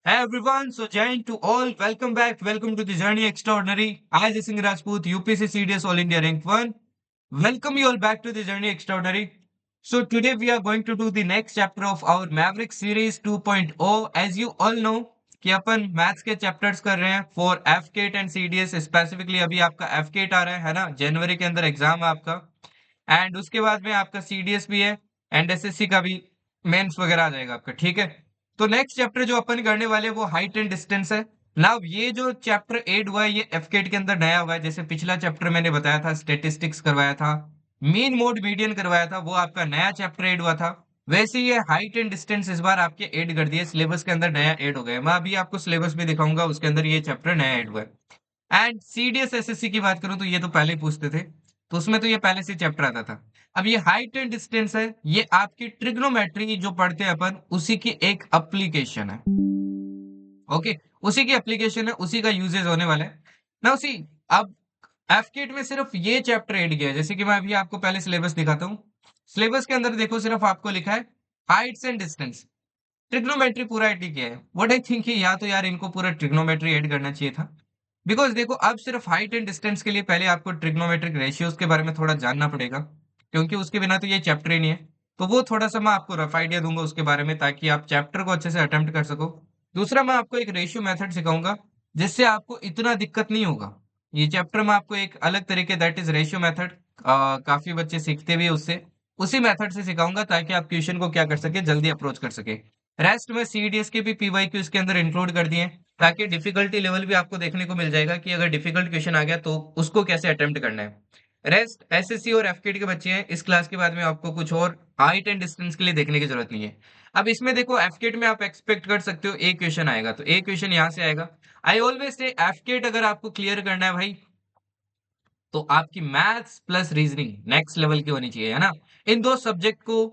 Hey everyone, so Jain to all, welcome back, welcome to the Journey Extraordinary. I, Singh Rajput, UPC CDS All India Rank 1. Welcome you all back to the Journey Extraordinary. So today we are going to do the next chapter of our Maverick Series 2.0. As you all know कि अपन maths के chapters कर रहे हैं for एफकेट and CDS specifically अभी आपका एफकेट आ रहा है ना जनवरी के अंदर एग्जाम है आपका एंड उसके बाद में आपका सीडीएस भी है एंड एसएससी का भी मेंस वगैरह आ जाएगा आपका ठीक है। तो नेक्स्ट चैप्टर जो अपन करने वाले हैं वो हाइट एंड डिस्टेंस है। नाउ ये जो चैप्टर 8 हुआ है ये एफकेट के अंदर नया हुआ है। जैसे पिछला चैप्टर मैंने बताया था स्टेटिस्टिक्स करवाया था, मीन मोड मीडियन करवाया था, वो आपका नया चैप्टर ऐड हुआ था। वैसे ये हाइट एंड डिस्टेंस इस बार आपके ऐड कर दिए, सिलेबस के अंदर नया ऐड हो गया। मैं अभी आपको सिलेबस भी दिखाऊंगा, उसके अंदर ये चैप्टर नया ऐड हुआ है। एंड सीडीएस एसएससी की बात करूं तो ये तो पहले ही पूछते थे, तो उसमें तो ये पहले से चैप्टर आता था। अब ये हाइट एंड डिस्टेंस है, ये आपकी ट्रिग्नोमेट्री जो पढ़ते हैं अपन उसी की एक एप्लीकेशन है। ओके, उसी की एप्लीकेशन है, उसी का यूजेस होने वाला है ना उसी। अब एफकेट में सिर्फ ये चैप्टर ऐड किया है। जैसे कि मैं अभी आपको पहले सिलेबस दिखाता हूँ। सिलेबस के अंदर देखो सिर्फ आपको लिखा है हाइट्स एंड डिस्टेंस, ट्रिग्नोमेट्री पूरा ऐड किया है। व्हाट आई थिंक या तो यार इनको पूरा ट्रिग्नोमेट्री ऐड करना चाहिए था। बिकॉज देखो अब सिर्फ हाइट एंड डिस्टेंस के लिए पहले आपको ट्रिग्नोमेट्रिक रेशियोज के बारे में थोड़ा जानना पड़ेगा, क्योंकि उसके बिना तो ये चैप्टर ही नहीं है। तो वो थोड़ा सा मैं आपको रफ आइडिया दूंगा उसके बारे में, ताकि आप चैप्टर को अच्छे से अटेम्प्ट कर सको। दूसरा मैं आपको एक रेशियो मेथड सिखाऊंगा, जिससे आपको इतना दिक्कत नहीं होगा। ये चैप्टर में आपको एक अलग तरीके, दैट इज रेशियो मेथड, काफी बच्चे सीखते भी है उससे। उसी मेथड से सिखाऊंगा ताकि आप क्वेश्चन को क्या कर सके, जल्दी अप्रोच कर सके। रेस्ट में सीडीएस के भी पीवाई क्यू इसके अंदर इंक्लूड कर दिए हैं, ताकि डिफिकल्टी लेवल भी आपको देखने को मिल जाएगा कि अगर डिफिकल्ट क्वेश्चन आ गया तो उसको कैसे अटेम्प्ट करना है। रेस्ट एसएससी और एफकेट के बच्चे हैं, इस क्लास के बाद में आपको कुछ और हाइट एंड डिस्टेंस के लिए देखने की जरूरत नहीं है। अब इसमें देखो एफकेट में आप एक्सपेक्ट कर सकते हो एक क्वेश्चन आएगा, तो एक क्वेश्चन यहाँ से आएगा। आई ऑलवेज से एफकेट अगर आपको क्लियर करना है भाई, तो आपकी maths plus reasoning next level की होनी चाहिए, है ना। इन दो सब्जेक्ट को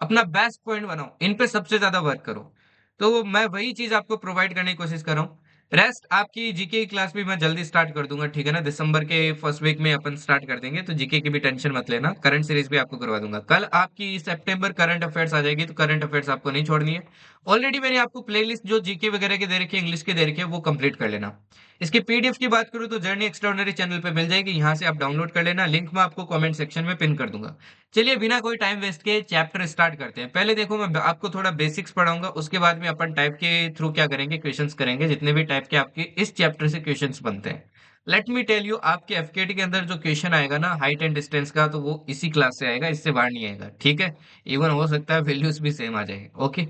अपना बेस्ट पॉइंट बनाओ, इन पे सबसे ज्यादा वर्क करो। तो मैं वही चीज आपको प्रोवाइड करने की कोशिश कर रहा हूँ। रेस्ट आपकी जीके की क्लास भी मैं जल्दी स्टार्ट कर दूंगा, ठीक है ना। दिसंबर के फर्स्ट वीक में अपन स्टार्ट कर देंगे, तो जीके की भी टेंशन मत लेना, करंट सीरीज भी आपको करवा दूंगा। कल आपकी सितंबर करंट अफेयर्स आ जाएगी, तो करंट अफेयर्स आपको नहीं छोड़नी है। ऑलरेडी मैंने आपको प्लेलिस्ट जो जीके वगैरह के दे रखी है, इंग्लिश के दे रखी है, वो कंप्लीट कर लेना। इसकी पीडीएफ की बात करूं तो जर्नी एक्स्ट्राऑर्डिनरी चैनल पे मिल जाएगी, यहाँ से आप डाउनलोड कर लेना, लिंक मैं आपको कमेंट सेक्शन में पिन कर दूंगा। चलिए बिना कोई टाइम वेस्ट के चैप्टर स्टार्ट करते हैं। पहले देखो मैं आपको थोड़ा बेसिक्स पढ़ाऊंगा, उसके बाद में अपन टाइप के थ्रू क्या करेंगे, क्वेश्चंस करेंगे, जितने भी टाइप के आपके इस चैप्टर से क्वेश्चंस बनते हैं। लेट मी टेल यू, आपके एफकेटी के अंदर जो क्वेश्चन आएगा ना हाइट एंड डिस्टेंस का, तो वो इसी क्लास से आएगा, इससे बाहर नहीं आएगा, ठीक है। इवन हो सकता है वैल्यूज भी सेम आ जाए, ओके।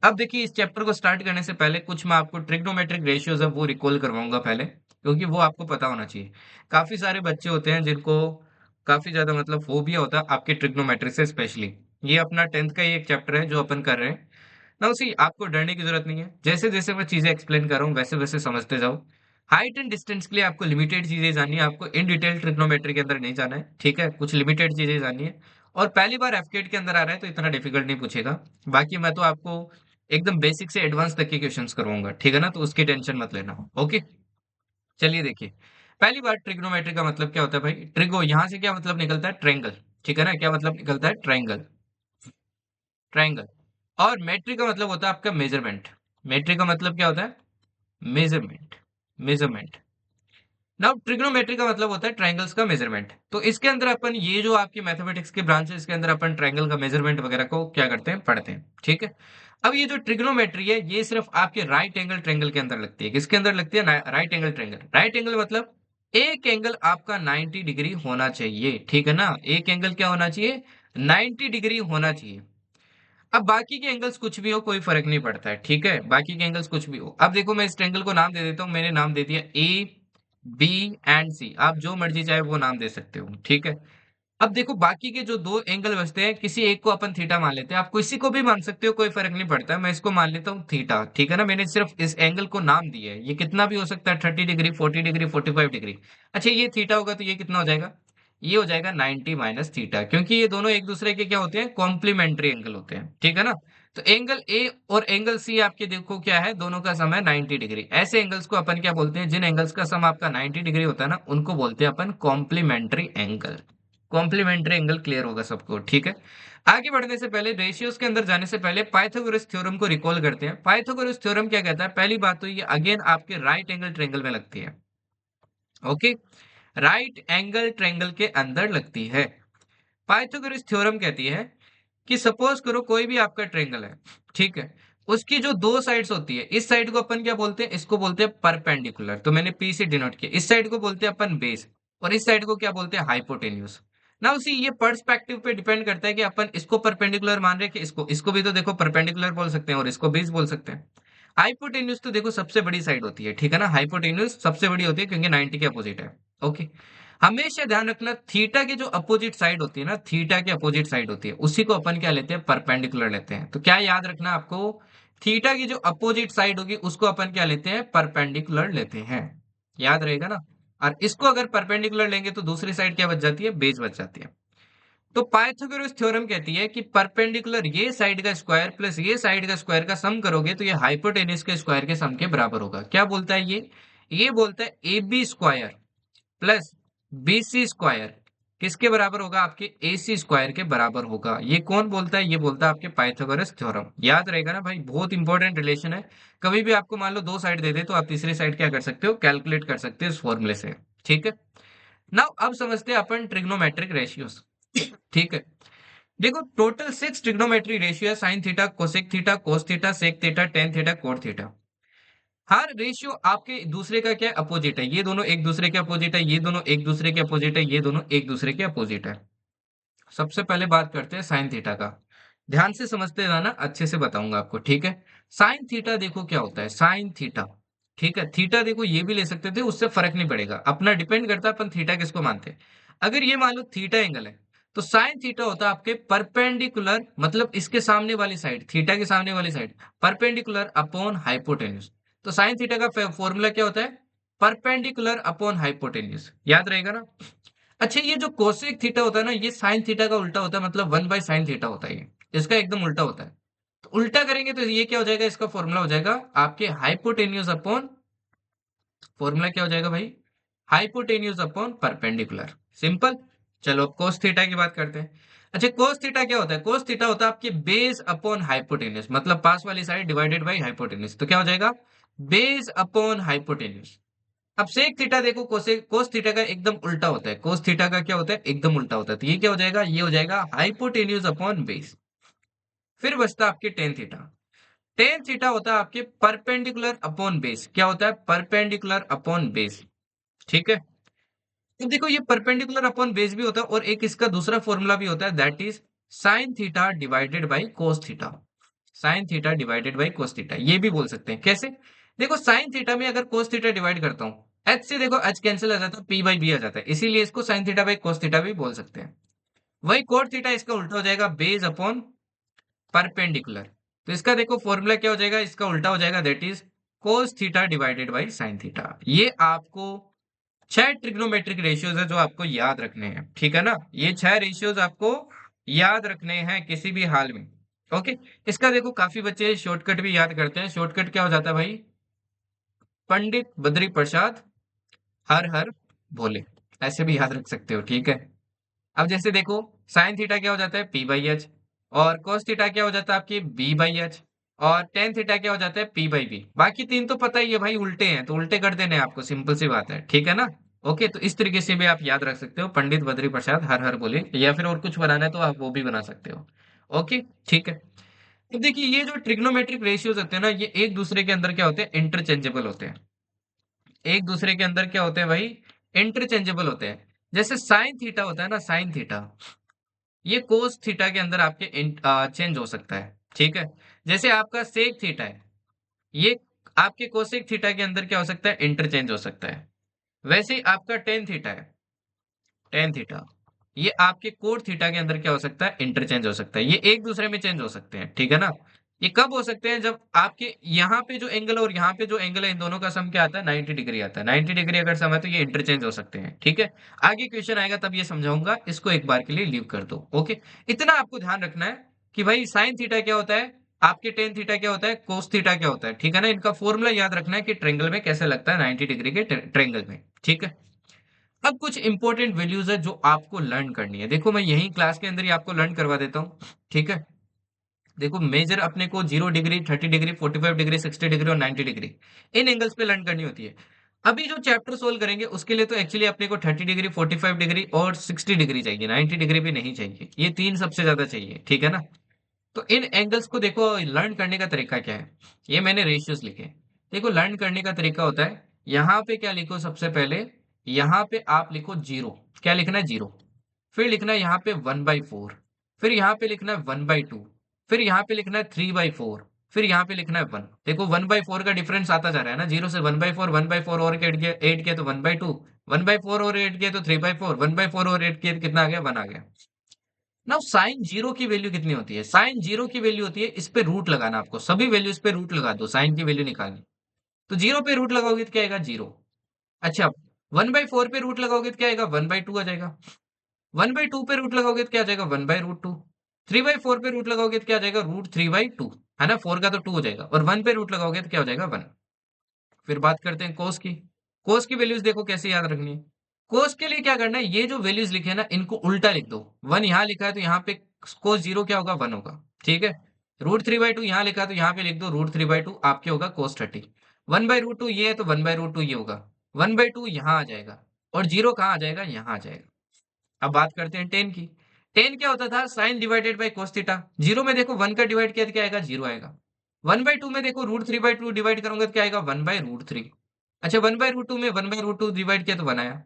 अब देखिए इस चैप्टर को स्टार्ट करने से पहले कुछ मैं आपको ट्रिग्नोमेट्रिक रेशियोज है वो रिकॉल करवाऊंगा पहले, क्योंकि वो आपको पता होना चाहिए। काफी सारे बच्चे होते हैं जिनको काफी ज्यादा मतलब फोबिया होता है आपके ट्रिग्नोमेट्री से स्पेशली। ये अपना 10th का ही एक चैप्टर है जो अपन कर रहे हैं ना, उसी आपको डरने की जरूरत नहीं है। जैसे जैसे मैं चीजें एक्सप्लेन कर रहा हूँ वैसे वैसे समझते जाओ। हाइट एंड डिस्टेंस के लिए आपको लिमिटेड चीजें जाननी है, आपको इन डिटेल ट्रिग्नोमेट्री के अंदर नहीं जाना है, ठीक है। कुछ लिमिटेड चीजें जाननी है, और पहली बार एफकेट के अंदर आ रहा है तो इतना डिफिकल्ट नहीं पूछेगा। बाकी मैं तो आपको एकदम बेसिक से एडवांस तक के क्वेश्चंस करवाऊंगा, ठीक है ना, तो उसकी टेंशन मत लेना, ओके। चलिए देखिए, पहली बार ट्रिग्नोमेट्री का मतलब क्या होता है भाई। ट्रिगो यहाँ से क्या मतलब निकलता है, ट्रायंगल, ठीक है ना। क्या मतलब निकलता है, ट्रायंगल, ट्रायंगल। और मेट्री का मतलब होता है आपका मेजरमेंट। मेट्री का मतलब क्या होता है, मेजरमेंट, मेजरमेंट। नाउ ट्रिग्नोमेट्री का मतलब होता है ट्रायंगल्स का मेजरमेंट। तो इसके अंदर अपन ये जो आपकी मैथमेटिक्स के ब्रांच है, इसके अंदर अपन ट्रायंगल का मेजरमेंट वगैरह को क्या करते हैं, पढ़ते हैं, ठीक है। अब ये जो ट्रिग्नोमेट्री है ये सिर्फ आपके राइट एंगल ट्रायंगल के अंदर लगती है। किसके अंदर लगती है, right angle triangle. Right angle मतलब एक एंगल आपका 90 डिग्री होना चाहिए, ठीक है ना। एक एंगल क्या होना चाहिए, 90 डिग्री होना चाहिए। अब बाकी के एंगल्स कुछ भी हो कोई फर्क नहीं पड़ता है, ठीक है। बाकी के एंगल्स कुछ भी हो। अब देखो मैं इस ट्रायंगल को नाम दे देता हूँ, मैंने नाम दे दिया ए बी एंड सी, आप जो मर्जी चाहे वो नाम दे सकते हो, ठीक है। अब देखो बाकी के जो दो एंगल बचते हैं, किसी एक को अपन थीटा मान लेते हैं, आप किसी को भी मान सकते हो, कोई फर्क नहीं पड़ता है। मैं इसको मान लेता हूँ थीटा, ठीक है ना। मैंने सिर्फ इस एंगल को नाम दिया है, ये कितना भी हो सकता है, 30 डिग्री, 40 डिग्री, 45 डिग्री। अच्छा ये थीटा होगा तो ये कितना हो जाएगा, ये हो जाएगा 90 माइनस थीटा, क्योंकि ये दोनों एक दूसरे के क्या होते हैं, कॉम्प्लीमेंट्री एंगल होते हैं, ठीक है ना। तो एंगल ए और एंगल सी आपके देखो क्या है, दोनों का सम है 90 डिग्री। ऐसे एंगल्स को अपन क्या बोलते हैं, जिन एंगल्स का सम आपका 90 डिग्री होता है ना, उनको बोलते हैं अपन complementary angle. Complementary angle clear होगा सबको, ठीक है। आगे बढ़ने से पहले, रेशियोज के अंदर जाने से पहले पाइथागोरस थ्योरम को रिकॉल करते हैं। पाइथागोरस थ्योरम क्या कहता है? पहली बात तो ये अगेन आपके राइट एंगल ट्रायंगल में लगती है। ओके, राइट एंगल ट्रायंगल के अंदर लगती है। पाइथागोरस थ्योरम कहती है कि सपोज करो कोई भी आपका ट्रायंगल है, ठीक है, उसकी जो दो साइड्स होती है, इस साइड को अपन क्या बोलते हैं? इसको बोलते हैं परपेंडिकुलर, तो मैंने पी से डिनोट किया। इस साइड को बोलते हैं अपन बेस, और इस साइड को क्या बोलते हैं? हाइपोटेन्यूज। ना उसी ये पर्सपेक्टिव पे डिपेंड करता है कि अपन इसको परपेंडिकुलर मान रहे हैं कि इसको भी तो देखो परपेंडिकुलर बोल सकते हैं और इसको बेस बोल सकते हैं। हाइपोटेन्यूज तो देखो सबसे बड़ी साइड होती है, ठीक है ना, हाइपोटेन्यूज सबसे बड़ी होती है क्योंकि 90 के अपोजिट है। ओके, हमेशा ध्यान रखना, थीटा की जो अपोजिट साइड होती है ना, थीटा की अपोजिट साइड होती है, उसी को अपन क्या लेते हैं? परपेंडिकुलर लेते हैं। तो क्या याद रखना आपको? थीटा की जो अपोजिट साइड होगी उसको अपन क्या लेते हैं? परपेंडिकुलर लेते हैं। याद रहेगा ना? और इसको अगर परपेंडिकुलर लेंगे तो दूसरी साइड क्या बच जाती है? बेस बच जाती है। तो पाइथागोरस थ्योरम कहती है कि परपेंडिकुलर ये साइड का स्क्वायर प्लस ये साइड का स्क्वायर का सम करोगे तो ये हाइपोटेन्यूज के स्क्वायर के सम के बराबर होगा। क्या बोलता है ये बोलता है a b square plus b c square किसके बराबर होगा? आपके ए सी स्क्वायर के बराबर होगा। ये कौन बोलता है? ये बोलता है आपके पाइथागोरस थ्योरम। याद रहेगा ना भाई, बहुत इंपॉर्टेंट रिलेशन है। कभी भी आपको मान लो दो साइड दे दे तो आप तीसरी साइड क्या कर सकते हो? कैलकुलेट कर सकते हो इस फॉर्मूले से, ठीक है। नाउ अब समझते हैं अपन ट्रिग्नोमेट्रिक रेशियोज, ठीक है। देखो टोटल 6 ट्रिग्नोमेट्री रेशियो है, sine theta, cosec theta, cos theta, sec theta, tan theta, cot theta. हर रेशियो आपके दूसरे का क्या अपोजिट है? ये दोनों एक दूसरे के अपोजिट है, ये दोनों एक दूसरे के अपोजिट है, ये दोनों एक दूसरे के अपोजिट है। सबसे पहले बात करते हैं साइन थीटा का। ध्यान से समझते रहना, अच्छे से बताऊंगा आपको, ठीक है। साइन थीटा देखो क्या होता है, साइन थीटा, ठीक है। थीटा देखो ये भी ले सकते थे, उससे फर्क नहीं पड़ेगा, अपना डिपेंड करता है अपन थीटा किसको मानते हैं। अगर ये मान लो थीटा एंगल है, तो साइन थीटा होता है आपके परपेंडिकुलर, मतलब इसके सामने वाली साइड, थीटा के सामने वाली साइड, परपेंडिकुलर अपॉन हाइपोटेन्यूज। तो साइन थीटा का फॉर्मूला क्या होता है? Perpendicular upon hypotenuse. याद रहेगा ना? अच्छा, ये जो कोसेक थीटा होता है ना, ये साइन थीटा का उल्टा होता है, मतलब 1/sin थीटा होता है ये, इसका एकदम उल्टा होता है। तो उल्टा करेंगे तो ये क्या हो जाएगा? इसका फॉर्मूला हो जाएगा आपके हाइपोटेन्यूज अपॉन, फॉर्मूला क्या हो जाएगा भाई? Hypotenuse upon perpendicular. सिंपल। चलो कोस थीटा की बात करते हैं। अच्छा, कोस थीटा क्या होता है? कोस थीटा होता है आपके बेस अपॉन हाइपोटेन्यूज, मतलब पास वाली साइड डिवाइडेड बाई हाइपोटेन्यूज। तो क्या हो जाएगा? Base upon hypotenuse. अब सेक थीटा देखो, कोस थीटा का एकदम उल्टा होता है, कोस थीटा का क्या होता है? एकदम उल्टा होता है। तो ये क्या हो जाएगा? ये हो जाएगा हाइपोटेन्यूज अपॉन बेस। फिर बचता आपके टेन थीटा। टेन थीटा होता है आपके परपेंडिकुलर अपॉन बेस। क्या होता है? परपेंडिकुलर अपॉन बेस, ठीक है। तो देखो ये परपेंडिकुलर अपॉन बेस भी होता है, और एक इसका दूसरा फॉर्मूला भी होता है, that is sine theta divided by cos theta. Sine theta divided by cos theta, ये भी बोल सकते हैं। कैसे? देखो साइन थीटा में अगर कोस थीटा डिवाइड करता हूं, एच से देखो एच कैंसिल आ जाता है, पी बाई बी आ जाता है, इसीलिए इसको sine theta by cos theta भी बोल सकते हैं। वही कोट थीटा इसका उल्टा हो जाएगा, बेस अपॉन परपेंडिकुलर। तो इसका देखो फॉर्मूला क्या हो जाएगा? इसका उल्टा हो जाएगा, that is cos theta divided by sine theta. ये आपको 6 ट्रिग्नोमेट्रिक रेशियोज है जो आपको याद रखने हैं, ठीक है ना। ये 6 रेशियोज आपको याद रखने हैं किसी भी हाल में। ओके, इसका देखो काफी बच्चे शॉर्टकट भी याद करते हैं। शॉर्टकट क्या हो जाता है भाई? पंडित बद्री प्रसाद हर हर भोले, ऐसे भी याद रख सकते हो, ठीक है। अब जैसे देखो, साइन थीटा क्या हो जाता है? पी बाई एच, और कोस थीटा क्या हो जाता है आपकी? बी बाई एच, और टेन थीटा क्या हो जाता है? P by B. बाकी तीन तो पता ही है भाई, उल्टे हैं, तो उल्टे कर देने हैं आपको, सिंपल सी बात है, ठीक है ना। ओके, तो इस तरीके से भी आप याद रख सकते हो, पंडित बद्री प्रसाद हर हर बोले, या फिर और कुछ बनाना है तो आप वो भी बना सकते हो। ओके, ठीक है। तो देखिए ये जो ट्रिग्नोमेट्रिक रेशियोज होते हैं ना, ये एक दूसरे के अंदर क्या होते हैं? इंटरचेंजेबल होते हैं। एक दूसरे के अंदर क्या होते हैं भाई? इंटरचेंजेबल होते हैं। जैसे साइन थीटा होता है ना, साइन थीटा, ये कोस थीटा के अंदर आपके चेंज हो सकता है, ठीक है। जैसे आपका सेक थीटा है, ये आपके कोसेक थीटा के अंदर क्या हो सकता है? इंटरचेंज हो सकता है। वैसे ही आपका टेन थीटा है, टेन थीटा, ये आपके कोट थीटा के अंदर क्या हो सकता है? इंटरचेंज हो सकता है। ये एक दूसरे में चेंज हो सकते हैं, ठीक है ना। ये कब हो सकते हैं? जब आपके यहाँ पे जो एंगल और यहाँ पे जो एंगल है, इन दोनों का सम क्या आता है? 90 डिग्री आता है। 90 डिग्री अगर सम है तो ये इंटरचेंज हो सकते हैं, ठीक है। आगे क्वेश्चन आएगा तब ये समझाऊंगा, इसको एक बार के लिए लीव कर दो। ओके, इतना आपको ध्यान रखना है कि भाई साइन थीटा क्या होता है, आपके टेन थीटा क्या होता है, कोस थीटा क्या होता है, ठीक है ना। इनका फॉर्मूला याद रखना है कि ट्रेंगल में कैसे लगता है 90 डिग्री के ट्रेंगल में, ठीक है। अब कुछ इंपॉर्टेंट वैल्यूज है जो आपको लर्न करनी है। देखो मैं यही क्लास के अंदर ही आपको लर्न करवा देता हूँ, ठीक है। देखो मेजर अपने को 0 डिग्री, 30 डिग्री, 45 डिग्री, 60 डिग्री और 90 डिग्री, इन एंगल्स पे लर्न करनी होती है। अभी जो चैप्टर सोल्व करेंगे उसके लिए तो एक्चुअली अपने को 30 डिग्री, 45 डिग्री और 60 डिग्री चाहिए, 90 डिग्री भी नहीं चाहिए, ये तीन सबसे ज्यादा चाहिए, ठीक है ना। तो इन एंगल्स को देखो लर्न करने का तरीका क्या है, ये मैंने रेशियोज लिखे। देखो लर्न करने का तरीका होता है, यहाँ पे क्या लिखो सबसे पहले, यहाँ पे आप लिखो जीरो, क्या लिखना है जीरो, फिर लिखना है यहाँ पे 1/4, फिर यहाँ पे लिखना है 1/2, फिर यहाँ पे लिखना है 3/4, फिर यहाँ पे लिखना है 1। देखो 1/4 का डिफरेंस आता जा रहा है ना, जीरो से 1/4, 1/4 और एड किया तो 1/2, 1/4 और एड किया तो 3/4, 1/4 और एड किया तो कितना आ गया, 1 आ गया। नाउ साइन जीरो की वैल्यू कितनी होती है, साइन जीरो की वैल्यू होती है, इस पे रूट लगाना, आपको सभी वैल्यू इस पे रूट लगा दो, साइन की वैल्यू निकालनी। तो जीरो पे रूट लगाओगे तो क्या आएगा, जीरो। अच्छा, 1/4 पे रूट लगाओगे तो क्या आएगा, 1/2 आ जाएगा। 1/2 पे रूट लगाओगे तो क्या आ जाएगा, 1/√2। 3/4 पे रूट लगाओगे तो क्या आ जाएगा, √3/2, है ना, 4 का तो 2 हो जाएगा, और 1 पे रूट लगाओगे तो क्या हो जाएगा, 1। फिर बात करते हैं कोस की। कोस की वैल्यूज देखो कैसे याद रखनी है। कोस के लिए क्या करना है, ये जो वैल्यूज लिखे हैं ना इनको उल्टा लिख दो। 1 यहाँ लिखा है तो यहाँ पे कोस जीरो क्या होगा, 1 होगा, ठीक है। √3/2 यहाँ लिखा है तो यहाँ पे लिख दो √3/2, आपके होगा कोस 30। 1/√2 ये है तो 1/√2 ये होगा, 1/2 यहाँ आ जाएगा, और जीरो कहाँ आ जाएगा, यहाँ आ जाएगा। अब बात करते हैं टेन की। टेन क्या होता था, sine divided by cos theta. Zero में देखो 1 का डिवाइड किया तो क्या आएगा, जीरो आएगा। 1/2 में देखो √3/2 डिवाइड करोगे तो क्या आएगा, 1/√3। अच्छा, 1/√2 में 1/√2 डिवाइड किया तो 1 आया।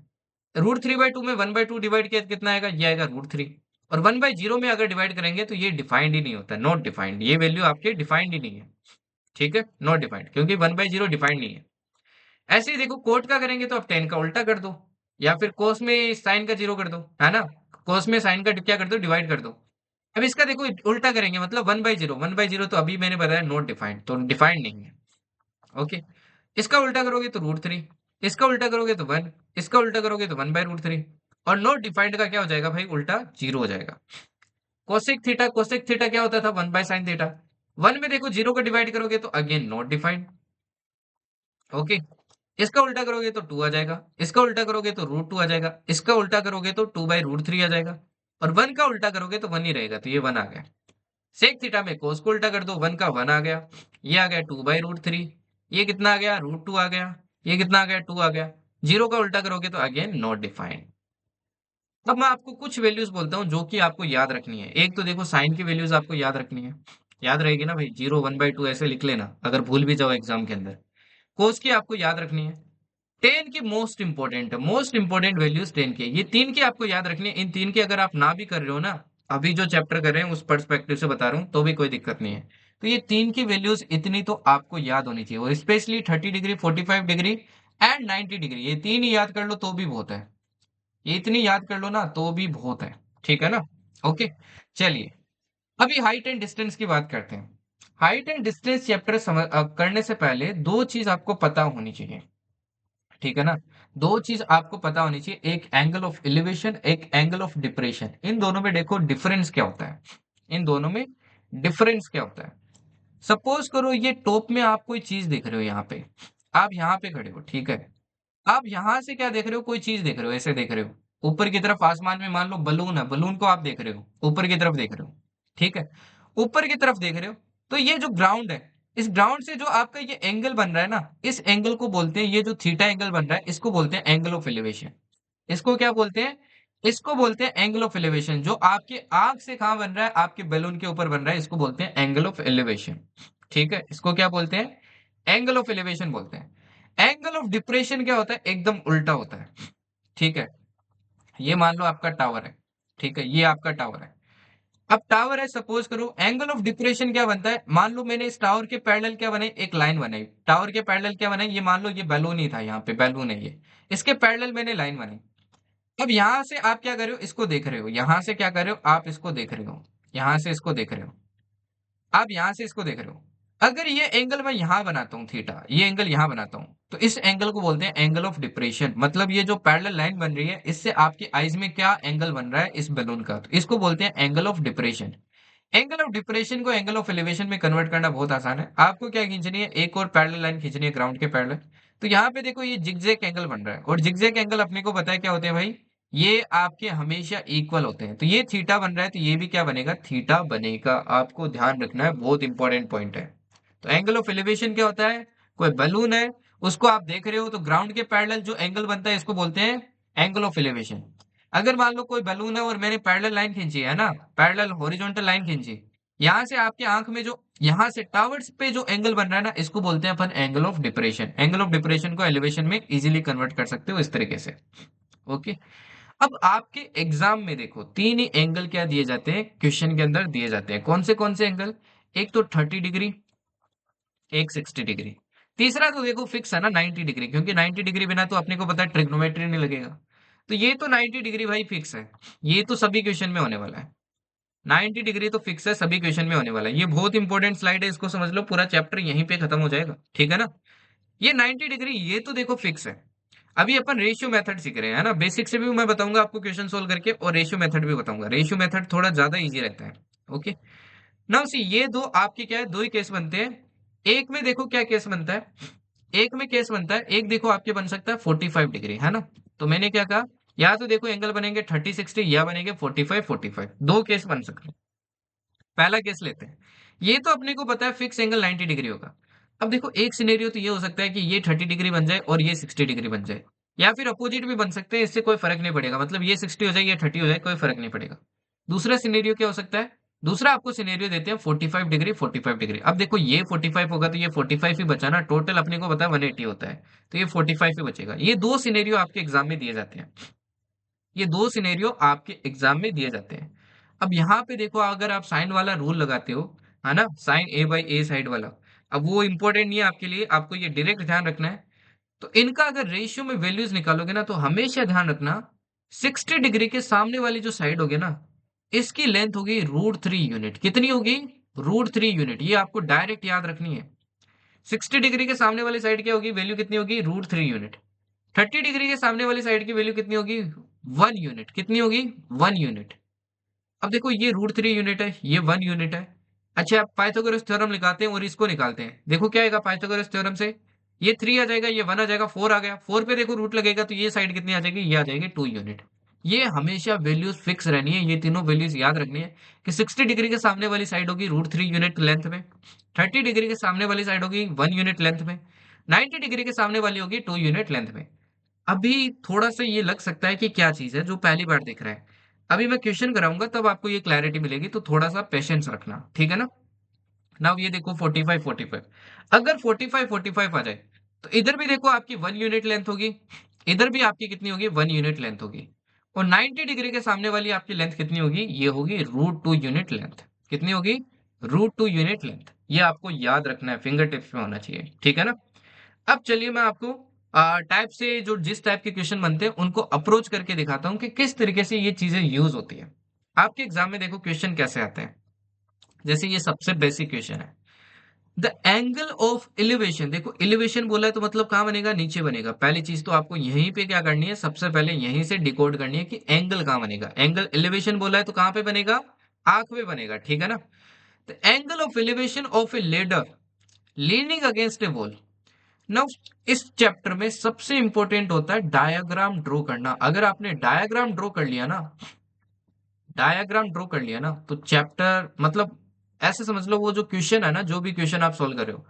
√3/2 में 1/2 डिवाइड किया तो कितना आएगा, ये आएगा √3। और 1/0 में अगर डिवाइड करेंगे तो ये डिफाइंड ही नहीं होता, नॉट डिफाइंड, ये वैल्यू आपके डिफाइंड ही नहीं है, ठीक है, नॉट डिफाइंड, क्योंकि 1/0 डिफाइंड नहीं है। ऐसे ही देखो कोट का करेंगे तो आप टेन का उल्टा कर दो, या फिर कोस में साइन का जीरो कर दो, है ना। कोस में साइन का क्या कर दो, डिवाइड कर दो। अब इसका देखो उल्टा करेंगे, मतलब 1/0, 1/0 तो अभी मैंने बताया नॉट डिफाइंड, तो डिफाइंड नहीं है, ओके। इसका उल्टा करोगे तो √3, इसका उल्टा करोगे तो 1, इसका उल्टा करोगे तो 1/√3, और नॉट डिफाइंड का क्या हो जाएगा भाई, उल्टा जीरो हो जाएगा। कोसेक थीटा, कोसेक थीटा क्या होता था, 1/sin थीटा। 1 में देखो जीरो को डिवाइड करोगे तो अगेन नॉट डिफाइंड, ओके। इसका उल्टा करोगे तो 2 आ जाएगा, इसका उल्टा करोगे तो √2 आ जाएगा, इसका उल्टा करोगे तो 2/√3 आ जाएगा, और 1 का उल्टा करोगे तो 1 ही रहेगा, तो ये 1 आ गया। सेक थीटा में कोस को उल्टा कर दो, 1 का 1 आ गया, ये आ गया 2/√3, ये कितना आ गया, √2 आ गया, ये कितना आ गया, 2 आ गया। जीरो का उल्टा करोगे तो अगेन नॉट डिफाइंड। अब मैं आपको कुछ वैल्यूज बोलता हूँ जो कि आपको याद रखनी है। एक तो देखो साइन की वैल्यूज आपको याद रखनी है, याद रहेगी ना भाई, जीरो 1/2 ऐसे लिख लेना अगर भूल भी जाओ एग्जाम के अंदर। कोस की आपको याद रखनी है। टेन की मोस्ट इंपॉर्टेंट है, मोस्ट इंपॉर्टेंट वैल्यूज टेन के, ये तीन की आपको याद रखनी है। इन तीन की अगर आप ना भी कर रहे हो ना, अभी जो चैप्टर कर रहे हैं उस पर्सपेक्टिव से बता रहा हूँ, तो भी कोई दिक्कत नहीं है। तो ये तीन की वैल्यूज इतनी तो आपको याद होनी चाहिए, और specially 30 degree, 45 degree and 90 degree, ये तीन ही याद कर लो तो भी बहुत है। ये इतनी याद कर लो ना तो भी बहुत है, ठीक है ना। ओके, चलिए अभी हाइट एंड डिस्टेंस की बात करते हैं। हाइट एंड डिस्टेंस चैप्टर करने से पहले दो चीज आपको पता होनी चाहिए, ठीक है ना। दो चीज आपको पता होनी चाहिए, एक एंगल ऑफ एलिवेशन, एक एंगल ऑफ डिप्रेशन। इन दोनों में देखो डिफरेंस क्या होता है, इन दोनों में डिफरेंस क्या होता है। सपोज करो ये टॉप में आप कोई चीज देख रहे हो, यहाँ पे आप यहाँ पे खड़े हो, ठीक है। आप यहाँ से क्या देख रहे हो, कोई चीज देख रहे हो, ऐसे देख रहे हो ऊपर की तरफ आसमान में, मान लो बलून है, बलून को आप देख रहे हो, ऊपर की तरफ देख रहे हो, ठीक है। ऊपर की तरफ देख रहे हो, तो ये जो ग्राउंड है, इस ग्राउंड से जो आपका ये एंगल बन रहा है ना, इस एंगल को बोलते हैं, ये जो थीटा एंगल बन रहा है इसको बोलते हैं एंगल ऑफ एलिवेशन। इसको क्या बोलते हैं, इसको बोलते हैं एंगल ऑफ एलिवेशन। जो आपके आंख से कहां बन रहा है, आपके बैलून के ऊपर बन रहा है, इसको बोलते हैं एंगल ऑफ एलिवेशन, ठीक है। इसको क्या बोलते हैं, एंगल ऑफ एलिवेशन बोलते हैं। एंगल ऑफ डिप्रेशन क्या होता है, एकदम उल्टा होता है, ठीक है। ये मान लो आपका टावर है, ठीक है, ये आपका टावर है। अब टावर है, सपोज करो एंगल ऑफ डिप्रेशन क्या बनता है, मान लो मैंने इस टावर के पैरेलल क्या बनाई, एक लाइन बनाई, टावर के पैरेलल क्या बनाई, ये मान लो ये बैलून ही था, यहाँ पे बैलून है ये, इसके पैरेलल मैंने लाइन बनाई। अब यहां से आप क्या कर रहे हो, इसको देख रहे हो, यहां से क्या कर रहे हो, आप इसको देख रहे हो, यहां से इसको देख रहे हो, आप यहां से इसको देख रहे हो। अगर ये एंगल मैं यहां बनाता हूँ थीटा, ये एंगल यहां बनाता हूँ, तो इस एंगल को बोलते हैं एंगल ऑफ डिप्रेशन। मतलब ये जो पैरेलल लाइन बन रही है, इससे आपकी आईज में क्या एंगल बन रहा है इस बैलून का, तो इसको बोलते हैं angle of depression. Angle of depression को एंगल ऑफ एलिवेशन में कन्वर्ट करना बहुत आसान है। आपको क्या खींचनी है, एक और पैरेलल लाइन खींचनी है ग्राउंड के पैरेलल। तो यहाँ पे देखो ये जिगजैग एंगल बन रहा है, और जिगजैग एंगल अपने को पता है क्या होते हैं भाई, ये आपके हमेशा इक्वल होते हैं। तो ये थीटा बन रहा है, तो ये भी क्या बनेगा, थीटा बनेगा। आपको ध्यान रखना है, बहुत इंपॉर्टेंट पॉइंट है। तो एंगल ऑफ एलिवेशन क्या होता है, कोई बलून है, उसको आप देख रहे हो, तो ग्राउंड के पैरेलल जो एंगल बनता है इसको बोलते हैं एंगल ऑफ एलिवेशन। अगर मान लो कोई बलून है और मैंने पैरेलल लाइन खींची है ना, पैरेलल हॉरिजॉन्टल लाइन खींची, यहाँ से आपके आंख में जो, यहाँ से टावर्स पे जो एंगल बन रहा है ना, इसको बोलते हैं अपन angle of depression. Angle of depression को एलिवेशन में इजीली कन्वर्ट कर सकते हो इस तरीके से। ओके। अब आपके एग्जाम में देखो तीन ही एंगल क्या दिए जाते हैं, क्वेश्चन के अंदर दिए जाते हैं। कौन से एंगल, एक तो 30 डिग्री, एक 60 डिग्री, तीसरा तो देखो फिक्स है ना 90 डिग्री, क्योंकि 90 डिग्री बिना तो अपने को पता है ट्रिग्नोमेट्री नहीं लगेगा। तो ये तो 90 डिग्री भाई फिक्स है, ये तो सभी क्वेश्चन में होने वाला है। 90 डिग्री तो फिक्स है, सभी क्वेश्चन में होने वाला है। ये बहुत इंपॉर्टेंट स्लाइड है, इसको समझ लो, पूरा चैप्टर यहीं पे खत्म हो जाएगा, ठीक है ना। ये 90 डिग्री ये तो देखो फिक्स है। अभी अपन रेशियो मेथड सीख रहे हैं, है ना। बेसिक से भी मैं बताऊंगा आपको क्वेश्चन सोल्व करके, और रेशियो मेथड भी बताऊंगा। रेशियो मेथड थोड़ा ज्यादा इजी रहता है। ओके। नाउ सी, ये दो आपके क्या है, दो ही केस बनते हैं। एक में देखो क्या केस बनता है, एक में केस बनता है, एक देखो आपके बन सकता है 45 डिग्री, है ना। तो मैंने क्या कहा, या तो देखो एंगल बनेंगे 30 60, या बनेंगे 45 45, दो केस बन सकते हैं। पहला केस लेते हैं, ये तो अपने को पता है फिक्स एंगल 90 डिग्री होगा। अब देखो एक सिनेरियो तो ये हो सकता है कि ये 30 डिग्री बन जाए और ये 60 डिग्री बन जाए, या फिर अपोजिट भी बन सकते हैं, इससे कोई फर्क नहीं पड़ेगा, मतलब ये 60 हो जाए, ये 30 हो जाए, कोई फर्क नहीं पड़ेगा। दूसरा सिनेरियो क्या हो सकता है, दूसरा आपको सिनेरियो देते हैं 45 डिग्री 45 डिग्री। अब देखो ये 45 होगा तो ये 45 ही बचा ना, टोटल अपने को पता है 180 होता है, तो ये 45 ही बचेगा। ये दो सिनेरियो आपके एग्जाम में दिए जाते हैं, ये दो सिनेरियो आपके एग्जाम में दिए जाते हैं। अब यहाँ पे देखो, अगर आप साइन वाला रूल लगाते हो, है ना, sine A by A side वाला, अब वो इंपॉर्टेंट नहीं है आपके लिए, आपको ये डायरेक्ट ध्यान रखना है। तो इनका अगर रेशियो में वैल्यूज निकालोगे ना, तो हमेशा ध्यान रखना 60 डिग्री के सामने वाली जो साइड होगी ना, इसकी लेंथ होगी √3 यूनिट। कितनी होगी, √3 यूनिट। ये आपको डायरेक्ट याद रखनी है। 60 डिग्री के सामने वाली साइड क्या होगी, वैल्यू कितनी होगी, √3 यूनिट। 30 डिग्री के सामने वाली साइड की वैल्यू कितनी होगी, 1 यूनिट। कितनी होगी, 1 यूनिट। अब देखो ये √3 यूनिट है, ये 1 यूनिट है। अच्छा, आप पाइथागोरस थ्योरम निकालते हैं और इसको निकालते हैं, देखो क्या आएगा पाइथागोरस थ्योरम से, ये 3 आ जाएगा, ये 1 आ जाएगा, 4 आ गया, 4 पे देखो रूट लगेगा, तो ये साइड कितनी आ जाएगी, ये आ जाएगी 2 यूनिट। ये हमेशा वैल्यूज फिक्स रहनी है, ये तीनों वैल्यूज याद रखनी है कि 60 डिग्री के सामने वाली साइड होगी √3 यूनिट लेंथ में, 30 डिग्री के सामने वाली साइड होगी 1 यूनिट लेंथ में, 90 डिग्री के सामने वाली होगी 2 यूनिट लेंथ में। अभी थोड़ा सा ये लग सकता है कि क्या चीज है, जो पहली बार देख रहा है। अभी मैं क्वेश्चन कराऊंगा तब आपको ये क्लैरिटी मिलेगी, तो थोड़ा सा पेशेंस रखना, ठीक है ना। नाउ ये देखो 45 45, अगर 45 45 आ जाए, तो इधर भी देखो आपकी 1 यूनिट लेंथ होगी, इधर भी आपकी कितनी होगी, 1 यूनिट लेंथ होगी। और 90 डिग्री के सामने वाली आपकी लेंथ कितनी होगी, ये होगी √2 यूनिट लेंथ। कितनी होगी, √2 यूनिट लेंथ। ये आपको याद रखना है, फिंगर टिप्स में होना चाहिए, ठीक है ना। अब चलिए मैं आपको टाइप से जो जिस टाइप के क्वेश्चन बनते हैं उनको अप्रोच करके दिखाता हूं कि किस तरीके से ये चीजें यूज होती है। आपके एग्जाम में देखो क्वेश्चन कैसे आते हैं। जैसे ये सबसे बेसिक क्वेश्चन है, द एंगल ऑफ एलिवेशन। देखो एलिवेशन बोला है तो मतलब कहाँ बनेगा, नीचे बनेगा। पहली चीज तो आपको यहीं पे क्या करनी है, सबसे पहले यहीं से डिकोड करनी है कि एंगल कहाँ बनेगा। एंगल एलिवेशन बोला है तो कहाँ पे बनेगा, आंख में बनेगा, ठीक है ना। The angle of elevation of A ladder leaning against A wall. Now इस चैप्टर में सबसे इंपॉर्टेंट होता है डायग्राम ड्रॉ करना। अगर आपने डायग्राम ड्रॉ कर लिया ना, डायग्राम ड्रॉ कर लिया ना, तो चैप्टर मतलब ऐसे समझ लो, वो जो क्वेश्चन है ना, जो भी क्वेश्चन आप सोल्व कर रहे हो,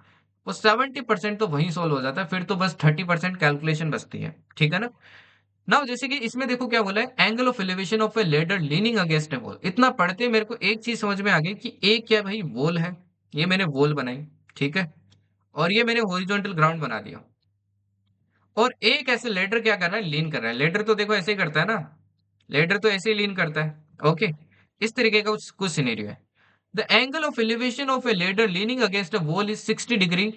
वो 70% तो वहीं सोल्व हो जाता है, फिर तो बस 30% कैलकुलेशन बचती है, ठीक है ना। नाउ जैसे कि इसमें देखो क्या बोला है, angle of elevation of A ladder leaning against A wall. इतना पढ़ते मेरे को एक चीज समझ में आ गई कि एक क्या भाई, वॉल है, ये मैंने वॉल बनाई, ठीक है, और ये मैंने हॉरिजॉन्टल ग्राउंड बना दिया, और एक ऐसे लेडर क्या कर रहा है, लीन कर रहा है। लेडर तो देखो ऐसे ही करता है ना, लेडर तो ऐसे ही लीन करता है। ओके, इस तरीके का कुछ सिनेरियो है। The angle of elevation of A ladder leaning against a wall is 60 degree.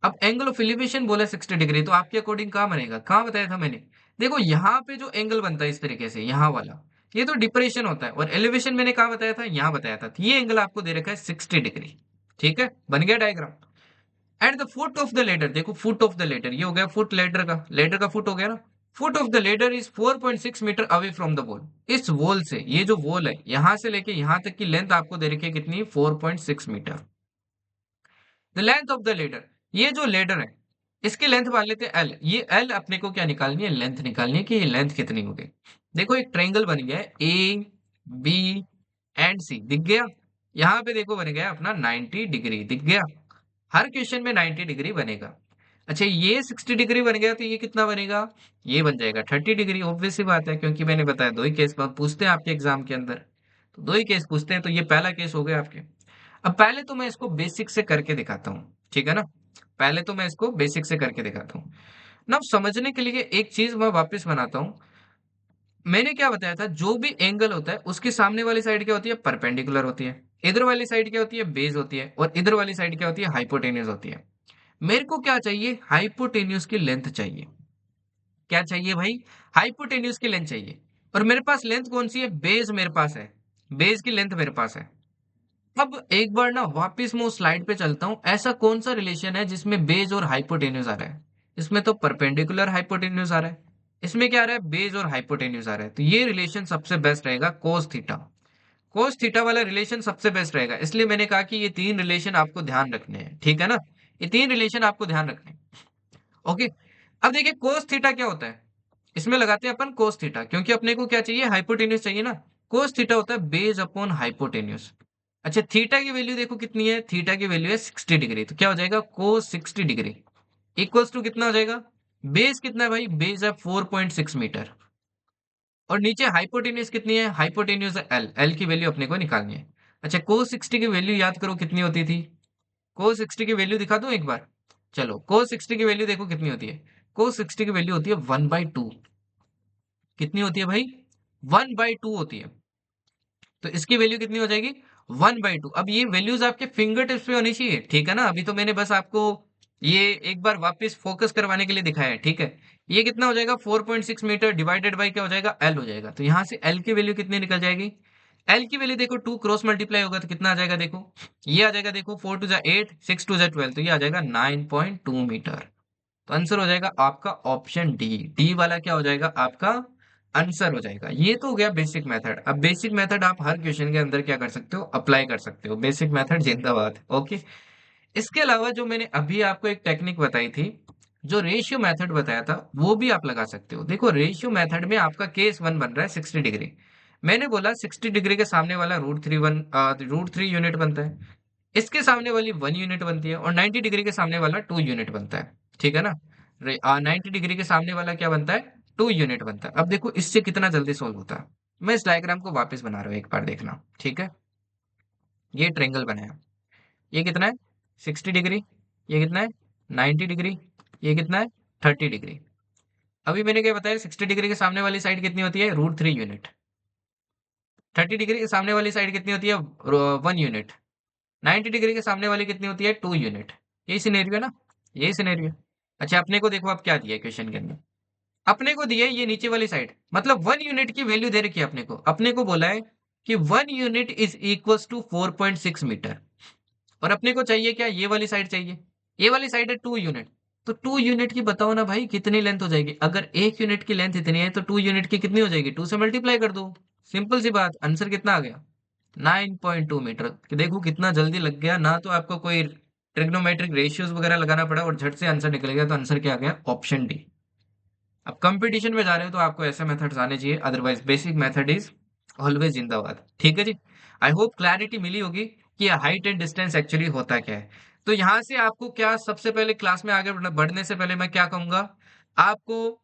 अब एंगल ऑफ एलिवेशन बोला 60 डिग्री, तो आपके अकॉर्डिंग कहाँ बनेगा, कहाँ बताया था मैंने। देखो यहाँ पे जो एंगल बनता है इस तरीके से, यहाँ वाला, ये तो डिप्रेशन होता है, और एलिवेशन मैंने कहाँ बताया था, यहाँ बताया था। तो ये एंगल आपको दे रखा है 60 डिग्री, ठीक है, बन गया diagram. At the foot of the ladder, देखो फुट ऑफ द लेडर, ये हो गया फुट लेडर का फुट हो गया ना। Foot of the ladder is 4.6 metre away from the wall. इस वॉल से, ये जो वॉल है यहां से लेके यहां तक की लेंथ आपको दे रखी है कितनी, 4.6 metre. The length of the ladder, ये जो लेडर है, इसकी लेंथ मान लेते हैं एल। ये एल अपने को क्या निकालनी है, लेंथ निकालनी है कि ये लेंथ कितनी हो गई। देखो एक ट्रायंगल बन गया है ए बी एंड सी, दिख गया। यहाँ पे देखो बन गया अपना 90 डिग्री, दिख गया। हर क्वेश्चन में 90 डिग्री बनेगा। अच्छा ये 60 डिग्री बन गया तो ये कितना बनेगा, ये बन जाएगा 30 डिग्री। ऑब्वियस सी बात है, क्योंकि मैंने बताया दो ही केस पूछते हैं आपके एग्जाम के अंदर, तो दो ही केस पूछते हैं, तो ये पहला केस हो गया आपके। अब पहले तो मैं इसको बेसिक से करके दिखाता हूँ, ठीक है ना। पहले तो मैं इसको बेसिक से करके दिखाता हूँ ना। अब समझने के लिए एक चीज मैं वापस बनाता हूँ। मैंने क्या बताया था, जो भी एंगल होता है उसके सामने वाली साइड क्या होती है, परपेंडिकुलर होती है। इधर वाली साइड क्या होती है, बेस होती है। और इधर वाली साइड क्या होती है, हाइपोटेन्यूज होती है। मेरे को क्या चाहिए, हाइपोटेन्यूज की लेंथ चाहिए। क्या चाहिए भाई, हाइपोटेन्यूज की लेंथ चाहिए। और मेरे पास लेंथ कौन सी है, बेस मेरे पास है। बेस की लेंथ मेरे पास है। अब एक बार ना वापिस मैं उस स्लाइड पे चलता हूँ। ऐसा कौन सा रिलेशन है जिसमें बेस और हाइपोटेन्यूज आ रहा है, इसमें तो परपेंडिकुलर हाइपोटेन्यूज आ रहा है। इसमें क्या आ रहा है, बेस और हाइपोटेन्यूज आ रहा है। तो ये रिलेशन सबसे बेस्ट रहेगा कोस थीटा। कोस थीटा वाला रिलेशन सबसे बेस्ट रहेगा। इसलिए मैंने कहा कि ये तीन रिलेशन आपको ध्यान रखने हैं, ठीक है ना। ये तीन रिलेशन आपको ध्यान रखने हैं। ओके। अब देखिए कोस थीटा क्या होता है, इसमें लगाते हैं अपन कोस थीटा, क्योंकि अपने को क्या चाहिए, हाइपोटेन्यूज चाहिए ना। कोस थीटा होता है बेस अपॉन हाइपोटेन्यूज। अच्छा थीटा की वैल्यू देखो कितनी है, थीटा की वैल्यू है 60 डिग्री। तो क्या हो जाएगा, कोस 60 डिग्री इक्वल्स टू कितना हो जाएगा, बेस कितना है भाई, बेस है 4.6 मीटर। और नीचे हाइपोटेन्यूज कितनी है, हाइपोटेन्यूज है एल। एल की वैल्यू अपने को निकालनी है। अच्छा कोस 60 की वैल्यू याद करो कितनी होती थी। कोस 60 की वैल्यू दिखा दूं एक बार। चलो कोस 60 की वैल्यू देखो कितनी होती है। कोस 60 की वैल्यू होती है 1/2। कितनी होती है भाई, 1/2 होती है। तो इसकी वैल्यू कितनी हो जाएगी, 1/2। अब ये वैल्यूज आपके फिंगर टिप्स पे होनी चाहिए, ठीक है ना। अभी तो मैंने बस आपको ये एक बार वापस फोकस करवाने के लिए दिखाया है, ठीक है। ये कितना हो जाएगा, 4.6 मीटर डिवाइडेड बाई क्या हो जाएगा, एल हो जाएगा। तो यहाँ से एल की वैल्यू कितनी निकल जाएगी, एल की वैल्यू देखो 2 क्रॉस मल्टीप्लाई होगा तो कितना आ जाएगा, देखो ये आ जाएगा, देखो 4 टू जा 8, 6 टू जा 12, तो ये आ जाएगा 9.2 मीटर। तो आंसर हो जाएगा आपका ऑप्शन डी। डी वाला क्या हो जाएगा आपका आंसर हो जाएगा। ये तो हो गया बेसिक मेथड। अब बेसिक मेथड आप हर क्वेश्चन के अंदर क्या कर सकते हो, अप्लाई कर सकते हो। बेसिक मेथड जिंदाबाद, ओके। इसके अलावा जो मैंने अभी आपको एक टेक्निक बताई थी, जो रेशियो मेथड बताया था, वो भी आप लगा सकते हो। देखो रेशियो मेथड में आपका केस वन बन रहा है 60 डिग्री। मैंने बोला 60 डिग्री के सामने वाला √3 यूनिट बनता है। इसके सामने वाली 1 यूनिट बनती है। और 90 डिग्री के सामने वाला 2 यूनिट बनता है, ठीक है ना। 90 डिग्री के सामने वाला क्या बनता है, 2 यूनिट बनता है। अब देखो इससे कितना जल्दी सोल्व होता है। मैं इस डायग्राम को वापस बना रहा हूँ, एक बार देखना, ठीक है। ये ट्रेंगल बनाया, ये कितना है 60 डिग्री, ये कितना है 90 डिग्री, ये कितना है 30 डिग्री। अभी मैंने क्या बताया, 60 डिग्री के सामने वाली साइड कितनी होती है, √3 यूनिट। 30 डिग्री के सामने वाली साइड कितनी होती है, 1 यूनिट। 90 डिग्री के सामने वाली कितनी होती है, 2 यूनिट। यही सिनेरियो है ना, यही सिनेरियो। अच्छा अपने को देखो आप क्या दिया है क्वेश्चन के अंदर। अपने को दिया है ये नीचे वाली साइड, मतलब 1 यूनिट की वैल्यू दे रखी है अपने को। अपने को बोला है कि 1 unit is equal to 4.6 metre. और अपने को चाहिए क्या, ये वाली साइड चाहिए। ये वाली साइड है 2 यूनिट। तो 2 यूनिट की बताओ ना भाई कितनी लेंथ हो जाएगी। अगर 1 यूनिट की लेंथ इतनी है तो 2 यूनिट की कितनी हो जाएगी, 2 से मल्टीप्लाई कर दो। सिंपल सी बात, आंसर कितना आ गया, 9.2 मीटर। कि देखो कितना जल्दी लग गया ना, तो आपको कोई ट्रिग्नोमेट्रिक रेशियोज वगैरह लगाना पड़ा और झट से आंसर निकल गया। तो आंसर क्या आ गया, ऑप्शन डी। अब कंपटीशन में जा रहे हो तो आपको ऐसे मेथड्स आने चाहिए, otherwise basic method is always जिंदाबाद, ठीक है जी। आई होप क्लैरिटी मिली होगी कि हाइट एंड डिस्टेंस एक्चुअली होता क्या है। तो यहाँ से आपको क्या, सबसे पहले क्लास में आगे बढ़ने से पहले मैं क्या कहूंगा, आपको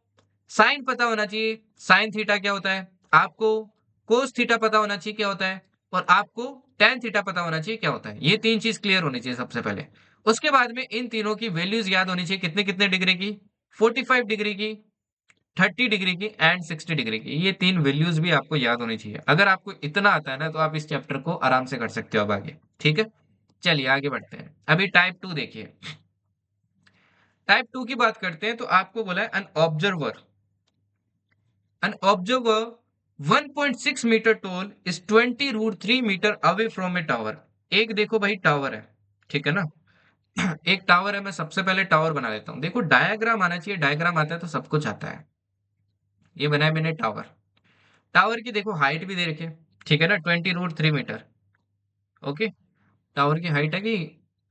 साइन पता होना चाहिए, साइन थीटा क्या होता है। आपको कोस थीटा पता होना चाहिए क्या होता है। और आपको टेन थीटा पता होना चाहिए क्या होता है। ये तीन चीज क्लियर होनी चाहिए सबसे पहले। उसके बाद में इन तीनों की वैल्यूज याद होनी चाहिए, कितने कितने डिग्री की, 45 डिग्री की, 30 डिग्री की एंड 60 डिग्री की। ये तीन वैल्यूज भी आपको याद होनी चाहिए। अगर आपको इतना आता है ना तो आप इस चैप्टर को आराम से कर सकते हो अब आगे, ठीक है। चलिए आगे बढ़ते हैं। अभी टाइप टू देखिए। टाइप टू की बात करते हैं तो आपको बोला है an observer 1.6 metre tall is 20√3 metre away from a tower. एक देखो भाई टावर है, ठीक है ना। एक टावर है, मैं सबसे पहले टावर बना लेता हूँ। देखो डायग्राम आना चाहिए, डायग्राम आता है तो सब कुछ आता है। ये बनाया मैंने टावर। टावर की देखो हाइट भी दे रखी है, ठीक है ना, 20√3 मीटर। ओके। टावर की हाइट है कि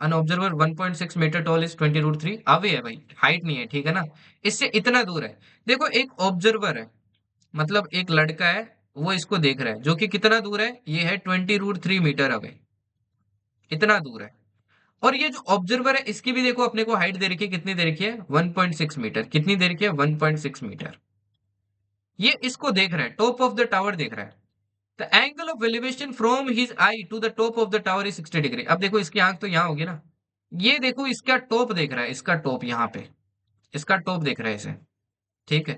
an observer 1.6 metre tall is 20√3 away है भाई, हाइट नहीं है, ठीक है ना। इससे इतना दूर है। देखो एक ऑब्जर्वर है, मतलब एक लड़का है, वो इसको देख रहा है, जो कि कितना दूर है, ये है 20√3 मीटर अवे, इतना दूर है। और ये जो ऑब्जर्वर है इसकी भी देखो अपने को हाइट दे रखी है, कितनी दे रखी है, 1.6 मीटर, कितनी दे रखी है, 1.6 मीटर। ये इसको देख रहा है, टॉप ऑफ द टावर देख रहा है। The angle of elevation from his eye to the top of the tower is 60 degree. अब देखो इसकी आंख तो यहाँ होगी ना, ये देखो इसका टॉप देख रहा है, इसका टॉप यहाँ पे, इसका टॉप देख रहा है इसे, ठीक है।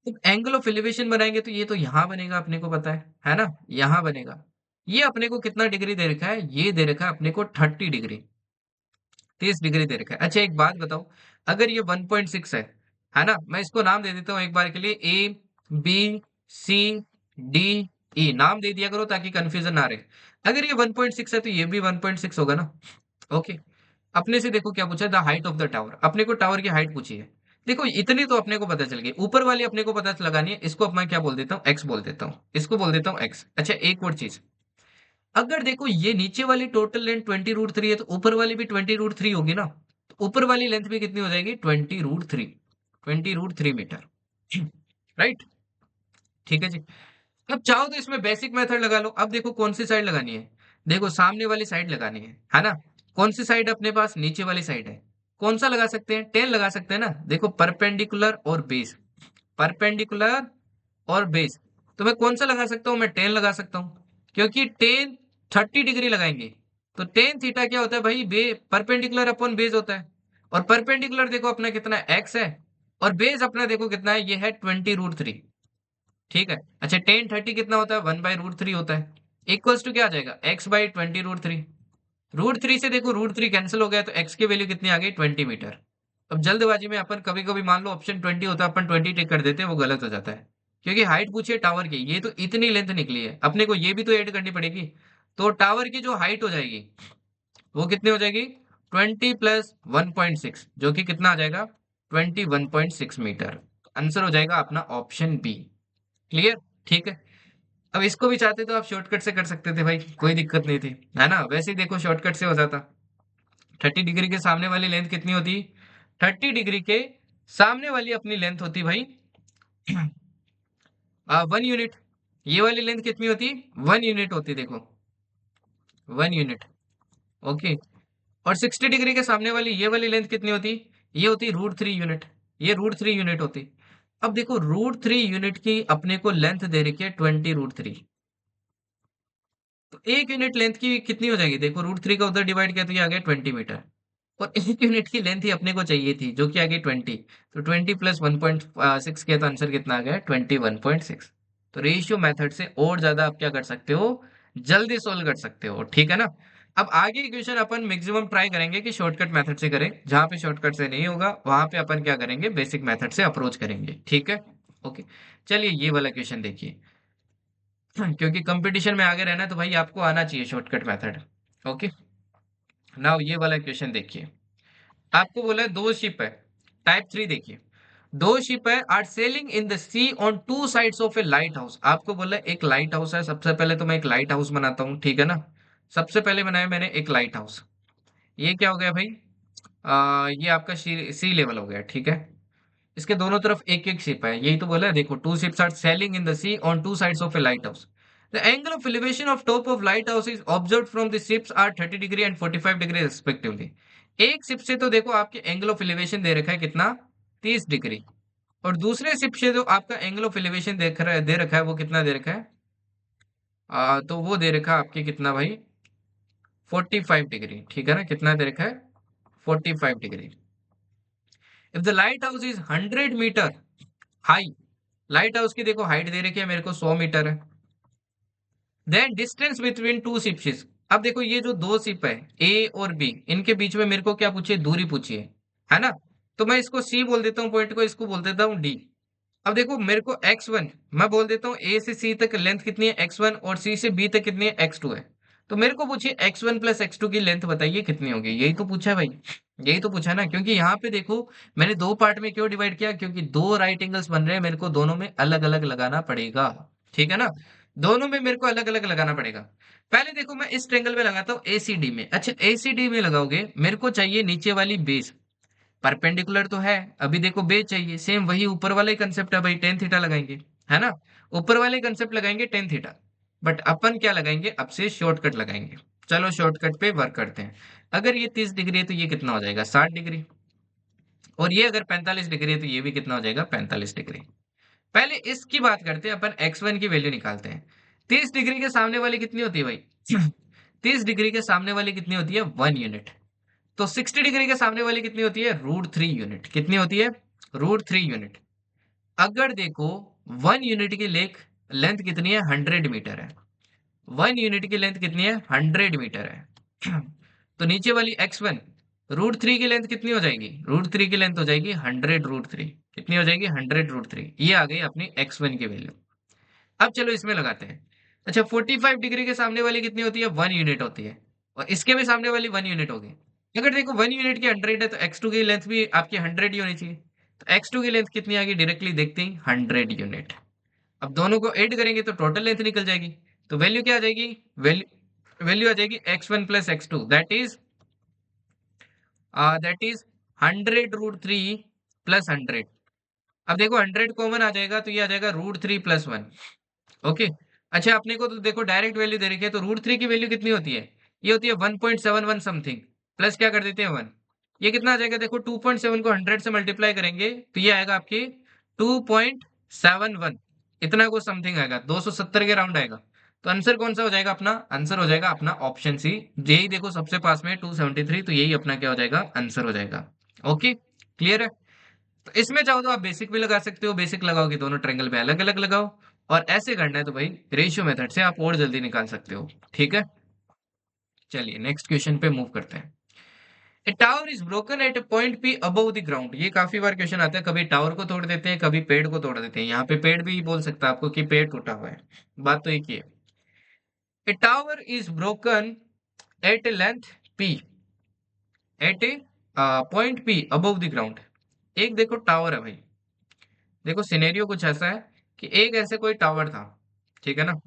तो एंगल ऑफ एलिवेशन बनाएंगे तो ये तो यहाँ बनेगा, अपने को पता है ना, यहाँ बनेगा। ये अपने को कितना डिग्री दे रखा है, ये दे रखा है अपने को 30 डिग्री, 30 डिग्री दे रखा है। अच्छा एक बात बताओ, अगर ये 1.6 है ना, मैं इसको नाम दे देता हूँ एक बार के लिए, ए बी सी डी ई, नाम दे दिया करो ताकि कंफ्यूजन ना रहे। अगर ये 1.6 है तो ये भी 1.6 होगा ना। ओके, अपने से देखो क्या पूछा है, the height of the tower, अपने को टावर की हाइट पूछी है। देखो इतनी तो अपने को पता चल गई, ऊपर वाली अपने को पता लगानी है, इसको अब मैं क्या बोल देता हूँ, एक्स बोल देता हूँ, इसको बोल देता हूँ एक्स। अच्छा एक और चीज, अगर देखो ये नीचे वाली टोटल लेंथ 20√3 है तो ऊपर वाली भी 20√3 होगी ना, तो ऊपर वाली लेंथ भी कितनी हो जाएगी, 20√3, 20√3 मीटर। राइट, ठीक है जी। अब चाहो तो इसमें बेसिक मेथड लगा लो। अब देखो कौन सी साइड लगानी है, देखो सामने वाली साइड लगानी है ना। कौन सी साइड अपने पास, नीचे वाली साइड है। कौन सा लगा सकते हैं, टेन लगा सकते हैं ना। देखो परपेंडिकुलर और बेस, परपेंडिकुलर और बेस, तो मैं कौन सा लगा सकता हूँ, मैं टेन लगा सकता हूँ, क्योंकि टेन 30 डिग्री लगाएंगे तो टेन थीटा क्या होता है भाई, बे परपेंडिकुलर अपॉन बेस होता है। और परपेंडिकुलर देखो अपना कितना एक्स है, और बेस अपना देखो कितना है, ये है 20√3, ठीक है। अच्छा टेन 30 कितना होता है, 1/√3 होता है, इक्वल्स टू क्या आ जाएगा, एक्स बाई 20√3। √3 से देखो √3 कैंसिल हो गया तो एक्स की वैल्यू कितनी आ गई, 20 मीटर। अब जल्दबाजी में अपन कभी कभी मान लो ऑप्शन 20 होता है, अपन 20 टिक कर देते हैं, वो गलत हो जाता है। क्योंकि हाइट पूछिए टावर की, ये तो इतनी लेंथ निकली है, अपने को ये भी तो ऐड करनी पड़ेगी। तो टावर की जो हाइट हो जाएगी वो कितनी हो जाएगी, 20 प्लस 1.6, जो कि कितना आ जाएगा, 21.6 मीटर। आंसर हो जाएगा अपना ऑप्शन बी। क्लियर, ठीक है। अब इसको भी चाहते तो आप शॉर्टकट से कर सकते थे भाई, कोई दिक्कत नहीं थी, है ना। वैसे ही देखो शॉर्टकट से हो जाता। 30 डिग्री के सामने वाली लेंथ कितनी होती, 30 डिग्री के सामने वाली अपनी लेंथ होती भाई 1 यूनिट। ये वाली लेंथ कितनी होती, 1 यूनिट होती, देखो 1 यूनिट। ओके, और 60 डिग्री के सामने वाली ये वाली लेंथ कितनी होती, ये होती √3 यूनिट, ये √3 यूनिट होती। अब देखो √3 यूनिट की अपने को लेंथ दे रखी है 20√3, तो 1 यूनिट लेंथ की कितनी हो जाएगी, देखो √3 का उधर डिवाइड किया तो ये आ गया 20 मीटर। और 1 यूनिट की लेंथ ही अपने को चाहिए थी, जो कि आ गई 20। तो 20 प्लस 1.6 किया तो आंसर कितना आ गया, 21.6। तो रेशियो मेथड से और ज्यादा आप क्या कर सकते हो, जल्दी सोल्व कर सकते हो, ठीक है ना। अब आगे की क्वेश्चन अपन मैक्सिमम ट्राई करेंगे कि शॉर्टकट मेथड से करें, जहां पे शॉर्टकट से नहीं होगा वहां पे अपन क्या करेंगे, बेसिक मेथड से अप्रोच करेंगे, ठीक है। ओके, चलिए ये वाला क्वेश्चन देखिए। क्योंकि कंपटीशन में आगे रहना है तो भाई आपको आना चाहिए शॉर्टकट मेथड। ओके, नाउ ये वाला क्वेश्चन देखिए। आपको बोला है दो शिप है, टाइप 3 देखिए। दो शिप है are sailing in the sea on two sides of a lighthouse. आपको बोला है एक लाइट हाउस है, सबसे पहले तो मैं एक लाइट हाउस बनाता हूँ, ठीक है ना। सबसे पहले बनाया मैंने एक लाइट हाउस। ये क्या हो गया भाई, ये आपका सी लेवल हो गया, ठीक है। इसके दोनों तरफ एक एक शिप है, यही तो बोला है, देखो two ships are sailing in the sea on two sides of a lighthouse. The angle of elevation of top of light house is observed from the ships are 30 degree and 45 degree respectively. एक ship से तो देखो आपके angle of elevation दे रखा है कितना, 30 degree. और दूसरे शिप से जो आपका एंगल ऑफ एलिवेशन देख रहा है, दे रखा है, वो कितना दे रखा है, तो वो दे रखा है आपके कितना भाई, 45 डिग्री, ठीक है ना। कितना दे रखा है, 45 degree. If the lighthouse is 100 metre high, lighthouse की देखो हाइट दे रखी है मेरे को 100 मीटर है। Then distance between two ships. अब देखो ये जो दो शिप है ए और बी, इनके बीच में मेरे को क्या पूछिए, दूरी पूछिए, है ना। तो मैं इसको सी बोल देता हूँ पॉइंट को, इसको बोल देता हूँ डी। अब देखो मेरे को x1, मैं बोल देता हूँ ए से सी तक लेंथ कितनी है x1, और सी से बी तक कितनी है x2 है। तो मेरे को पूछिए x1 प्लस x2 की लेंथ बताइए कितनी होगी, यही तो पूछा है भाई, यही तो पूछा है ना। क्योंकि यहाँ पे देखो मैंने दो पार्ट में क्यों डिवाइड किया, क्योंकि दो राइट एंगल्स बन रहे हैं, मेरे को दोनों में अलग अलग लगाना पड़ेगा, ठीक है ना। दोनों में मेरे को अलग अलग लगाना पड़ेगा। पहले देखो मैं इस ट्रेंगल में लगाता हूँ एसीडी में। अच्छा एसीडी में लगाओगे, मेरे को चाहिए नीचे वाली बेस। परपेंडिकुलर तो है, अभी देखो बेस चाहिए, सेम वही ऊपर वाला ही कंसेप्ट है भाई, टेन थीटा लगाएंगे, है ना। ऊपर वाले कंसेप्ट लगाएंगे टेन थीटा, बट अपन क्या लगाएंगे, अब से शॉर्टकट लगाएंगे। चलो शॉर्टकट पे वर्क करते हैं। अगर ये 30 डिग्री है तो ये कितना हो जाएगा, 60 डिग्री। और ये अगर 45 डिग्री है तो ये भी कितना हो जाएगा, 45 डिग्री। पहले इसकी बात करते हैं, अपन x1 की वैल्यू निकालते हैं। 30 डिग्री के सामने वाली कितनी होती है भाई? 30 डिग्री के सामने वाली कितनी होती है, 1 यूनिट। तो 60 डिग्री के सामने वाली कितनी होती है, √3 यूनिट। कितनी होती है, √3 यूनिट। अगर देखो 1 यूनिट की लेंथ कितनी है, 100 मीटर है। 1 यूनिट की लेंथ कितनी है, 100 मीटर है। तो नीचे वाली x1, √3 की लेंथ कितनी हो जाएगी, √3 की लेंथ हो जाएगी 100√3। कितनी हो जाएगी, 100√3। ये आ गई अपनी x1 की वैल्यू। अब चलो इसमें लगाते हैं। अच्छा 45 डिग्री के सामने वाली कितनी होती है, 1 यूनिट होती है। और इसके भी सामने वाली 1 यूनिट होगी। अगर देखो 1 यूनिट की 100 है तो x2 की लेंथ भी आपकी 100 ही होनी चाहिए। तो x2 की लेंथ कितनी आ गई, डायरेक्टली देखते ही 100 यूनिट। अब दोनों को ऐड करेंगे तो टोटल लेंथ निकल जाएगी। तो वैल्यू क्या आ जाएगी, वैल्यू आ जाएगी x1 plus x2, that is 100√3 plus 100। अब देखो 100 कॉमन आ जाएगा तो ये आ जाएगा √3 + 1। ओके। अच्छा अपने को तो देखो डायरेक्ट वैल्यू दे रखी है, तो √3 की वैल्यू कितनी होती है, ये होती है 1.71 समथिंग। प्लस क्या कर देते हैं 1। ये कितना आ जाएगा, देखो 2.7 को 100 से मल्टीप्लाई करेंगे तो ये आएगा आपके 2.71। इतना को समथिंग आएगा, 270 के राउंड आएगा। तो आंसर कौन सा हो जाएगा अपना, आंसर हो जाएगा अपना ऑप्शन सी। यही देखो सबसे पास में 273, तो यही अपना क्या हो जाएगा, आंसर हो जाएगा। ओके क्लियर है। तो इसमें चाहो तो आप बेसिक भी लगा सकते हो, बेसिक लगाओगे दोनों ट्रायंगल पे अलग अलग लगाओ। और ऐसे करना है तो भाई रेशियो मेथड से आप और जल्दी निकाल सकते हो। ठीक है, चलिए नेक्स्ट क्वेश्चन पे मूव करते हैं। A tower is broken at a point P above the ground. ये काफी बार क्वेश्चन आता है, कभी टावर को तोड़ देते हैं, कभी पेड़ को तोड़ देते हैं। यहाँ पे पेड़ भी बोल सकता है आपको कि पेड़ टूटा हुआ है, बात तो एक ही है। A tower is broken at a length P at a point P above the ground. एक देखो टावर है भाई, देखो सिनेरियो कुछ ऐसा है कि एक ऐसे कोई टावर था, ठीक है ना।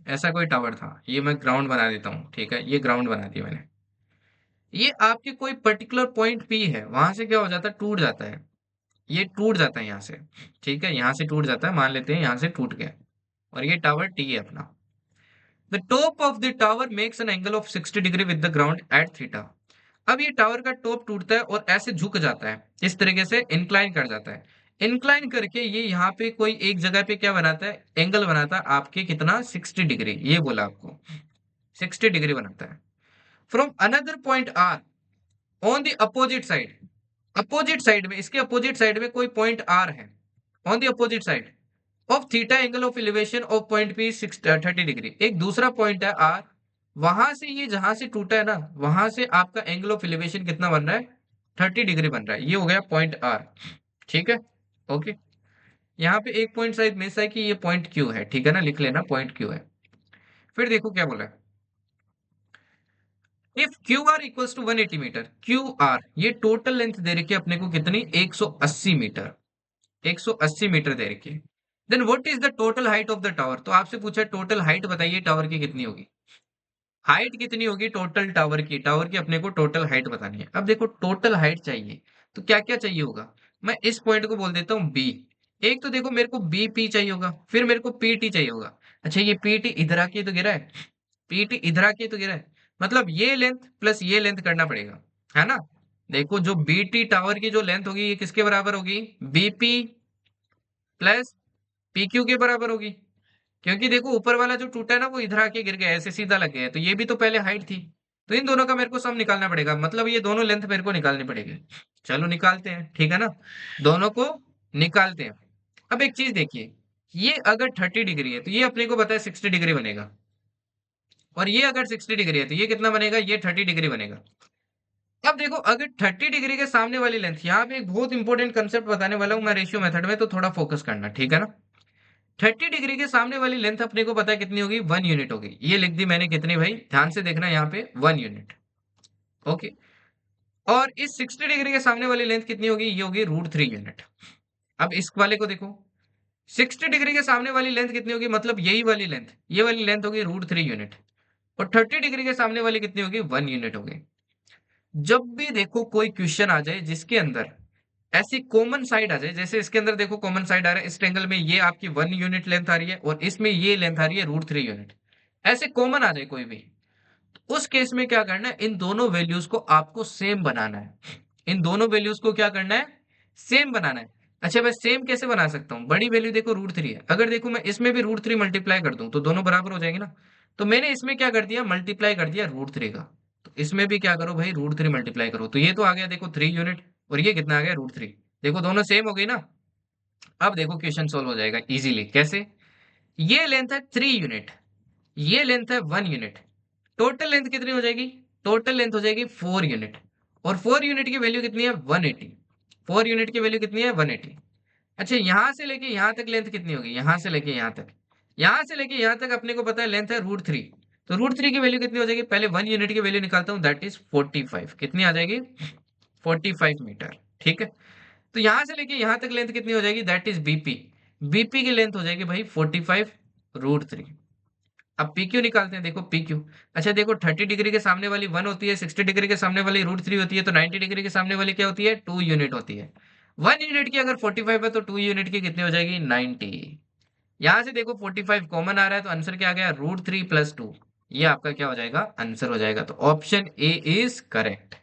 ऐसा कोई टावर था, ये मैं ग्राउंड बना देता हूँ, ठीक है, ये ग्राउंड बना दिया मैंने। ये आपके कोई पर्टिकुलर पॉइंट पी है, वहां से क्या हो जाता है, टूट जाता है। ये टूट जाता है यहाँ से, ठीक है, यहाँ से टूट जाता है, मान लेते हैं यहाँ से टूट गया। और ये टावर टी है अपना। The top of the tower makes an angle of 60 degree with the ground at theta. अब ये टावर का टॉप टूटता है और ऐसे झुक जाता है, इस तरीके से इंक्लाइन कर जाता है। इंक्लाइन करके ये यहाँ पे कोई एक जगह पे क्या बनाता है, एंगल बनाता है आपके कितना, 60 डिग्री। ये बोला आपको 60 डिग्री बनाता है। From another point R on the opposite side. Opposite side में, इसके अपोजिट साइड में कोई पॉइंट आर है, on the opposite side of theta angle of elevation of point P 30 degree. एक दूसरा पॉइंट है आर, वहां से ये जहां से टूटा है ना, वहां से आपका एंगल ऑफ एलिवेशन कितना बन रहा है, 30 डिग्री बन रहा है। ये हो गया पॉइंट आर, ठीक है। ओके, यहाँ पे एक पॉइंट शायद मिस है कि ये पॉइंट क्यू है, ठीक है ना, लिख लेना पॉइंट क्यू है। फिर देखो क्या बोला है, if Q R equals to 180 metre, Q R ये टोटल लेंथ दे रखी है अपने को कितनी, 180 मीटर। 180 मीटर दे रखी है। Then what is the total height of the tower. तो आपसे पूछा टोटल हाइट बताइए टावर की कितनी होगी। हाइट कितनी होगी टोटल टावर की, टावर की अपने को टोटल हाइट बतानी है। अब देखो टोटल हाइट चाहिए तो क्या क्या चाहिए होगा, मैं इस पॉइंट को बोल देता हूँ बी। एक तो देखो मेरे को बी पी चाहिए होगा, फिर मेरे को पी टी चाहिए होगा। अच्छा ये पी टी इधर आके तो गिरा है, पी टी इधर आके तो गिरा है, मतलब ये लेंथ प्लस ये लेंथ करना पड़ेगा, है ना। देखो जो बी टी टावर की जो लेंथ होगी ये किसके बराबर होगी, बीपी प्लस पी क्यू के बराबर होगी। क्योंकि देखो ऊपर वाला जो टूटा है ना वो इधर आके गिर गया, ऐसे सीधा लग गया है, तो ये भी तो पहले हाइट थी। तो इन दोनों का मेरे को सम निकालना पड़ेगा, मतलब ये दोनों लेंथ मेरे को निकालनी पड़ेगी। चलो निकालते हैं, ठीक है ना, दोनों को निकालते हैं। अब एक चीज देखिए, ये अगर 30 डिग्री है तो ये अपने को पता है 60 डिग्री बनेगा। और ये अगर 60 डिग्री है तो ये कितना बनेगा, ये 30 डिग्री बनेगा। अब देखो अगर 30 डिग्री के सामने वाली लेंथ, यहाँ पे एक बहुत इंपॉर्टेंट कंसेप्ट बताने वाला हूँ मैं रेशियो मेथड में, तो थोड़ा फोकस करना, ठीक है ना। 30 डिग्री के सामने वाली लेंथ अपने को पता है कितनी होगी, 1 यूनिट होगी। ये लिख दी मैंने कितनी भाई, ध्यान से देखना यहाँ पे 1 यूनिट। ओके, और इस 60 डिग्री के सामने वाली लेंथ कितनी होगी, ये होगी √3 यूनिट। अब इस वाले को देखो, 60 डिग्री के सामने वाली लेंथ कितनी होगी, मतलब यही वाली लेंथ, ये वाली लेंथ होगी √3 यूनिट, और 30 डिग्री के सामने वाली कितनी होगी, 1 यूनिट होगी। जब भी देखो कोई क्वेश्चन आ जाए जिसके अंदर ऐसी कॉमन साइड आ जाए, जैसे इसके अंदर देखो कॉमन साइड आ रहा है, इस ट्रायंगल में ये आपकी 1 यूनिट लेंथ आ रही है और इसमें ये लेंथ आ रही है √3 यूनिट, ऐसे कॉमन आ जाए कोई भी, उस केस में क्या करना है, इन दोनों वैल्यूज को आपको सेम बनाना है। इन दोनों वैल्यूज को क्या करना है, सेम बनाना है। अच्छा मैं सेम कैसे बना सकता हूँ, बड़ी वैल्यू देखो √3 है, अगर देखो मैं इसमें भी √3 मल्टीप्लाई कर दूं तो दोनों बराबर हो जाएंगे ना। तो मैंने इसमें क्या कर दिया, मल्टीप्लाई कर दिया √3 का, तो इसमें भी क्या करो भाई, √3 मल्टीप्लाई करो, तो ये तो आ गया देखो 3 यूनिट, और ये कितना आ गया √3। देखो दोनों सेम हो गई ना। अब देखो क्वेश्चन सोल्व हो जाएगा इजीली, कैसे, ये लेंथ है 3 यूनिट, ये लेंथ है 1 यूनिट, टोटल लेंथ कितनी हो जाएगी, टोटल लेंथ हो जाएगी 4 यूनिट, और 4 यूनिट की वैल्यू कितनी है, 180। 4 यूनिट की वैल्यू कितनी है, 180। अच्छा यहां से लेके यहां तक लेंथ कितनी होगी, यहां से लेके यहां तक, यहां से लेके यहां तक अपने को पता है लेंथ है √3, तो √3 की वैल्यू कितनी हो जाएगी, पहले 1 यूनिट की वैल्यू निकालता हूं, दैट इज 45, कितनी आ जाएगी, 45 मीटर। ठीक है, तो यहां से लेके यहां तक लेंथ कितनी हो जाएगी, दैट इज बीपी, बीपी की लेंथ हो जाएगी भाई 45 √3। अब पी क्यू निकालते हैं, देखो पी क्यू। अच्छा देखो 30 डिग्री के सामने वाली 1 होती है, 60 डिग्री के सामने वाली √3 होती है, तो 90 डिग्री के सामने वाली क्या होती है, 2 यूनिट होती है। 1 यूनिट की अगर 45 है तो 2 यूनिट की कितनी हो जाएगी, 90। यहां से देखो 45 कॉमन आ रहा है, तो आंसर क्या आ गया, √3 + 2, ये आपका क्या हो जाएगा, आंसर हो जाएगा। तो ऑप्शन ए इज करेक्ट।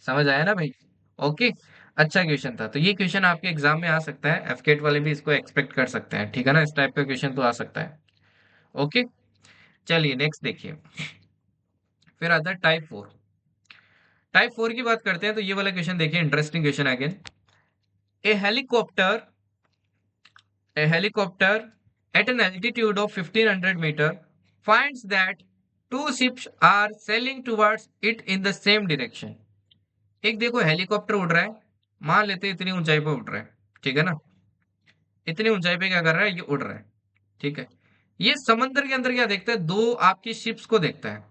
समझ आया ना भाई। ओके, अच्छा क्वेश्चन था, तो ये क्वेश्चन आपके एग्जाम में आ सकता है, एफकेट वाले भी इसको एक्सपेक्ट कर सकते हैं, ठीक है ना, इस टाइप का क्वेश्चन तो आ सकता है। ओके, चलिए नेक्स्ट देखिए, फिर आता है टाइप 4। टाइप 4 की बात करते हैं, तो ये वाला क्वेश्चन देखिए, interesting question again. A helicopter, a helicopter at an altitude of 1500 meter finds that two ships are sailing towards it in the same direction। एक देखो हेलीकॉप्टर उड़ रहा है, मान लेते हैं इतनी ऊंचाई पे उड़ रहा है, ठीक है ना, इतनी ऊंचाई पे क्या कर रहा है, ये उड़ रहा है, ठीक है। ये समंदर के अंदर क्या देखता है, दो आपकी शिप्स को देखता है,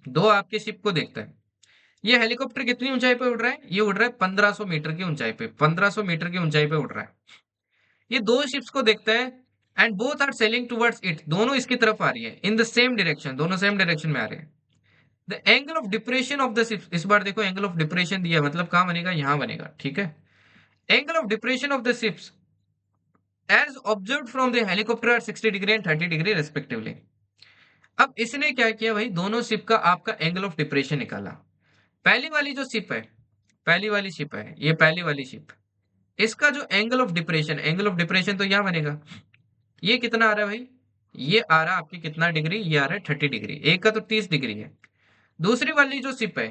दो आपके शिप को देखता है। ये हेलीकॉप्टर कितनी ऊंचाई पे उड़ रहा है, ये उड़ रहा है 1500 मीटर की ऊंचाई पे, 1500 मीटर की ऊंचाई पे उड़ रहा है। ये दो शिप्स को देखता है, and both are sailing towards it, दोनों इसकी तरफ आ रही है, इन द सेम डायरेक्शन, दोनों सेम डायरेक्शन में आ रहे हैं। The angle of depression of the ships, इस बार देखो एंगल ऑफ डिप्रेशन दिया है, मतलब कहां बनेगा, यहां बनेगा, ठीक है। Angle of depression of the ships as observe from the helicopter are 60 degree and 30 degree respectively. अब इसने क्या किया भाई, दोनों शिप का आपका एंगल ऑफ डिप्रेशन निकाला। पहली वाली जो शिप है, पहली वाली शिप है, ये पहली वाली शिप, इसका जो angle of depression, angle of depression तो यहां बनेगा, ये कितना आ रहा है भाई, ये आ रहा है आपकी कितना डिग्री, ये आ रहा है 30 डिग्री, एक का तो 30 डिग्री है। दूसरी वाली जो शिप है,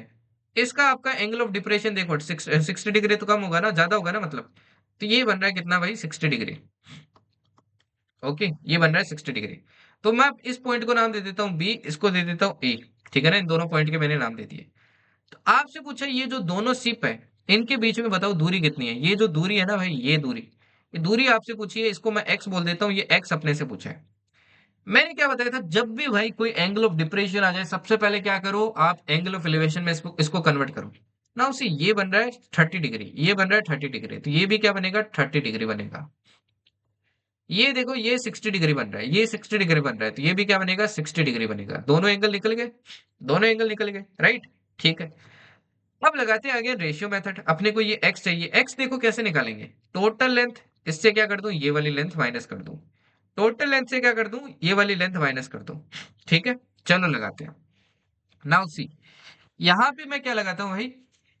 इसका आपका एंगल ऑफ डिप्रेशन देखो 60 डिग्री तो कम होगा ना, ज्यादा होगा ना मतलब, तो ये बन रहा है कितना भाई, 60 डिग्री। ओके, ये बन रहा है 60 डिग्री। तो मैं इस पॉइंट को नाम दे देता हूँ बी, इसको दे देता हूँ ए, ठीक है ना, इन दोनों पॉइंट के मैंने नाम दे दिए। तो आपसे पूछा ये जो दोनों शिप है, इनके बीच में बताओ दूरी कितनी है, ये जो दूरी है ना भाई, ये दूरी आपसे पूछी है, इसको मैं एक्स बोल देता हूँ, ये एक्स अपने से पूछा है। मैंने क्या बताया था, जब भी भाई कोई एंगल ऑफ डिप्रेशन आ जाए, सबसे पहले क्या करो आप, एंगल ऑफ एलिवेशन में इसको कन्वर्ट करो। नाउ सी, ये बन रहा है 30 डिग्री, ये बन रहा है 30 डिग्री, तो ये भी क्या बनेगा, 30 डिग्री बनेगा। ये देखो ये 60 डिग्री बन रहा है, ये 60 डिग्री बन रहा है, तो ये भी क्या बनेगा, 60 डिग्री बनेगा। दोनों एंगल निकल गए, दोनों एंगल निकल गए, राइट। ठीक है, अब लगाते हैं आगे रेशियो मेथड। अपने को ये एक्स चाहिए, एक्स देखो कैसे निकालेंगे, टोटल लेंथ, इससे क्या कर दूं, ये वाली लेंथ माइनस कर दूं, टोटल लेंथ से क्या कर दूं, ये वाली लेंथ माइनस कर दूं। ठीक है, चलो लगाते हैं। नाउ सी, यहाँ पे मैं क्या लगाता हूँ भाई,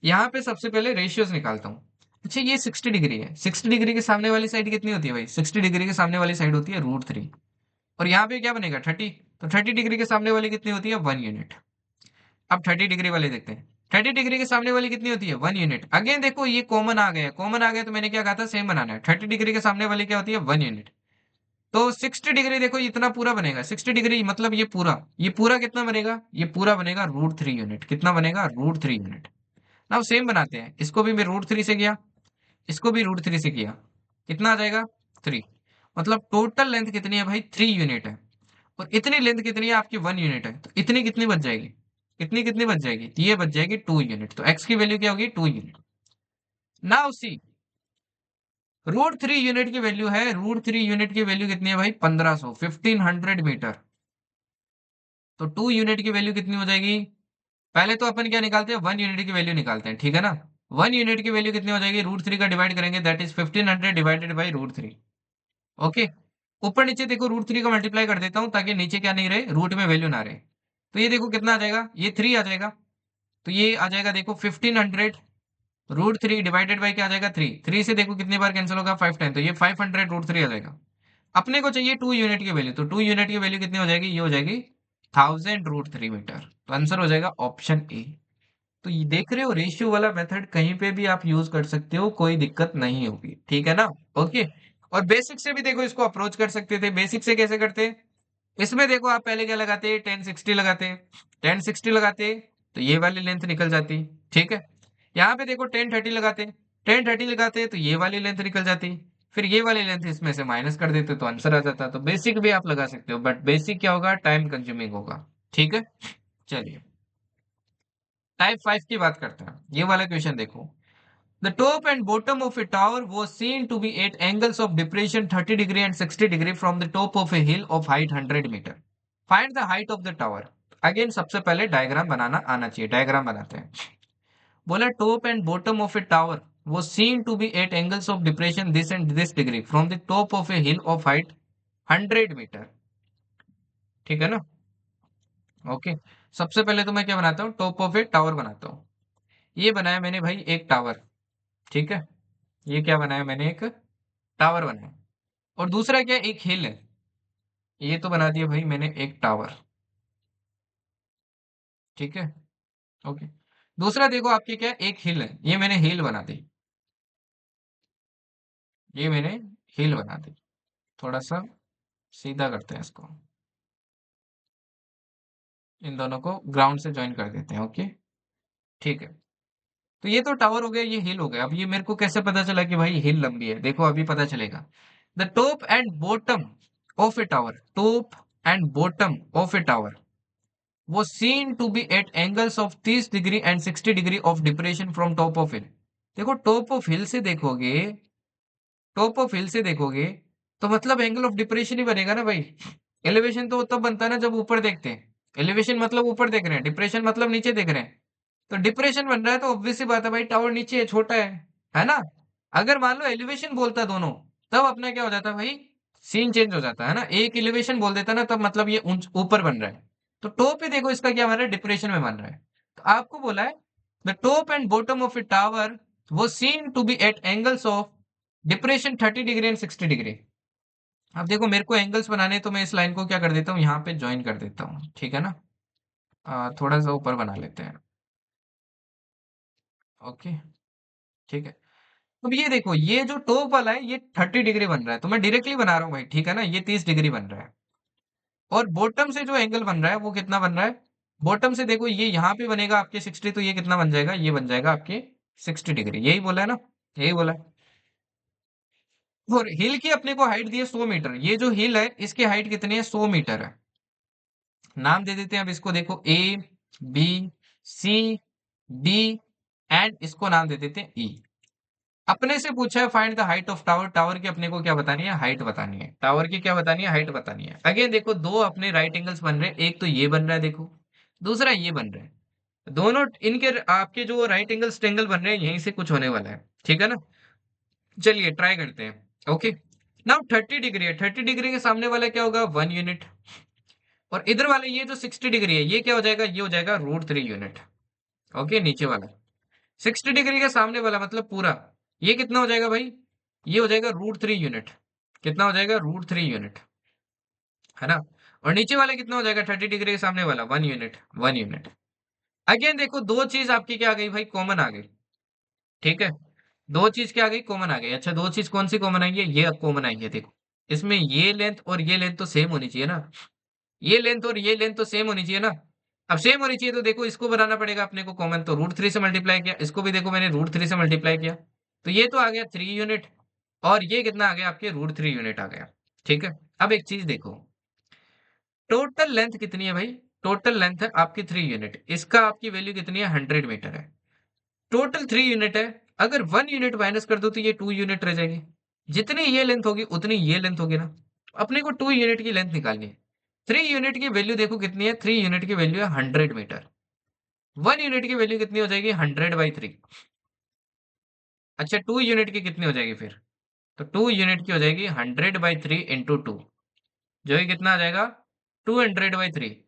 यहाँ पे सबसे पहले रेशियोज निकालता हूँ। अच्छा ये 60 डिग्री है, 60 डिग्री के सामने वाली साइड कितनी होती है भाई, 60 डिग्री के सामने वाली साइड होती है √3, और यहाँ पे क्या बनेगा 30, तो 30 डिग्री के सामने वाली कितनी होती है, 1 यूनिट। अब 30 डिग्री वाले देखते हैं, 30 डिग्री के सामने वाली कितनी होती है, 1 यूनिट। अगेन देखो ये कॉमन आ गया, कॉमन आ गया, तो मैंने क्या कहा था, सेम बनाना है। 30 डिग्री के सामने वाली क्या होती है, 1 यूनिट। तो 60 डिग्री देखो इतना पूरा बनेगा, 60 डिग्री मतलब ये पूरा कितना बनेगा, ये पूरा बनेगा √3 यूनिट, कितना बनेगा, √3 यूनिट। ना सेम बनाते हैं, इसको भी मैं √3 से किया, इसको भी √3 से किया, कितना आ जाएगा, 3। मतलब टोटल लेंथ कितनी है भाई, 3 यूनिट है, और इतनी लेंथ कितनी है आपकी, 1 यूनिट है, तो इतनी कितनी बच जाएगी, इतनी कितनी बच जाएगी, तो ये बच जाएगी 2 यूनिट, तो एक्स की वैल्यू क्या होगी, 2 यूनिट। नाउ सी, √3 यूनिट की वैल्यू है, √3 यूनिट की वैल्यू कितनी है भाई? 1500, 1500 मीटर। तो 2 यूनिट की वैल्यू कितनी हो जाएगी? पहले तो अपन क्या निकालते हैं, 1 यूनिट की वैल्यू निकालते हैं, ठीक है ना। 1 यूनिट की वैल्यू कितनी हो जाएगी? √3 का डिवाइड करेंगे, that is 1500 divided by √3। Okay, ऊपर नीचे देखो √3 का मल्टीप्लाई कर देता हूँ ताकि नीचे क्या नहीं रहे, रूट में वैल्यू ना रहे। तो ये देखो कितना आ जाएगा, ये 3 आ जाएगा। तो ये आ जाएगा देखो 1500 √3 डिवाइडेड बाई क्या आ जाएगा, 3। 3 से देखो कितनी बार कैंसिल होगा, 5 टाइम, तो ये 500 √3 आ जाएगा। अपने को चाहिए 2 यूनिट की वैल्यू, तो 2 यूनिट की वैल्यू कितनी हो जाएगी? ये हो जाएगी 1000 √3 मीटर। तो आंसर हो जाएगा ऑप्शन ए। तो ये देख रहे हो, रेशियो वाला मेथड कहीं पे भी आप यूज कर सकते हो, कोई दिक्कत नहीं होगी, ठीक है ना। ओके, और बेसिक से भी देखो इसको अप्रोच कर सकते थे। बेसिक से कैसे करते? इसमें देखो आप पहले क्या लगाते, 1060 लगाते। 1060 लगाते तो ये वाली लेंथ निकल जाती, ठीक है। यहाँ पे देखो 1030 लगाते, 1030 लगाते तो ये वाली लेंथ निकल जाती। फिर ये वाली लेंथ इसमें से माइनस कर देते तो आंसर आ जाता। तो बेसिक भी आप लगा सकते हो, बट बेसिक क्या होगा, टाइम कंज्यूमिंग होगा, ठीक है। चलिए, टाइप 5 की बात करते हैं। ये वाला क्वेश्चन देखो। The top and bottom of a tower was seen to be at angles of depression 30 degree and 60 degree from the top of a hill of height 100 meter. Find the height of the tower. Again सबसे पहले diagram बनाना आना चाहिए, diagram बनाते हैं। बोला top and bottom of a tower was seen to be at angles of depression this and this degree from the top of a hill of height 100 meter. ठीक है ना। ओके, सबसे पहले तो मैं क्या बनाता हूँ, टॉप ऑफ ए टावर बनाता हूँ। ये बनाया मैंने भाई एक टावर, ठीक है। ये क्या बनाया मैंने, एक टावर बनाया। और दूसरा क्या, एक हिल है। ये तो बना दिया भाई मैंने एक टावर, ठीक है। ओके, दूसरा देखो आपके क्या, एक हिल है, ये मैंने हिल बना दी। ये मैंने हिल बना दी। थोड़ा सा सीधा करते हैं इसको, इन दोनों को ग्राउंड से ज्वाइन कर देते हैं। ओके, ठीक है। तो ये तो टावर हो गया, ये हिल हो गया। अब ये मेरे को कैसे पता चला कि भाई हिल लंबी है? देखो अभी पता चलेगा। The top and bottom of a tower, top and bottom of a tower was seen to be at angles of 30 degree and 60 degree of depression from top of hill. देखो टॉप ऑफ हिल से देखोगे, top of हिल से देखोगे तो मतलब angle of depression ही बनेगा ना भाई। एलिवेशन तो तब बनता है ना जब ऊपर देखते हैं। एलिवेशन मतलब ऊपर देख रहे हैं, डिप्रेशन मतलब नीचे देख रहे हैं। तो डिप्रेशन बन रहा है तो ऑब्वियस सी बात है भाई, टावर नीचे है, छोटा है ना। अगर मान लो एलिवेशन बोलता दोनों, तब अपना क्या हो जाता है भाई, सीन चेंज हो जाता है ना। एक एलिवेशन बोल देता ना, तब मतलब ये ऊपर बन रहा है। तो टॉप पे देखो इसका क्या बन रहा है, डिप्रेशन में बन रहा है। तो आपको बोला है the top and bottom of a tower was seen to be at angles of depression 30 degree and 60 degree. अब देखो मेरे को एंगल्स बनाने हैं, तो मैं इस लाइन को क्या कर देता हूँ, यहाँ पे ज्वाइन कर देता हूँ, ठीक है ना। थोड़ा सा ऊपर बना लेते हैं। ओके, ठीक है। अब ये देखो, ये जो टॉप वाला है ये 30 डिग्री बन रहा है, तो मैं डायरेक्टली बना रहा हूँ भाई, ठीक है ना। ये 30 डिग्री बन रहा है। और बॉटम से जो एंगल बन रहा है वो कितना बन रहा है? बॉटम से देखो ये यहाँ पे बनेगा आपके 60, तो ये कितना बन जाएगा, ये बन जाएगा आपके 60 डिग्री। यही बोला है ना, यही बोला है। और हिल की अपने को हाइट दी है 100 मीटर। ये जो हिल है इसकी हाइट कितनी है, 100 मीटर है। नाम दे देते हैं अब इसको, देखो A B C D and इसको नाम दे देते हैं ई। अपने से पूछा है find the height of tower. Tower की अपने को क्या बतानी है, हाइट बतानी है। टावर की क्या बतानी है, हाइट बतानी है। अगेन देखो दो अपने राइट एंगल्स बन रहे हैं, एक तो ये बन रहा है देखो, दूसरा ये बन रहा है। दोनों इनके आपके जो राइट एंगल्स ट्रायंगल बन रहे हैं, यहीं से कुछ होने वाला है, ठीक है ना। चलिए ट्राई करते हैं। ओके, नाउ 30 डिग्री है, 30 डिग्री के सामने वाला क्या होगा, 1 यूनिट। और इधर वाले ये जो 60 डिग्री है, ये क्या हो जाएगा, ये हो जाएगा √3 यूनिट। ओके, नीचे वाला 60 डिग्री के सामने वाला मतलब पूरा, ये कितना हो जाएगा भाई, ये हो जाएगा √3 यूनिट। कितना हो जाएगा, √3 यूनिट, है ना। और नीचे वाला कितना हो जाएगा, 30 डिग्री के सामने वाला 1 यूनिट, 1 यूनिट। अगेन देखो दो चीज आपकी क्या आ गई भाई, कॉमन आ गई, ठीक है। दो चीज क्या आ गई, कॉमन आ गई। अच्छा, दो चीज कौन सी कॉमन आई है, ये कॉमन आई है देखो। इसमें ये लेंथ और ये लेंथ तो सेम होनी चाहिए ना। ये लेंथ और ये लेंथ तो सेम होनी चाहिए ना। अब सेम होनी चाहिए तो देखो इसको बनाना पड़ेगा अपने को कॉमन, तो √3 से मल्टीप्लाई किया, इसको भी देखो मैंने √3 से मल्टीप्लाई किया। तो ये तो आ गया 3 यूनिट, और ये कितना आ गया आपके, √3 यूनिट आ गया, ठीक है। अब एक चीज देखो, टोटल लेंथ कितनी है भाई, टोटल लेंथ है आपकी 3 यूनिट, इसका आपकी वैल्यू कितनी है, 100 मीटर है। टोटल 3 यूनिट है, अगर 1 यूनिट माइनस कर दो तो ये 2 यूनिट रह जाएगी। जितनी ये लेंथ होगी उतनी ये लेंथ होगी ना। अपने को 2 यूनिट की लेंथ निकालनी है। 3 यूनिट की वैल्यू देखो कितनी है, 3 यूनिट की वैल्यू है 100 मीटर। 1 यूनिट की वैल्यू कितनी हो जाएगी, 100/3। अच्छा 2 यूनिट की कितनी हो जाएगी फिर, तो 2 यूनिट की हो जाएगी 100/3 इंटू 2, जो कि कितना आ जाएगा, 200/3।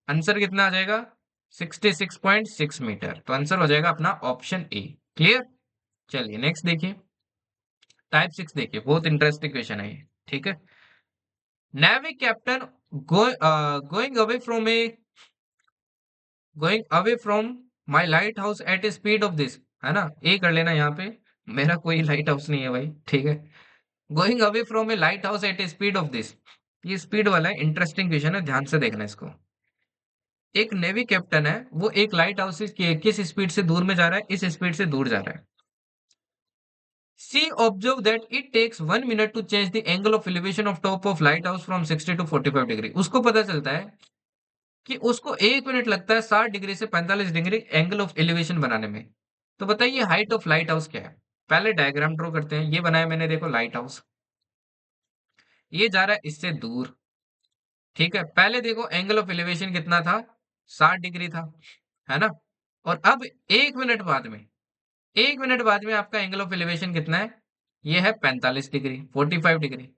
आंसर कितना आ जाएगा, 66.6 मीटर। तो आंसर हो जाएगा अपना ऑप्शन ए। क्लियर। चलिए नेक्स्ट देखिए, टाइप 6 देखिए, बहुत इंटरेस्टिंग क्वेश्चन है ये। ठीक है। Navy captain going away from a going away from my lighthouse at a speed of this, है ना, ए कर लेना यहाँ पे। मेरा कोई लाइट हाउस नहीं है भाई, ठीक है। Going away from a lighthouse at a speed of this, ये स्पीड वाला है, इंटरेस्टिंग क्वेश्चन है, ध्यान से देखना इसको। एक नेवी कैप्टन है, वो एक लाइट हाउस के किस स्पीड से दूर में जा रहा है, इस स्पीड से दूर जा रहा है। See observe that it takes 1 minute to change the angle of elevation of top of light house from 60 to 45 degree. उसको पता चलता है कि उसको 1 मिनट लगता है 60 डिग्री से 45 डिग्री एंगल ऑफ एलिवेशन बनाने में। तो बताइए हाइट ऑफ लाइट हाउस क्या है। पहले डायग्राम ड्रॉ करते हैं, ये बनाया मैंने, देखो लाइट हाउस, ये जा रहा है इससे दूर। ठीक है, पहले देखो एंगल ऑफ एलिवेशन कितना था, 60 डिग्री था, है ना। और अब 1 मिनट बाद में, 1 मिनट बाद में आपका एंगल ऑफ एलिवेशन कितना है, ये है 45 डिग्री, 45 डिग्री।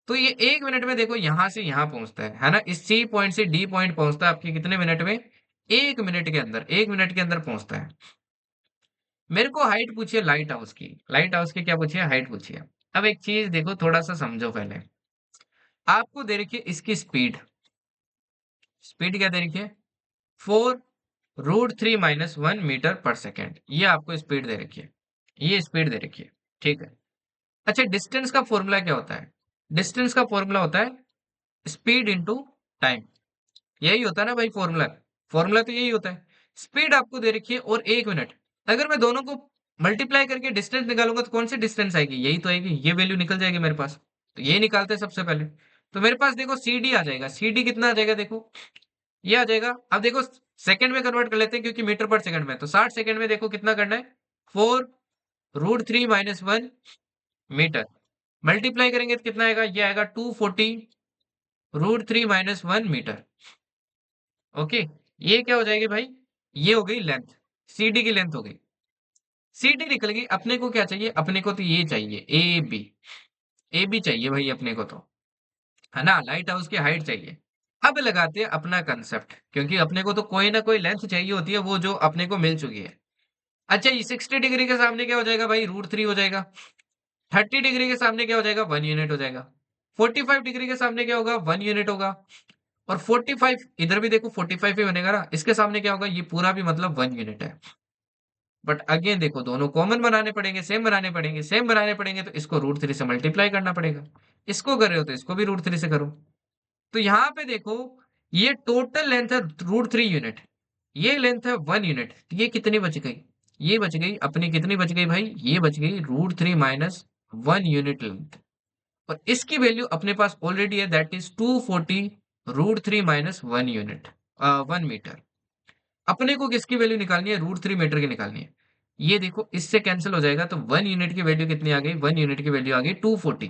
तो ये 1 मिनट में देखो यहां से यहां पहुंचता है ना, इस सी पॉइंट से डी पॉइंट पहुंचता है आपके कितने मिनट में, 1 मिनट के अंदर, 1 मिनट के अंदर पहुंचता है। मेरे को हाइट पूछिए लाइट हाउस की, लाइट हाउस की क्या पूछिए, हाइट पूछिए। अब एक चीज देखो, थोड़ा सा समझो पहले। आपको दे रखी है इसकी स्पीड, स्पीड क्या दे रखी है, 4√3 - 1 मीटर पर सेकेंड, ये आपको स्पीड दे रखी है, ये स्पीड दे रखी है। ठीक है। अच्छा डिस्टेंस का फॉर्मूला क्या होता है, डिस्टेंस का फॉर्मूला होता है स्पीड इंटू टाइम, यही होता है ना भाई फॉर्मूला, फॉर्मूला तो यही होता है। स्पीड आपको दे रखी है और 1 मिनट, अगर मैं दोनों को मल्टीप्लाई करके डिस्टेंस निकालूंगा तो कौन सी डिस्टेंस आएगी, यही तो आएगी, ये वैल्यू निकल जाएगी मेरे पास। तो ये निकालते हैं सबसे पहले। तो मेरे पास देखो सी डी आ जाएगा, सी डी कितना आ जाएगा, देखो ये आ जाएगा। अब देखो सेकंड में कन्वर्ट कर लेते हैं क्योंकि मीटर पर सेकंड में, तो 60 सेकंड में देखो कितना करना है, 4√3 - 1 मीटर। मल्टीप्लाई करेंगे तो कितना आएगा, ये आएगा 240√3 - 1 मीटर। ओके, ये क्या हो जाएगी भाई, ये हो गई लेंथ, सीडी की लेंथ हो गई। सीडी निकल गई, अपने को क्या चाहिए, अपने को तो ये चाहिए ए बी, ए बी चाहिए भाई अपने को तो, है ना, लाइट हाउस की हाइट चाहिए। अब लगाते हैं अपना कंसेप्ट, क्योंकि अपने को तो कोई ना कोई लेंथ चाहिए होती है, वो जो अपने को मिल चुकी है। अच्छा ये 60 डिग्री के सामने क्या हो जाएगा भाई, √3 हो जाएगा। 30 डिग्री के सामने क्या हो जाएगा, 1 यूनिट हो जाएगा। 45 डिग्री के सामने क्या होगा, 1 यूनिट होगा। और 45 इधर भी देखो 45 ही बनेगा ना, इसके सामने क्या होगा, ये पूरा भी मतलब 1 यूनिट है। बट अगेन देखो दोनों कॉमन बनाने पड़ेंगे, सेम बनाने पड़ेंगे, सेम बनाने पड़ेंगे, तो इसको √3 से मल्टीप्लाई करना पड़ेगा। इसको कर रहे हो तो इसको भी √3 से करो। तो यहाँ पे देखो ये टोटल लेंथ है √3 यूनिट, ये लेंथ है 1 यूनिट, ये कितनी बच गई, ये बच गई अपनी, कितनी बच गई भाई, ये बच गई √3 माइनस 1 यूनिट लेंथ। और इसकी वैल्यू अपने पास ऑलरेडी है, दैट इज 240√3 - 1 यूनिट, 1 मीटर। अपने को किसकी वैल्यू निकालनी है, √3 मीटर की निकालनी है। ये देखो इससे कैंसिल हो जाएगा, तो 1 यूनिट की वैल्यू कितनी आ गई, 1 यूनिट की वैल्यू आ गई 240।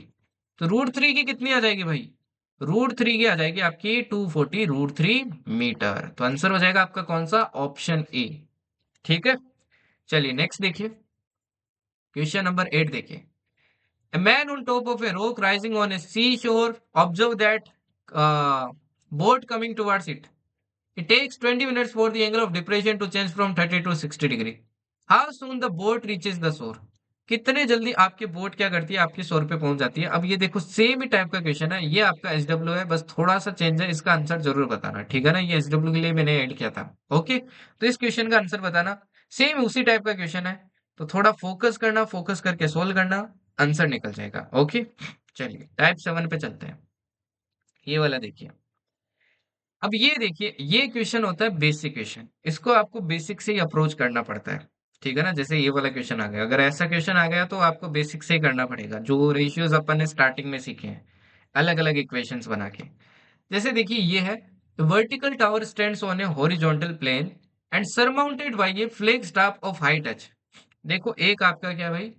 तो √3 की कितनी आ जाएगी भाई, √3 की आ जाएगी आपकी 240√3 मीटर। तो आंसर हो जाएगा आपका कौन सा, ऑप्शन ए। ठीक है। चलिए नेक्स्ट देखिए, क्वेश्चन नंबर 8 देखिए। A man on top of a rock rising on a seashore observe that boat coming towards it. It takes 20 minutes for the angle of depression to change from 30 to 60 degree. How soon the boat reaches the shore? कितने जल्दी आपकी boat क्या करती है, आपके शोर पे पहुंच जाती है। अब ये देखो सेम ही टाइप का क्वेश्चन है, ये आपका एस डब्ल्यू है, बस थोड़ा सा चेंज है, इसका आंसर जरूर बताना, ठीक है ना, ये एस डब्ल्यू के लिए मैंने ऐड किया था। ओके, तो इस क्वेश्चन का आंसर बताना, सेम उसी टाइप का क्वेश्चन है, तो थोड़ा फोकस करना, फोकस करके सोल्व करना, आंसर निकल जाएगा। ओके, चलिए टाइप 7 पे चलते हैं, ये वाला देखिए। अब ये देखिए, ये क्वेश्चन होता है बेसिक क्वेश्चन, इसको आपको बेसिक से ही अप्रोच करना पड़ता है। ठीक है ना, जैसे ये वाला क्वेश्चन आ गया, अगर ऐसा क्वेश्चन आ गया तो आपको बेसिक से ही करना पड़ेगा, जो रेशियोज अपन ने स्टार्टिंग में सीखे हैं, अलग अलग इक्वेशंस बना के। जैसे देखिए ये है, vertical tower stands on a horizontal plane and surmounted by a flag staff of height H. देखो एक आपका क्या है भाई,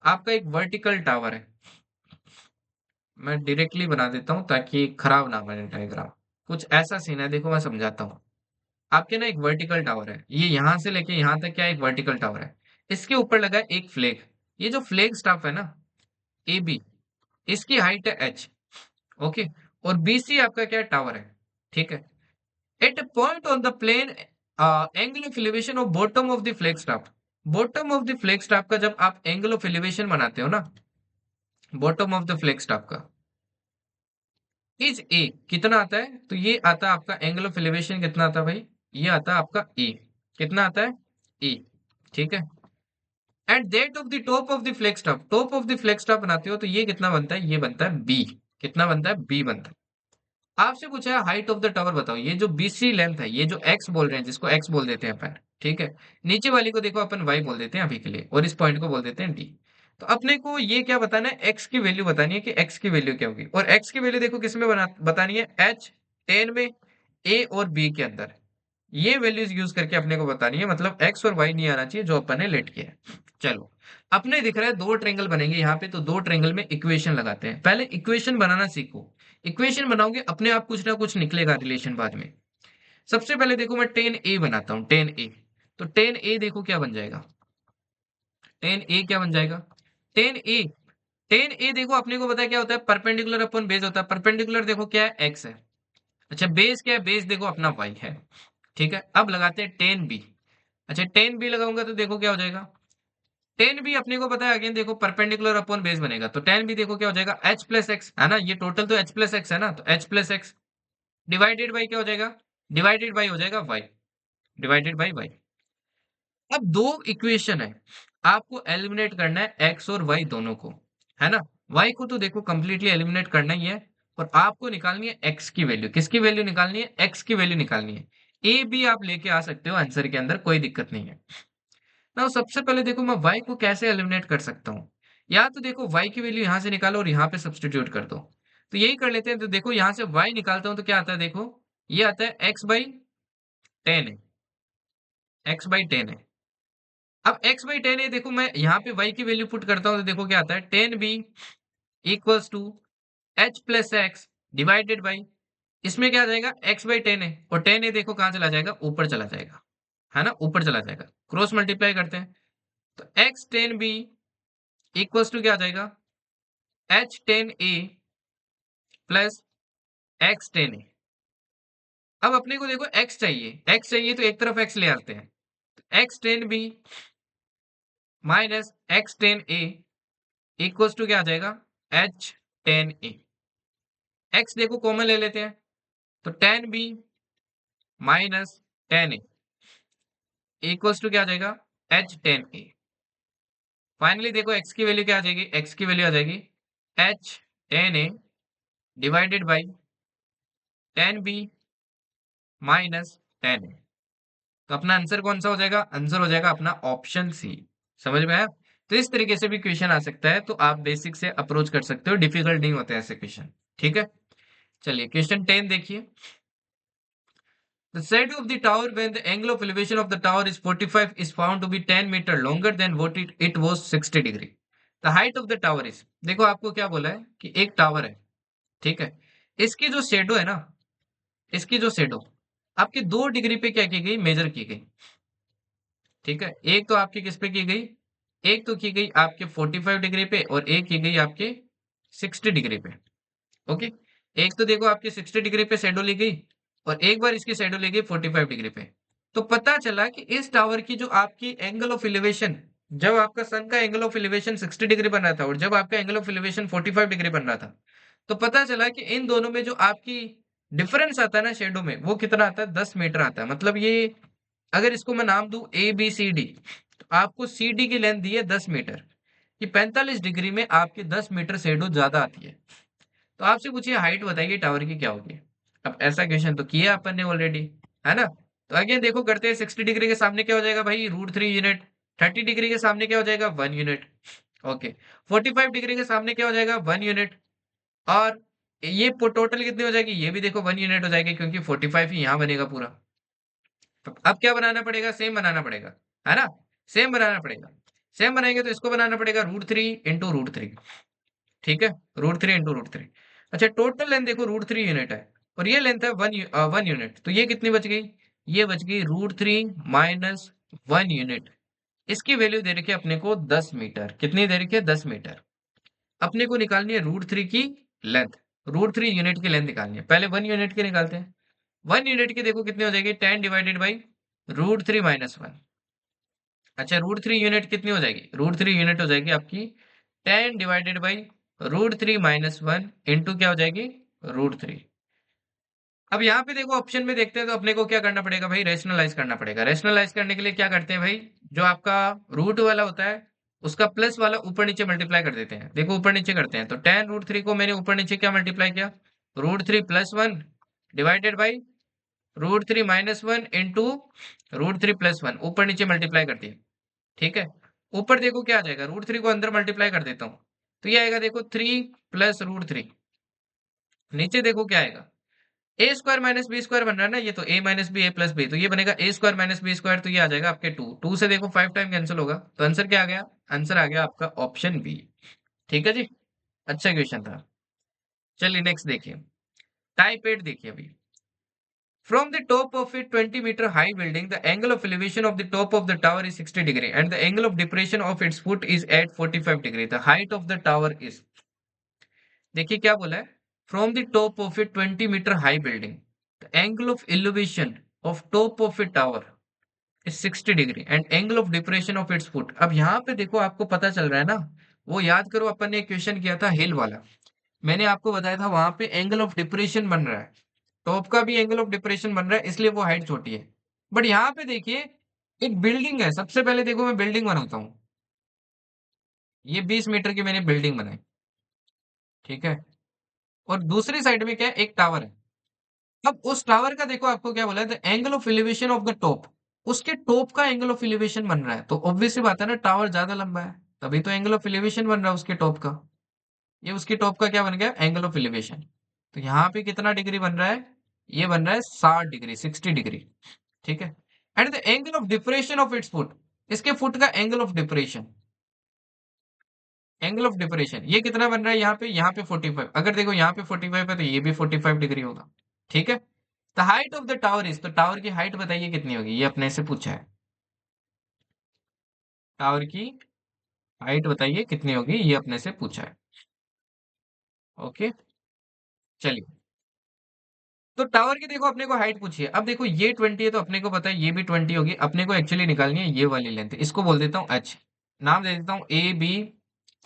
आपका एक वर्टिकल टावर है। मैं डायरेक्टली बना देता हूँ ताकि खराब ना बने डायग्राम। कुछ ऐसा सीन है, देखो मैं समझाता हूँ। आपके ना एक वर्टिकल टावर है, ये यहाँ से लेके यहाँ तक क्या एक वर्टिकल टावर है। इसके ऊपर लगा है एक फ्लैग। ये जो फ्लैग स्टाफ है ना, ए बी, इसकी हाइट है एच। ओके। और बी सी आपका क्या टावर है, ठीक है। At point on the plane angle of elevation of bottom of the flag staff. Bottom of the flag staff का जब आप एंगल ऑफ एलिवेशन बनाते हो ना, bottom of the flag staff का इज ए कितना आता है, तो ये आता है आपका एंगल ऑफ एलिवेशन कितना आता है भाई, ये आता है आपका ए। कितना आता है, ए, ठीक है। At that of the top of the flag staff, top of the flag staff बनाते हो तो ये कितना बनता है, ये बनता है बी। कितना बनता है, बी बनता है। आपसे पूछा है हाइट ऑफ द टावर बताओ, ये जो बीसी लेंथ है, ये जो एक्स बोल रहे हैं, जिसको एक्स बोल देते हैं अपन, ठीक है। नीचे वाली को देखो अपन वाई बोल देते हैं अभी के लिए, और इस पॉइंट को बोल देते हैं डी। तो अपने को ये क्या बताना है, एक्स की वैल्यू बतानी है कि एक्स की वैल्यू क्या होगी। और एक्स की वैल्यू देखो किस में बतानी है, एच टेन में, ए और बी के अंदर। ये वैल्यूज यूज करके अपने को बतानी है, मतलब एक्स और वाई नहीं आना चाहिए जो अपन ने लेट किया है। चलो, अपने दिख रहा है दो ट्रेंगल बनेंगे यहाँ पे, तो दो ट्रेंगल में इक्वेशन लगाते हैं। पहले इक्वेशन बनाना सीखो। इक्वेशन बनाओगे अपने आप कुछ ना कुछ निकलेगा रिलेशन बाद में। सबसे पहले देखो मैं टेन ए बनाता हूँ, टेन ए। तो टेन ए देखो क्या बन जाएगा, टेन ए क्या बन जाएगा, टेन ए। टेन ए देखो अपने को पता है क्या होता है, परपेंडिकुलर अपॉन बेस होता है। परपेंडिकुलर देखो क्या है, एक्स है। अच्छा, बेस क्या है, बेस देखो अपना वाई है, ठीक है। अब लगाते हैं टेन बी। अच्छा, टेन बी लगाऊंगा तो देखो क्या हो जाएगा, टेन बी अपने को पता है, अगेन देखो परपेंडिकुलर अपॉन बेस बनेगा, तो टेन बी देखो क्या हो जाएगा, एच प्लस एक्स है ना, ये टोटल तो एच प्लस एक्स है ना, तो h plus X divided by क्या हो जाएगा, डिवाइडेड बाई हो जाएगा वाई, डिवाइडेड बाई वाई। अब दो इक्वेशन है, आपको एलिमिनेट करना है एक्स और वाई दोनों को, है ना। वाई को तो देखो कंप्लीटली एलिमिनेट करना ही है, और आपको निकालनी है एक्स की वैल्यू। किसकी वैल्यू निकालनी है, एक्स की वैल्यू निकालनी है। ए बी आप लेके आ सकते हो आंसर के अंदर, कोई दिक्कत नहीं है ना। सबसे पहले देखो मैं y को कैसे एलिमिनेट कर सकता हूँ, या तो देखो y की वैल्यू यहाँ से निकालो और यहाँ पे सब्सटीट्यूट कर दो। तो यही कर लेते हैं। तो देखो यहाँ से y निकालता हूँ तो क्या आता है, देखो ये आता है x/10 है, x/10 है। अब x/10 है, देखो मैं यहाँ पे y की वैल्यू पुट करता हूँ तो देखो क्या आता है, 10b equals to H plus X divided by, इसमें क्या आ जाएगा, x/10 है, और 10 है देखो कहाँ चला जाएगा, ऊपर चला जाएगा, है ना, ऊपर चला जाएगा। क्रॉस मल्टीप्लाई करते हैं, तो x10b इक्वल्स टू क्या आ जाएगा, h10a प्लस x10a। अब अपने को देखो x चाहिए, x चाहिए तो एक तरफ x ले आते हैं, x10b minus x10a equals to क्या आ जाएगा, h10a। x देखो कॉमन ले लेते हैं, तो 10b minus 10a equals to क्या आ जाएगा, h10a। फाइनली देखो x की वैल्यू क्या आ जाएगी, x की वैल्यू आ जाएगी h10a divided by 10b minus 10a। तो अपना आंसर कौन सा हो जाएगा, आंसर हो जाएगा अपना ऑप्शन सी। समझ में आया। तो इस तरीके से भी क्वेश्चन आ सकता है, तो आप बेसिक से अप्रोच कर सकते हो, डिफिकल्ट नहीं होते ऐसे क्वेश्चन, ठीक है। चलिए क्वेश्चन 10 देखिए। The shadow of the tower when the angle of elevation of the tower is 45 is found to be 10 metre longer than what it was 60 degree. The height of the tower is, देखो आपको क्या बोला है कि एक tower है, ठीक है। इसकी जो शेडो है ना, इसकी जो शेडो आपकी 2 डिग्री पे क्या की गई, मेजर की गई, ठीक है। एक तो आपकी किस पे की गई, एक तो की गई आपके 45 डिग्री पे, और एक की गई आपके 60 डिग्री पे। ओके। एक तो देखो आपके 60 डिग्री पे शैडो ली गई, और एक बार इसकी शैडो ली गई 45 डिग्री पे। तो पता चला कि इस टावर की जो आपकी एंगल ऑफ एलिवेशन, जब आपका सन का एंगल ऑफ एलिवेशन 60 डिग्री बन रहा था और जब आपका एंगल ऑफ एलिवेशन 45 डिग्री बन रहा था, तो पता चला कि इन दोनों में जो आपकी डिफरेंस आता है ना शेडो में, वो कितना आता है, 10 मीटर आता है। मतलब ये अगर इसको मैं नाम दूं ए बी सी डी, तो आपको सी डी की लेंथ दी है 10 मीटर, ये 45 डिग्री में आपके 10 मीटर शेडो ज्यादा आती है। तो आपसे पूछिए हाइट बताइए टावर की क्या होगी। अब ऐसा क्वेश्चन तो किया अपन ने ऑलरेडी, है ना। तो अगेन देखो करते हैं, 60 डिग्री के सामने क्या हो जाएगा भाई, √3 यूनिट। 30 डिग्री के सामने क्या हो जाएगा, 1 यूनिट। ओके। 45 डिग्री के सामने क्या हो जाएगा, 1 यूनिट। और ये टोटल कितनी हो जाएगी, ये भी देखो 1 यूनिट हो जाएगी, क्योंकि 45 ही यहाँ बनेगा पूरा। तो अब क्या बनाना पड़ेगा, सेम बनाना पड़ेगा, है ना, सेम बनाना पड़ेगा। सेम बनाएंगे तो इसको बनाना पड़ेगा √3 × √3। ठीक है, √3 × √3। अच्छा, टोटल लेंथ देखो √3 यूनिट है और ये लेंथ है 1 यूनिट, तो ये कितनी बच गई? ये बच गई √3 माइनस 1 यूनिट। इसकी वैल्यू दे रखी है अपने को 10 मीटर। कितनी दे रखी है? 10 मीटर। अपने को निकालनी है √3 की लेंथ, √3 यूनिट की लेंथ निकालनी है। पहले 1 यूनिट की निकालते हैं। 1 यूनिट की देखो कितनी हो जाएगी? 10 डिवाइडेड बाई √3 माइनस 1। अच्छा, √3 यूनिट कितनी हो जाएगी? √3 यूनिट हो जाएगी आपकी 10 डिवाइडेड बाई √3 माइनस 1 इंटू क्या हो जाएगी? √3। अब यहाँ पे देखो ऑप्शन में देखते हैं तो अपने को क्या करना पड़ेगा भाई? रेशनलाइज करना पड़ेगा। रेशनलाइज करने के लिए क्या करते हैं भाई? जो आपका रूट वाला होता है उसका प्लस वाला ऊपर नीचे मल्टीप्लाई कर देते हैं। देखो ऊपर नीचे करते हैं तो 10 √3 को मैंने ऊपर नीचे क्या मल्टीप्लाई किया? √3 plus 1 divided by √3 minus 1 into √3 plus 1, ऊपर नीचे मल्टीप्लाई कर दिया। ठीक है, ऊपर देखो क्या आ जाएगा? √3 को अंदर मल्टीप्लाई कर देता हूँ तो ये आएगा देखो 3 प्लस √3। नीचे देखो क्या आएगा? ए स्क्वायर माइनस बी स्क्वायर बन रहा है ना, ये तो ए माइनस बी ए प्लस बी, तो ये बनेगा ए स्क्वायर माइनस बी स्क्वायर, तो ये आ जाएगा आपके 2। 2 से देखो 5 टाइम कैंसिल होगा, तो आंसर क्या आ गया? आंसर आ गया आपका ऑप्शन बी। ठीक है जी, अच्छा क्वेश्चन था। चलिए नेक्स्ट देखिए, टाइप 8 देखिए अभी। From the top of a 20-meter high building, the angle of elevation of the top of the tower is 60 degree and the angle of depression of its foot is at 45 degree. The height of the tower is, देखिए क्या बोला है? From the top of a 20-meter high building, the angle of elevation of top of a tower is 60 degree and angle of depression of its foot. अब यहाँ पे देखो आपको पता चल रहा है ना, वो याद करो अपन ने क्वेश्चन किया था हिल वाला। मैंने आपको बताया था वहां पे एंगल ऑफ डिप्रेशन बन रहा है, टॉप का भी एंगल ऑफ डिप्रेशन बन रहा है, इसलिए वो हाइट छोटी है। बट यहाँ पे देखिए एक बिल्डिंग है। सबसे पहले देखो मैं बिल्डिंग बनाता हूँ, ये 20 मीटर की मैंने बिल्डिंग बनाई। ठीक है, और दूसरी साइड में क्या है? एक टावर है। अब उस टावर का देखो आपको क्या बोला है? The angle of elevation of the top, उसके टॉप का एंगल ऑफ एलिवेशन बन रहा है, तो ऑब्वियस सी बात है ना, टावर ज्यादा लंबा है तभी तो एंगल ऑफ एलिवेशन बन रहा है उसके टॉप का। ये उसके टॉप का क्या बन गया? Angle of elevation. तो यहाँ पे कितना डिग्री बन रहा है? ये बन रहा है 60 डिग्री, 60 डिग्री। ठीक है, and the angle of depression of it's foot, इसके फुट का angle of depression, angle of depression ये कितना बन रहा है? यहाँ पे 45। अगर देखो यहाँ पे 45 है तो ये भी 45 डिग्री होगा। ठीक है, the height of the tower is, तो टावर की हाइट बताइए कितनी होगी? ये अपने से पूछा है, टावर की हाइट बताइए कितनी होगी, ये अपने से पूछा है। ओके, चलिए, तो टावर की देखो अपने को हाइट पूछी है। अब देखो ये 20 है तो अपने को पता है ये भी 20 होगी। अपने को एक्चुअली निकालनी है ये वाली लेंथ, इसको बोल देता हूँ एच। नाम दे देता हूँ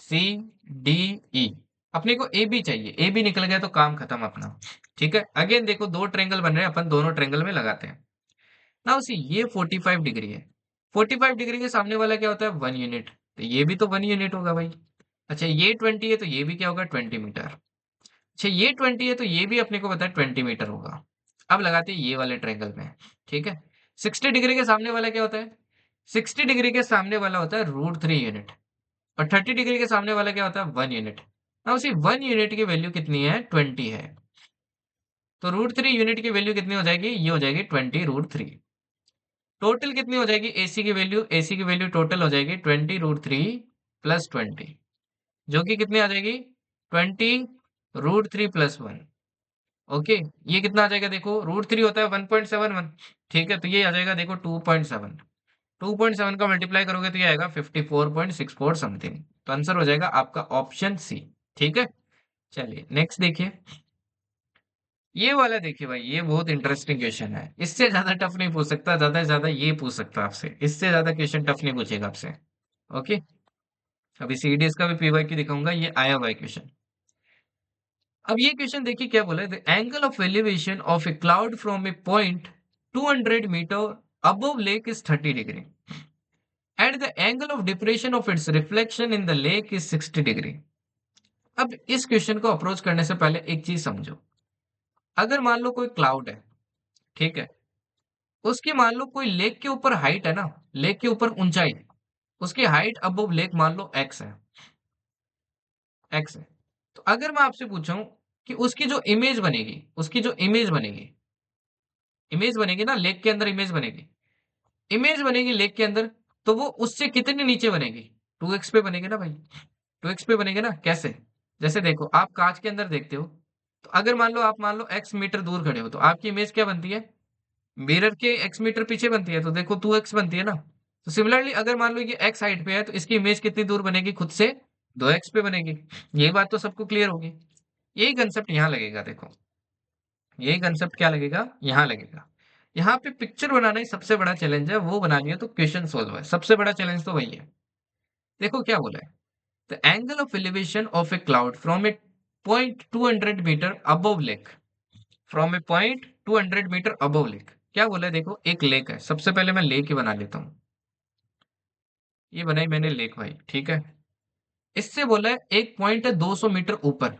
ABCDE। अपने को ए बी चाहिए, ए बी निकल गया तो काम खत्म अपना। ठीक है, अगेन देखो दो ट्रेंगल बन रहे हैं, अपन दोनों ट्रेंगल में लगाते हैं ना। उसी ये 45 डिग्री है, 45 डिग्री के सामने वाला क्या होता है? 1 यूनिट, तो ये भी तो 1 यूनिट होगा भाई। अच्छा, ये 20 है तो ये भी क्या होगा? 20 मीटर। अच्छा, ये 20 है तो ये भी अपने को पता है 20 मीटर होगा। अब लगाते हैं ये वाले ट्रायंगल में। ठीक है, 60 डिग्री के सामने वाला क्या होता है? 60 डिग्री के सामने वाला होता है √3 यूनिट, और 30 डिग्री के सामने वाला क्या होता है? 1 यूनिट। अब उसी 1 यूनिट की वैल्यू कितनी है? 20 है, तो √3 यूनिट की वैल्यू कितनी हो जाएगी? ये हो जाएगी 20 √3। टोटल कितनी हो जाएगी एसी की वैल्यू? एसी की वैल्यू टोटल हो जाएगी 20 √3 प्लस 20, जो कि कितनी आ जाएगी? 20 √3 प्लस 1। ओके, ये कितना आ जाएगा? देखो √3 होता है 1.71। ठीक है, तो ये आ जाएगा देखो 2.7। 2.7 का मल्टीप्लाई करोगे तो ये आएगा 54.64 समथिंग। तो आंसर हो जाएगा आपका ऑप्शन सी। ठीक है, चलिए नेक्स्ट देखिए। ये वाला देखिए भाई, ये बहुत इंटरेस्टिंग क्वेश्चन है। इससे ज्यादा टफ नहीं पूछ सकता, ज्यादा से ज्यादा ये पूछ सकता है आपसे, इससे ज्यादा क्वेश्चन टफ नहीं पूछेगा आपसे। ओके, अभी सीडीएस का भी पीवाई क्यू दिखाऊंगा, ये आया हुआ है क्वेश्चन। अब ये क्वेश्चन देखिए क्या बोला है? The angle of elevation of a cloud from a point 200 metre above lake is 30 degree and the angle of depression of its reflection in the lake is 60 degree. अब इस क्वेश्चन को approach करने से पहले एक चीज समझो। अगर मान लो कोई क्लाउड है, ठीक है, उसकी मान लो कोई लेक के ऊपर हाइट है ना, लेक के ऊपर ऊंचाई, उसकी हाइट अबव लेक मान लो एक्स है, एक्स है। तो अगर मैं आपसे पूछूं कि उसकी जो इमेज बनेगी, उसकी जो इमेज बनेगी ना लेक के अंदर, इमेज बनेगी लेक के अंदर, तो वो उससे कितनी नीचे बनेगी? 2x पे बनेगी ना भाई। 2x पे बनेगी ना, कैसे? जैसे देखो, आप कांच के अंदर देखते हो, तो अगर मान लो x मीटर दूर खड़े हो, तो आपकी इमेज क्या बनती है? मिरर के x मीटर पीछे बनती है, तो देखो 2x बनती है ना। तो सिमिलरली अगर मान लो ये x हाइट पे है, तो इसकी इमेज कितनी दूर बनेगी खुद से? 2x पे बनेगी। ये बात तो सबको क्लियर होगी। यही कंसेप्ट यहाँ लगेगा, देखो। यही कंसेप्ट क्या लगेगा? यहाँ लगेगा। यहाँ पे पिक्चर बनाना ही सबसे बड़ा चैलेंज है, वो बना लिया तो क्वेश्चन सोल्व है। सबसे बड़ा चैलेंज तो वही है। देखो क्या बोला है, the angle of elevation of a cloud from a point 200 metre above lake. From a point 200 metre above lake. क्या बोला है? देखो, एक लेक है। सबसे पहले मैं लेक ही बना लेता हूँ। ये बनाई मैंने लेक भाई, ठीक है। इससे बोला है एक पॉइंट है 200 मीटर ऊपर।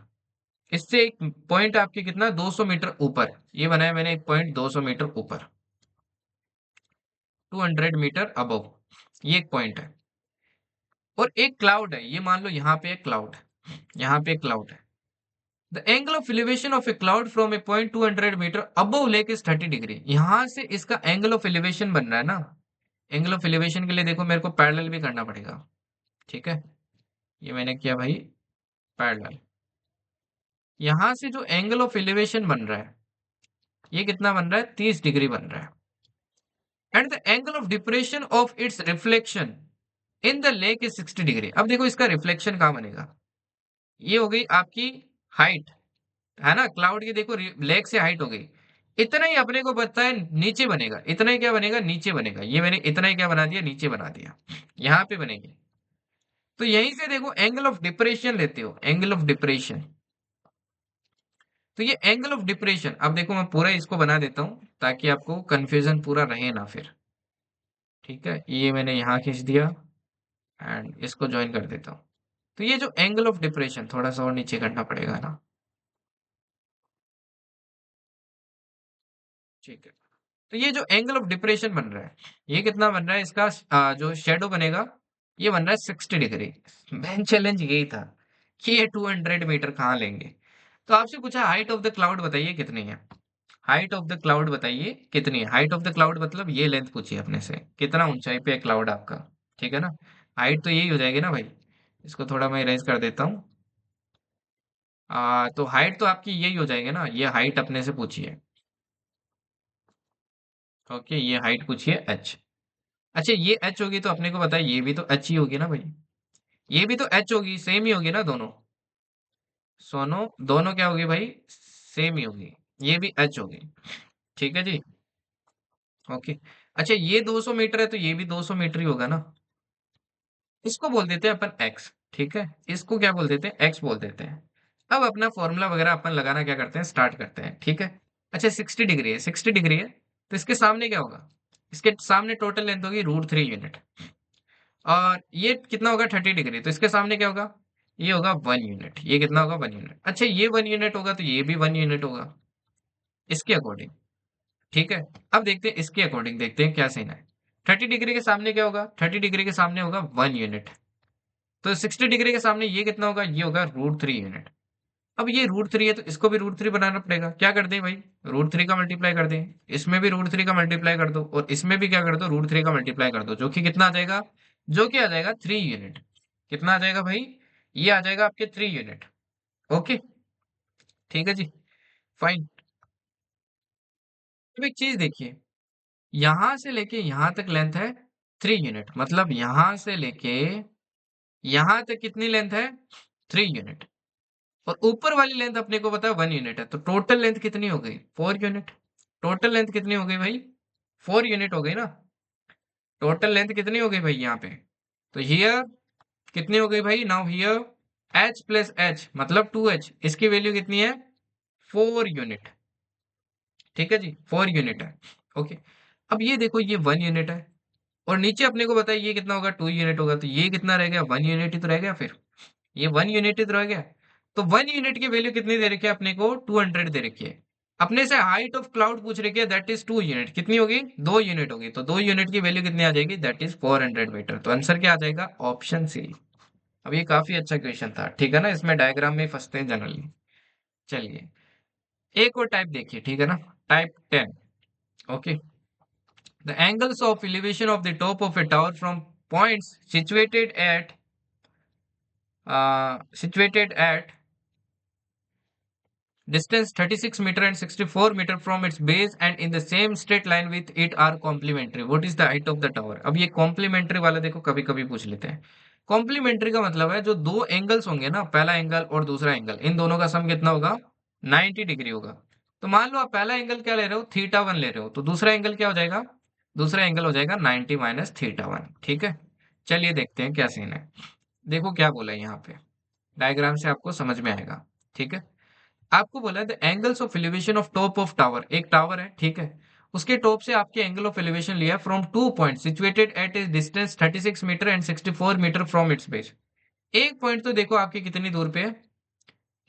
इससे एक पॉइंट आपके कितना, 200 मीटर ऊपर। ये बनाया मैंने एक पॉइंट 200 मीटर ऊपर, 200 मीटर अबव। ये एक पॉइंट है। और एक क्लाउड है, ये मान लो यहाँ पे एक क्लाउड है, यहाँ पे एक क्लाउड है। The angle of elevation of a cloud from a point 200 metre above lake is 30 degree. यहां से इसका एंगल ऑफ एलिवेशन बन रहा है ना। एंगल ऑफ एलिवेशन के लिए देखो, मेरे को पैरेलल भी करना पड़ेगा, ठीक है। ये मैंने किया भाई, पैरेलल। यहां से जो एंगल ऑफ एलिवेशन बन रहा है, ये कितना बन रहा है? 30 डिग्री बन रहा है। And the angle of depression of its reflection in the lake is 60 degree. अब देखो, इसका रिफ्लेक्शन कहाँ बनेगा? ये हो गई आपकी हाइट, है ना। क्लाउड की देखो, लेग से हाइट हो गई। इतना ही अपने को पता है नीचे बनेगा। इतना ही क्या बनेगा? नीचे बनेगा। ये मैंने इतना ही क्या बना दिया? नीचे बना दिया। यहाँ पे बनेगी। तो यहीं से देखो, एंगल ऑफ डिप्रेशन लेते हो, एंगल ऑफ डिप्रेशन। तो ये एंगल ऑफ डिप्रेशन, अब देखो मैं पूरा इसको बना देता हूँ ताकि आपको कंफ्यूजन पूरा रहे ना फिर। ठीक है, ये मैंने यहाँ खींच दिया एंड इसको ज्वाइन कर देता हूँ। तो ये जो एंगल ऑफ डिप्रेशन, थोड़ा सा और नीचे करना पड़ेगा ना। ठीक है। तो ये जो एंगल ऑफ डिप्रेशन बन रहा है, ये कितना बन रहा है? इसका जो शेडो बनेगा, ये बन रहा है 60 डिग्री। मेन चैलेंज यही था कि ये 200 मीटर कहाँ लेंगे। तो आपसे पूछा हाइट ऑफ द क्लाउड बताइए कितनी है। हाइट ऑफ द क्लाउड बताइए कितनी है। हाइट ऑफ द क्लाउड मतलब ये लेंथ पूछी अपने से, कितना ऊंचाई पे है क्लाउड आपका। ठीक है ना। हाइट तो यही हो जाएगी ना भाई। इसको थोड़ा मैं इरेज कर देता हूँ। तो हाइट तो आपकी यही हो जाएगी ना, ये हाइट अपने से पूछी है। ओके, ये हाइट पूछी है h। अच्छा, ये h होगी तो अपने को पता है ये भी तो h ही होगी ना भाई। ये भी तो h होगी, सेम ही होगी ना दोनों। सोनो, दोनों क्या होगी भाई? सेम ही होगी। ये भी h होगी। ठीक है जी। ओके। अच्छा, ये 200 मीटर है तो ये भी 200 मीटर ही होगा ना। इसको बोल देते हैं अपन x। ठीक है, इसको क्या बोल देते हैं? x बोल देते हैं। अब अपना फॉर्मूला वगैरह अपन लगाना क्या करते हैं? स्टार्ट करते हैं, ठीक है। अच्छा, 60 डिग्री है, 60 डिग्री है, तो इसके सामने क्या होगा? इसके सामने टोटल लेंथ होगी √3 यूनिट। और ये कितना होगा? 30 डिग्री, तो इसके सामने क्या होगा? ये होगा 1 यूनिट। ये कितना होगा? 1 यूनिट। अच्छा, ये 1 यूनिट होगा तो ये भी 1 यूनिट होगा, इसके अकॉर्डिंग। ठीक है। अब देखते हैं इसके अकॉर्डिंग, देखते हैं क्या सीन है। 30 डिग्री के सामने क्या होगा? 30 डिग्री के सामने होगा 1 यूनिट। तो 60 डिग्री के सामने ये कितना होगा? ये होगा √3 यूनिट। अब ये √3 है तो इसको भी √3 बनाना पड़ेगा। क्या कर दें भाई? √3 का मल्टीप्लाई कर दें। इसमें भी √3 का मल्टीप्लाई कर दो और इसमें भी क्या कर दो? √3 का मल्टीप्लाई कर दो, जो कि कितना आ जाएगा? जो कि आ जाएगा 3 यूनिट। कितना आ जाएगा भाई? ये आ जाएगा आपके 3 यूनिट। ओके, ठीक है जी, फाइन। अब एक चीज देखिए, यहां से लेके यहां तक लेंथ है 3 यूनिट, मतलब यहां से लेके यहां तक कितनी लेंथ है? 3 यूनिट। और ऊपर वाली लेंथ अपने को पता है 1 यूनिट है, तो टोटल लेंथ कितनी हो गई? 4 यूनिट। टोटल लेंथ कितनी हो गई भाई? 4 यूनिट हो गई ना। टोटल लेंथ कितनी हो गई भाई यहाँ पे? तो हियर कितनी हो गई भाई? Now here h plus h मतलब 2h, इसकी वैल्यू कितनी है? 4 यूनिट। ठीक है जी, 4 यूनिट है। ओके। अब ये देखो, ये 1 यूनिट है और नीचे अपने को बताया ये कितना होगा? 2 यूनिट होगा, तो ये कितना रह गया? 1 यूनिट ही तो रह गया फिर। ये 1 यूनिट ही तो रह गया। तो 1 यूनिट की वैल्यू कितनी दे रखी है अपने को? 200 दे रखी है। अपने से हाइट ऑफ क्लाउड पूछ रखी है, दैट इज 2 यूनिट। कितनी होगी? 2 यूनिट होगी, तो 2 यूनिट की वैल्यू कितनी आ जाएगी? That is 400 metre. तो आंसर क्या आ जाएगा? Option C. अब ये काफी अच्छा क्वेश्चन था, ठीक है ना। इसमें डायग्राम में फंसते हैं जनरली। चलिए, एक और टाइप देखिए, ठीक है ना। Type 10। Okay. The angles of elevation of the top of a tower from points situated at distance 36 meter and 64 meter from its base and in the same straight line with it are complementary. What is the height of the tower? अब ये complementary वाला देखो कभी कभी पूछ लेते हैं. Complementary का मतलब है जो दो एंगल्स होंगे ना, पहला एंगल और दूसरा एंगल, इन दोनों का सम कितना होगा? 90 डिग्री होगा. तो मान लो आप पहला एंगल क्या ले रहे हो? थीटा वन ले रहे हो, तो दूसरा एंगल क्या हो जाएगा? दूसरा एंगल हो जाएगा 90 माइनस थीटा वन. ठीक है, चलिए देखते हैं क्या सीन है. देखो क्या बोला है यहाँ पे, डायग्राम से आपको समझ में आएगा. ठीक है, आपको बोला है the angles of elevation of top of tower. एक टावर है, ठीक है, उसके टॉप से आपके एंगल ऑफ एलिवेशन लिया from two point situated at a distance 36 metre and 64 metre from its base. एक पॉइंट तो देखो आपके कितनी दूर पे है?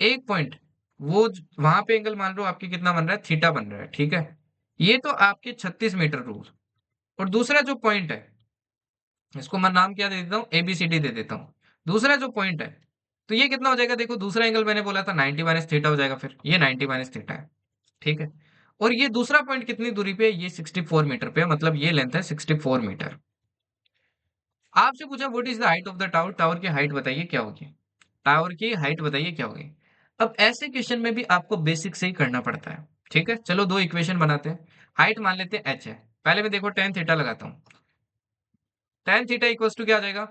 एक पॉइंट, वो वहां पे एंगल मान लो आपके कितना बन रहा है? थीटा बन रहा है. ठीक है, ये तो आपके 36 मीटर दूर. और दूसरा जो पॉइंट है, इसको मैं नाम क्या दे देता हूँ? एबीसीडी दे देता हूँ. दूसरा जो पॉइंट है, तो ये कितना हो जाएगा? देखो दूसरा एंगल मैंने बोला था 90 माइनस थीटा हो जाएगा, फिर ये 90 माइनस थीटा है. ठीक है, और ये दूसरा पॉइंट कितनी दूरी पे है? ये 64 मीटर पे है, मतलब ये लेंथ है 64 मीटर. आपसे पूछा what is the height of the tower. Tower की हाइट बताइए क्या होगी? टावर की हाइट बताइए क्या होगी? अब ऐसे क्वेश्चन में भी आपको बेसिक से ही करना पड़ता है. ठीक है, चलो दो इक्वेशन बनाते हैं. हाइट मान लेते हैं एच है. पहले मैं देखो टेन थीटा लगाता हूँ. टेन थीटा इक्वल्स टू क्या आ जाएगा?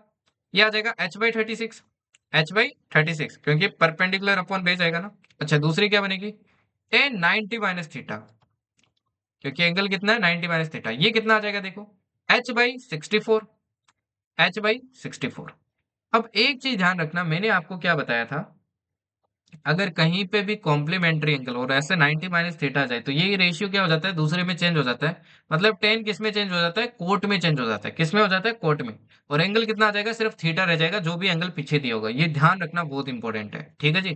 ये आ जाएगा एच बाई 36. एच बाई 36 क्योंकि परपेंडिकुलर अपॉन बेस आएगा ना. अच्छा, दूसरी क्या बनेगी? टेन 90 माइनस थीटा, क्योंकि एंगल कितना है? 90 माइनस थीटा. ये कितना आ जाएगा देखो? H by 64. H by 64. अब एक चीज ध्यान रखना, मैंने आपको क्या बताया था, अगर कहीं पे भी कॉम्प्लीमेंट्री एंगल और ऐसे 90 माइनस थीटा जाए तो ये रेशियो क्या हो जाता है? दूसरे में चेंज हो जाता है. मतलब टेन किस में चेंज हो जाता है? कोट में चेंज हो जाता है. किस में हो जाता है? कोट में. और एंगल कितना आ जाएगा? सिर्फ थीटा रह जाएगा, जो भी एंगल पीछे दिया होगा. ये ध्यान रखना, बहुत इंपॉर्टेंट है. ठीक है जी.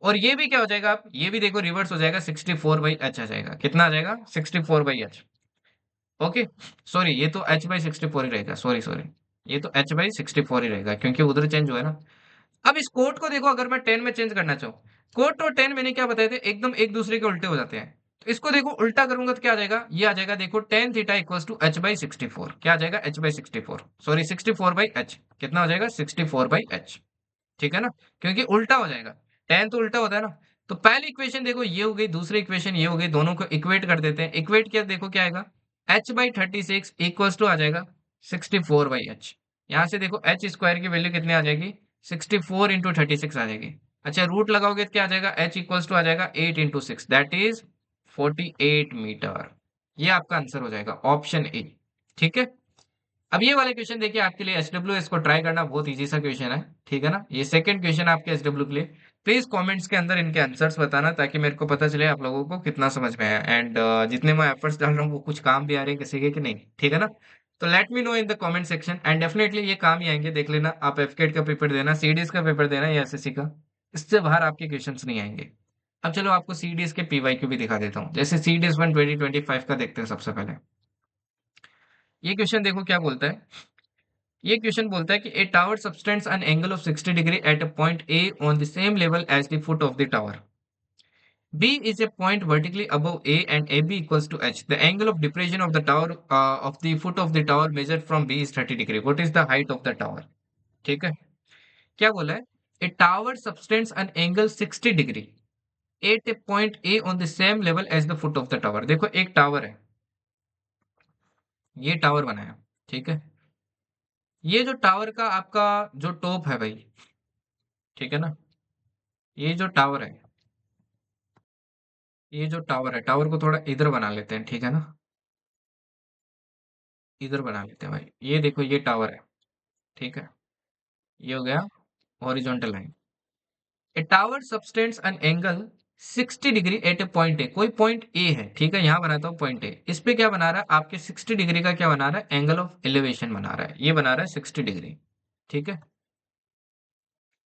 और ये भी क्या हो जाएगा? आप ये भी देखो रिवर्स हो जाएगा, 64/h आ जाएगा. कितना आ जाएगा? 64/h. ओके, सॉरी, ये तो h बाई 64 ही रहेगा. सॉरी सॉरी, ये तो h बाई 64 ही रहेगा क्योंकि उधर चेंज हुआ है ना. अब इस कोट को देखो, अगर मैं 10 में चेंज करना चाहूँ, कोट और 10 मैंने क्या बताए थे? एकदम एक दूसरे के उल्टे हो जाते हैं. तो इसको देखो उल्टा करूंगा तो क्या आ जाएगा? ये आ जाएगा देखो, tan theta equals to H by 64. क्या आ जाएगा? H by 64, sorry 64/h. कितना हो जाएगा? 64/h. ठीक है ना, क्योंकि उल्टा हो जाएगा. टेन तो उल्टा होता है ना. तो पहली इक्वेशन देखो ये हो गई, दूसरी इक्वेशन ये हो गई, दोनों को इक्वेट कर देते हैं. इक्वेट किया देखो क्या आएगा? एच बाई 36 इक्वल्स टू आ जाएगा 64/h. यहाँ से देखो एच स्क्वायर की वैल्यू कितनी आ जाएगी? 64 × 36 आ जाएगी. अच्छा, रूट लगाओगे तो क्या आ जाएगा? एच इक्वल्स टू आ जाएगा 8 × 6, दैट इज 48 मीटर. ये आपका आंसर हो जाएगा, ऑप्शन ए. ठीक है, अब ये वाले क्वेश्चन देखिए आपके लिए, एसडब्ल्यू को ट्राई करना बहुत इजी सा क्वेश्चन है. ठीक है ना, ये सेकंड क्वेश्चन आपके एसडब्ल्यू के लिए. प्लीज कमेंट्स के अंदर इनके आंसर्स बताना ताकि मेरे को पता चले आप लोगों को कितना समझ में आया. एंड जितने मैं एफर्ट्स डाल रहा हूँ वो कुछ काम भी आ रहे हैं किसी के कि नहीं. ठीक है ना, तो let me know in the comment section. And definitely ये काम ही आएंगे, देख लेना. आप एफकेट का पेपर देना, सीडीएस का पेपर देना या एसएससी का, इससे बाहर आपके क्वेश्चन नहीं आएंगे. अब चलो आपको सीडीएस के पीवाईक्यू भी दिखा देता हूँ. जैसे सीडीएस 1 2025 का देखते हैं सबसे पहले. ये क्वेश्चन देखो क्या बोलता है. ये क्वेश्चन बोलता है कि a tower subtends an angle of 60 degree at a point A on the same level as the foot of the tower. B is a point vertically above A and AB equals to H. The angle of depression of the tower of the foot of the tower measured from B is 30 degree. What is the height of the tower? ठीक है, क्या बोला है? A tower subtends an angle 60 degree at a point A on the same level as the foot of the tower. देखो एक tower है, ये tower बनाया. ठीक है, ये जो टावर का आपका जो टॉप है भाई, ठीक है ना, ये जो टावर है, ये जो टावर है, टावर को थोड़ा इधर बना लेते हैं. ठीक है ना, इधर बना लेते हैं भाई. ये देखो ये टावर है. ठीक है, ये हो गया horizontal line. A tower subtends an angle 60 degree eight a point A. कोई पॉइंट ए है, ठीक है, यहां बनाता हूं पॉइंट ए. इस पे क्या बना रहा है? आपके 60 डिग्री का क्या बना रहा है? एंगल ऑफ एलिवेशन बना रहा है. ये बना रहा है 60 डिग्री. ठीक है,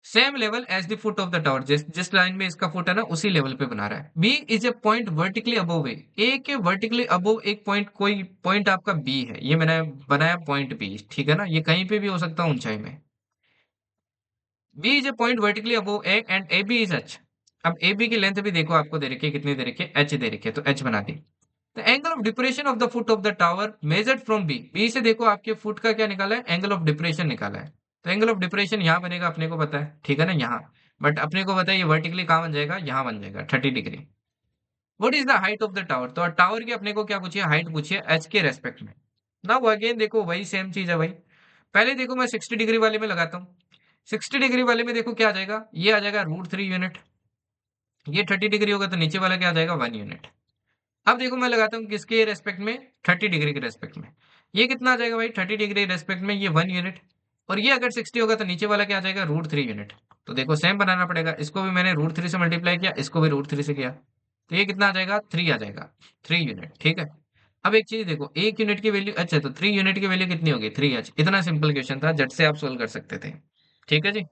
same level as the foot of the tower. जिस जिस लाइन में इसका फुट है ना, उसी लेवल पे बना रहा है. B is a point vertically above A. A के वर्टिकली अबव एक पॉइंट, कोई पॉइंट आपका बी है, ये मैंने बनाया पॉइंट बी. ठीक है ना, ये कहीं पे भी हो सकता है ऊंचाई में. B is a point vertically above A and A B is H. अब ए बी की लेंथ भी देखो आपको दे रखी है, कितनी दे रखी है? एच दे रखी है, तो एच बना दी. The angle of depression of the foot of the tower measured from B, B से देखो आपके फुट का क्या निकाला है, एंगल ऑफ डिप्रेशन निकाला है। तो एंगल ऑफ डिप्रेशन यहाँ बनेगा, अपने को पता है, ठीक है ना, यहाँ। बट अपने को पता है ये वर्टिकली कहाँ बन जाएगा, यहाँ बन जाएगा 30 degree. What is the height of the tower, तो टावर की अपने को क्या पूछिए, हाइट पूछिए एच के रेस्पेक्ट में। नाउ अगेन देखो वही सेम चीज है भाई। पहले देखो मैं 60 डिग्री वाले में लगाता हूँ। 60 डिग्री वाले में देखो क्या आ जाएगा, ये आ जाएगा √3 यूनिट। ये 30 डिग्री होगा तो नीचे वाला क्या आ जाएगा, 1 यूनिट। अब देखो मैं लगाता हूँ किसके रेस्पेक्ट में, 30 डिग्री के रेस्पेक्ट में। ये कितना आ जाएगा भाई, 30 डिग्री रेस्पेक्ट में ये 1 यूनिट। और ये अगर 60 होगा तो नीचे वाला क्या आ जाएगा, √3 यूनिट। तो देखो सेम बनाना पड़ेगा, इसको भी मैंने √3 से मल्टीप्लाई किया, इसको भी √3 से किया। तो ये कितना आ जाएगा, 3 आ जाएगा, 3 यूनिट, ठीक है। अब एक चीज देखो, 1 यूनिट की वैल्यू, अच्छा तो 3 यूनिट की वैल्यू कितनी होगी, 3h। इतना सिंपल क्वेश्चन था, झट से आप सोल्व कर सकते थे। ठीक है जी,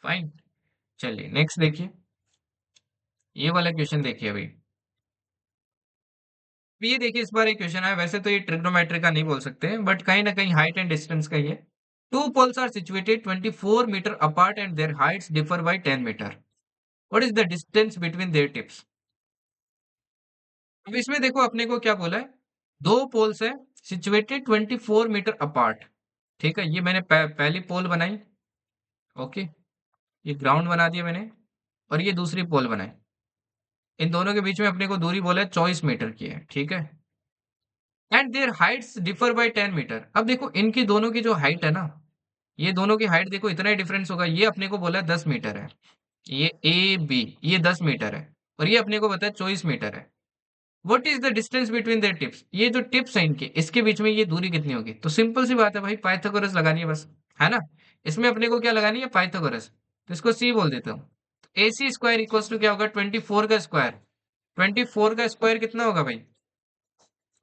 फाइन। चलिए नेक्स्ट देखिए, ये वाला क्वेश्चन देखिए अभी। ये देखिए इस बार एक क्वेश्चन है, वैसे तो ये ट्रिग्नोमेट्री का नहीं बोल सकते बट कहीं ना कहीं हाइट एंड डिस्टेंस का ही है। Two poles are situated 24 metre apart and their heights differ by 10 metre. What is the distance between their tips. अब इसमें देखो अपने को क्या बोला है, दो पोल्स है सिचुएटेड 24 मीटर अपार्ट। ठीक है, ये मैंने पहली पोल बनाई, ओके, ये ग्राउंड बना दिया मैंने, और ये दूसरी पोल बनाई। इन दोनों के बीच में अपने को दूरी बोला है 24 मीटर की है, ठीक है। And their heights differ by 10 metre. अब देखो इनकी दोनों की जो हाइट है ना, ये दोनों की हाइट देखो इतना ही डिफरेंस होगा। ये अपने को बोला है 10 मीटर है, ये ए बी, ये 10 मीटर है, और ये अपने को पता है 24 मीटर है। What is the distance between their tips, ये जो टिप्स है इनके, इसके बीच में ये दूरी कितनी होगी। तो सिंपल सी बात है भाई, पाइथागोरस लगानी है बस, है ना। इसमें अपने को क्या लगानी है, पाइथागोरस। तो इसको सी बोल देता हूँ। ए सी स्क्वायर इक्वल टू क्या होगा, 24 का स्क्वायर। 24 का स्क्वायर कितना होगा भाई,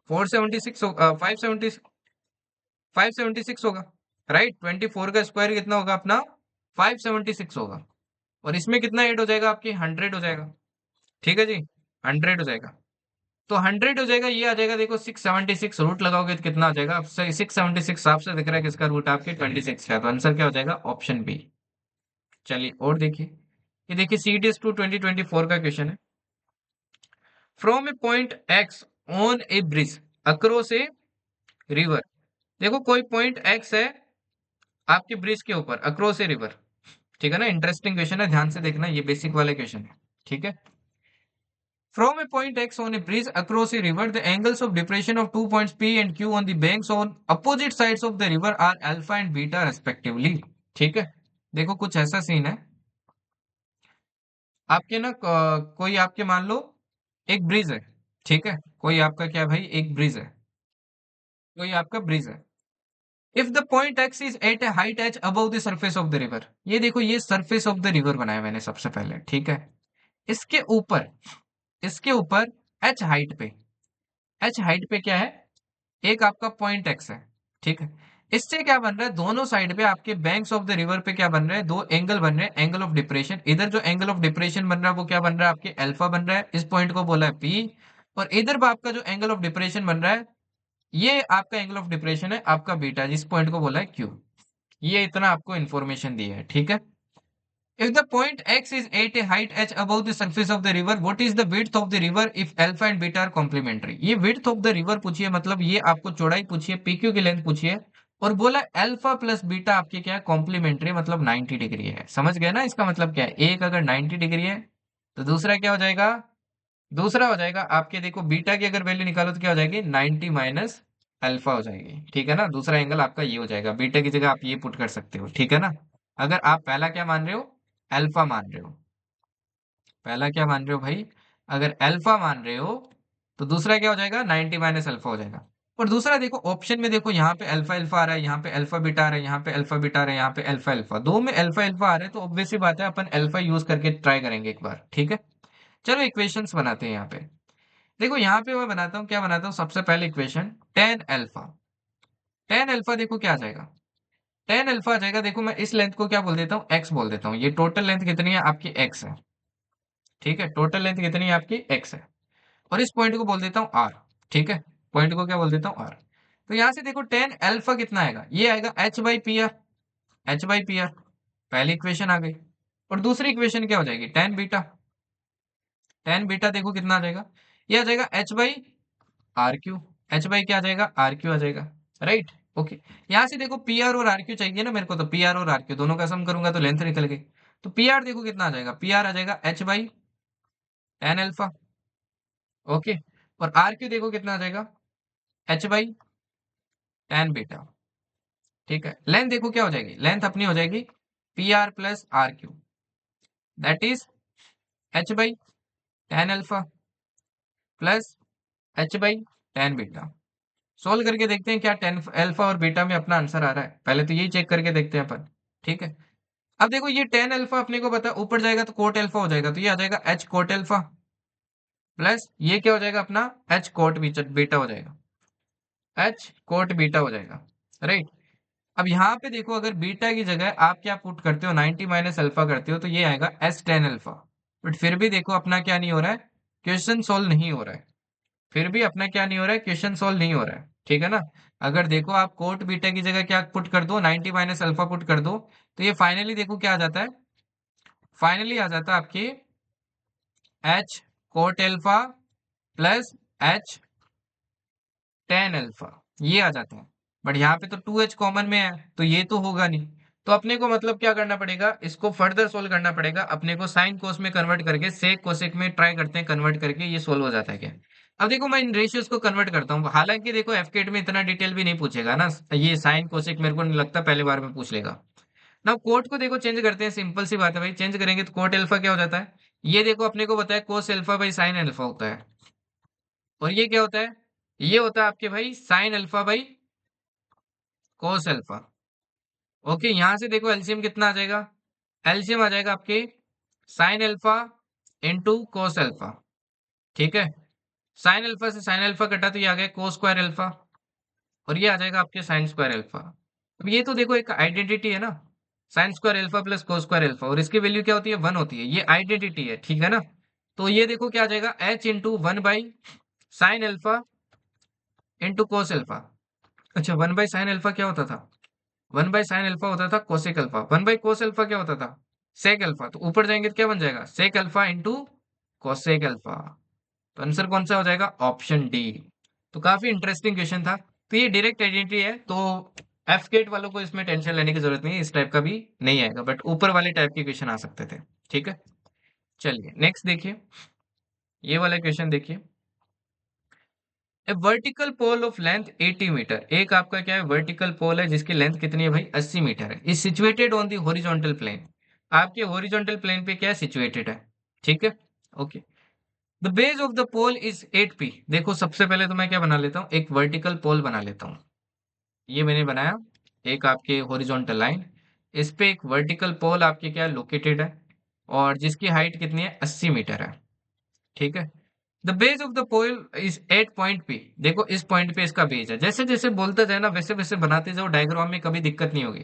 476 576 होगा, राइट। 24 का स्क्वायर कितना होगा अपना, 576 होगा। और इसमें कितना ऐड हो जाएगा, आपके 100 हो जाएगा, ठीक है जी, 100 हो जाएगा। तो 100 हो जाएगा, ये आ जाएगा देखो 676, रूट लगाओगे तो कितना आ जाएगा, 676 साफ से दिख रहा है किसका रूट, आपके 26 का। तो आंसर क्या हो जाएगा, ऑप्शन बी। चलिए और देखिए, ये देखिए CDS 2 2024 का क्वेश्चन है। From a point x on A bridge across a river. देखो कोई पॉइंट एक्स है आपके ब्रिज के ऊपर, अक्रॉस ए रिवर, ठीक है ना। इंटरेस्टिंग क्वेश्चन है, ध्यान से देखना, ये बेसिक वाला क्वेश्चन है, ठीक है। From a point X on a bridge across a river, the angles of depression of 2 points P and Q on the banks on opposite sides of the river are alpha and beta respectively। ठीक है, देखो कुछ ऐसा scene है, आपके ना कोई आपके मान लो एक ब्रिज है, ठीक है। कोई आपका क्या है भाई, एक ब्रिज है, कोई आपका ब्रिज है। If the point X is at a height H above the surface of the river, ये देखो ये सरफेस ऑफ द रिवर बनाया मैंने सबसे पहले, ठीक है। इसके ऊपर, इसके ऊपर एच हाइट पे, एच हाइट पे क्या है, एक आपका पॉइंट एक्स है, ठीक है। इससे क्या बन रहा है, दोनों साइड पे आपके बैंक्स ऑफ द रिवर पे क्या बन रहा है, दो एंगल बन रहे हैं, एंगल ऑफ डिप्रेशन। इधर जो एंगल ऑफ डिप्रेशन बन रहा है वो क्या बन रहा है, आपके अल्फा बन रहा है, इस पॉइंट को बोला है पी। और इधर आपका जो एंगल ऑफ डिप्रेशन बन रहा है, ये आपका एंगल ऑफ डिप्रेशन है आपका बीटा, जिस पॉइंट को बोला है क्यू। ये इतना आपको इन्फॉर्मेशन दी है, ठीक है। If the point X is at a height h above the surface of the river, what is the width of the river if alpha and beta are complementary? ये width of the river पूछिए, मतलब ये आपको चौड़ाई पूछिए, PQ की length पूछिए, और बोला अल्फा प्लस बीटा आपके क्या है, कॉम्प्लीमेंट्री, मतलब 90 डिग्री है। समझ गए ना, इसका मतलब क्या है, एक अगर 90 डिग्री है तो दूसरा क्या हो जाएगा, दूसरा हो जाएगा आपके, देखो बीटा की अगर वैल्यू निकालो तो क्या हो जाएगी, 90 माइनस अल्फा हो जाएगी, ठीक है ना। दूसरा एंगल आपका ये हो जाएगा, बीटा की जगह आप ये पुट कर सकते हो, ठीक है ना। अगर आप पहला क्या मान रहे हो, अल्फा मान रहे हो, पहला क्या मान रहे हो भाई, अगर अल्फा मान रहे हो तो दूसरा क्या हो जाएगा, 90 माइनस अल्फा हो जाएगा। और दूसरा देखो ऑप्शन में, देखो यहाँ पे अल्फा अल्फा आ रहा है, यहाँ पे अल्फा बीटा आ रहा है, यहाँ पे अल्फा बीटा आ रहा है, यहाँ पे अल्फा अल्फा, दो में अल्फा अल्फा आ रहा है, तो ऑब्वियस सी बात है अपन अल्फा यूज करके ट्राई करेंगे एक बार, ठीक है। चलो इक्वेशंस बनाते हैं यहाँ पे। देखो यहाँ पे मैं बनाता हूँ, क्या बनाता हूँ, सबसे पहले equation tan alpha. Tan alpha देखो क्या आ जाएगा, टेन अल्फा आ जाएगा, देखो मैं इस लेंथ को क्या बोल देता हूँ, एक्स बोल देता हूँ। ये टोटल लेंथ कितनी है आपकी, एक्स है, ठीक है। टोटल लेंथ कितनी है आपकी, एक्स है। और इस पॉइंट को बोल देता हूँ आर, ठीक है। पॉइंट को क्या बोल देता हूँ, आर। तो यहाँ से देखो टेन अल्फा कितना आएगा, ये आएगा H by P R, H by P R. पहली इक्वेशन आ गई। और दूसरी इक्वेशन क्या हो जाएगी, टेन बीटा। टेन बीटा देखो कितना आ जाएगा, ये आ जाएगा H by R Q. H by क्या आ जाएगा, आर क्यू आ जाएगा, राइट। ओके, यहाँ से देखो पी आर और आर क्यू चाहिए ना मेरे को, तो पी आर और आर क्यू दोनों का सम करूंगा तो लेंथ निकल गई। तो पी आर देखो कितना आ जाएगा, पी आर आ जाएगा H by tan alpha. Okay, और आर क्यू देखो कितना आ जाएगा, एच बाई टेन बीटा। ठीक है, लेंथ देखो क्या हो जाएगी, लेंथ अपनी हो जाएगी P R plus R Q, that is H by ten alpha plus H by ten beta. Solve करके देखते हैं क्या टेन अल्फा और बीटा में अपना आंसर आ रहा है, पहले तो यही चेक करके देखते हैं अपन। ठीक है, अब देखो ये टेन अल्फा अपने को पता ऊपर जाएगा तो कोट अल्फा हो जाएगा, तो ये आ जाएगा एच कोट अल्फा प्लस ये क्या हो जाएगा अपना एच कोट बीटा हो जाएगा, एच कोट बीटा हो जाएगा, राइट। अब यहाँ पे देखो अगर बीटा की जगह आप क्या पुट करते हो 90 माइनस अल्फा करते हो तो ये आएगा एस टेन अल्फा। बट फिर भी देखो अपना क्या नहीं हो रहा है, क्वेश्चन सोल्व नहीं हो रहा है, फिर भी अपना क्या नहीं हो रहा है, क्वेश्चन सोल्व नहीं हो रहा है, ठीक है ना। अगर देखो आप कोट बीटा की जगह क्या पुट कर दो 90 माइनस अल्फा पुट कर दो, तो ये फाइनली देखो क्या आ जाता है, फाइनली आ जाता है आपके H coat alpha plus H tan alpha, ये आ जाता है। बट यहाँ पे तो टू एच कॉमन में है तो ये तो होगा नहीं, तो अपने को मतलब क्या करना पड़ेगा, इसको फर्दर सोल्व करना पड़ेगा अपने को, साइन कोस में कन्वर्ट करके सेक कोसेक में ट्राई करते हैं कन्वर्ट करके, ये सोल्व हो जाता है क्या। अब देखो मैं इन रेशियोज को कन्वर्ट करता हूँ, हालांकि देखो एफकेट में इतना डिटेल भी नहीं पूछेगा ना, ये साइन कोसेक मेरे को नहीं लगता पहले बार में पूछ लेगा ना। कोट को देखो चेंज करते हैं, सिंपल सी बात है भाई, चेंज करेंगे तो कोट अल्फा क्या हो जाता है, ये देखो अपने को बताया cos alpha by sine alpha होता है, और ये क्या होता है, ये होता है आपके भाई sine alpha by cos alpha. Okay, यहां से देखो एलसीएम कितना आ जाएगा, एलसीएम आ जाएगा आपके sine alpha into cos alpha. ठीक है, साइन अल्फा से साइन अल्फा कटा तो ये आ गया कोस स्क्वायर अल्फा, और ये आ जाएगा आपके साइन स्क्वायर अल्फा। अब ये तो देखो एक आइडेंटिटी है ना, sine square alpha plus cos square alpha, और इसकी वैल्यू क्या होती है, वन होती है, ये आइडेंटिटी है, ठीक है ना। तो ये देखो क्या आ जाएगा, H into one by sine alpha into cos alpha. अच्छा, वन बाई साइन अल्फा क्या होता था, वन बाई साइन अल्फा होता था cosec alpha, one by cos alpha क्या होता था, सेक अल्फा। तो ऊपर जाएंगे तो क्या बन जाएगा, sec alpha into cosec alpha. तो आंसर कौन सा हो जाएगा, ऑप्शन डी। तो काफी इंटरेस्टिंग क्वेश्चन था। तो ये डायरेक्ट आइडेंटिटी है, तो एफ गेट वालों को इसमें टेंशन लेने की जरूरत नहीं है, इस टाइप का भी नहीं आएगा, बट ऊपर वाले टाइप के क्वेश्चन आ सकते थे। ठीक है, चलिए नेक्स्ट देखिए, ये वाला क्वेश्चन देखिए। A vertical pole of length 80 metre, एक आपका क्या है वर्टिकल पोल है जिसकी लेंथ कितनी है भाई 80 मीटर है, is situated on the horizontal plane, आपके हॉरिजॉन्टल प्लेन पे क्या सिचुएटेड है। ठीक है, okay. The base of the pole is 8 P, देखो सबसे पहले तो मैं क्या बना लेता हूँ, एक वर्टिकल पोल बना लेता हूँ, ये मैंने बनाया एक आपके हॉरिजॉन्टल लाइन, इस पे एक वर्टिकल पोल आपके क्या लोकेटेड है, और जिसकी हाइट कितनी है 80 मीटर है। ठीक है, the base of the pole is at point P, देखो इस पॉइंट पे इसका बेस है, जैसे जैसे बोलते जाए ना वैसे वैसे बनाते जाओ डायग्राम में, कभी दिक्कत नहीं होगी।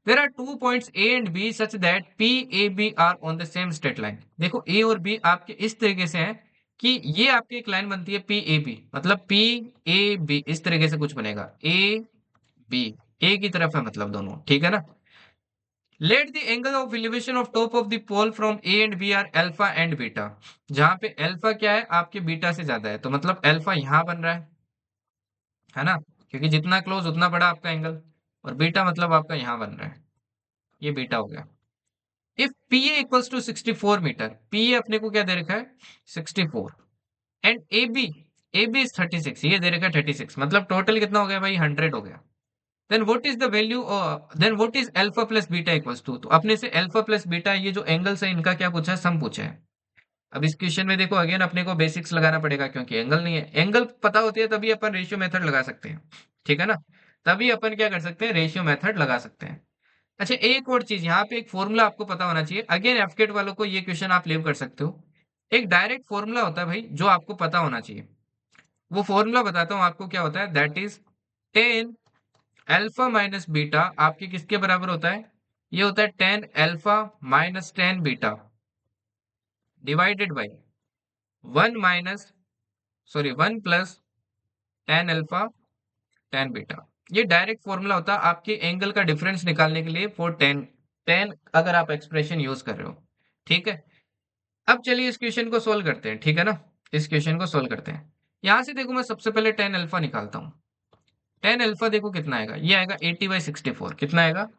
There are two points A and B such that P A B are on the same straight line, देखो ए और बी आपके इस तरीके से हैं कि ये आपकी एक लाइन बनती है पी ए बी, मतलब पी ए बी इस तरीके से कुछ बनेगा, ए बी, ए की तरफ है मतलब दोनों, ठीक है ना। Let the angle of elevation of top of the pole from A and B are alpha and beta, जहां पे अल्फा क्या है आपके बीटा से ज्यादा है, तो मतलब अल्फा यहां बन रहा है ना, क्योंकि जितना क्लोज उतना बड़ा आपका एंगल, और बीटा मतलब आपका यहां बन रहा है, ये बीटा हो गया। If P A equals to 64 metre, P A अपने को क्या दे रखा है 64, एंड ए बी इज 36, ये दे रखा है 36, मतलब टोटल कितना हो गया भाई 100 हो गया। Then what is the value, then what is alpha plus beta equals to, तो अपने से अल्फा प्लस बीटा ये जो एंगल्स है इनका क्या पूछा है, सम पूछा है। अब इस क्वेश्चन में देखो अगेन अपने को बेसिक्स लगाना पड़ेगा, क्योंकि एंगल नहीं है, एंगल पता होती है तभी अपन रेशियो मेथड लगा सकते हैं, ठीक है ना, तभी अपन क्या कर सकते हैं रेशियो मेथड लगा सकते हैं। अच्छा, एक और चीज यहाँ पे एक फॉर्मूला आपको पता होना चाहिए, अगेन एफकेट वालों को ये क्वेश्चन आप लीव कर सकते हो, एक डायरेक्ट फॉर्मूला होता है भाई जो आपको पता होना चाहिए, वो फॉर्मूला बताता हूँ आपको क्या होता है, that is ten alpha minus beta आपके किसके बराबर होता है, ये होता है ten alpha minus tan beta divided by one minus, sorry one plus tan alpha tan beta. ये डायरेक्ट फॉर्मूला होता है आपके एंगल का डिफरेंस निकालने के लिए फॉर टेन, टेन अगर आप एक्सप्रेशन यूज कर रहे हो। ठीक है, अब चलिए इस क्वेश्चन को सोल्व करते हैं, ठीक है ना। इस क्वेश्चन को सोल्व करते हैं। यहाँ से देखो मैं सबसे पहले टेन अल्फा निकालता हूँ। टेन अल्फा देखो कितना आएगा, ये आएगा 80/64। कितना आएगा?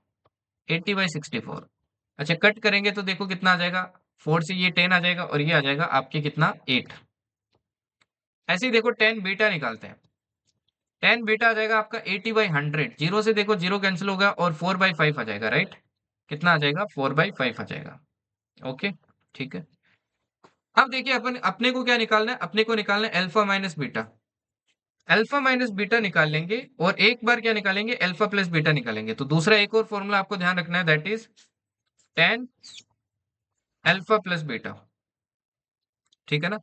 80/64। अच्छा कट करेंगे तो देखो कितना आ जाएगा, 4 से ये 10 आ जाएगा और ये आ जाएगा आपके कितना 8। ऐसे ही देखो टेन बीटा निकालते हैं। टेन बीटा आ जाएगा आपका 80/100। जीरो से देखो जीरो कैंसिल होगा और 4/5 आ जाएगा, राइट? कितना आ जाएगा? 4/5 आ जाएगा। ओके, ठीक है। अब देखिए अपन अपने को क्या निकालना है, अपने को निकालना है alpha minus beta. Alpha minus beta निकाल लेंगे और एक बार क्या निकालेंगे, अल्फा प्लस बीटा निकालेंगे। तो दूसरा एक और फॉर्मूला आपको ध्यान रखना है, that is ten alpha plus beta. ठीक है ना?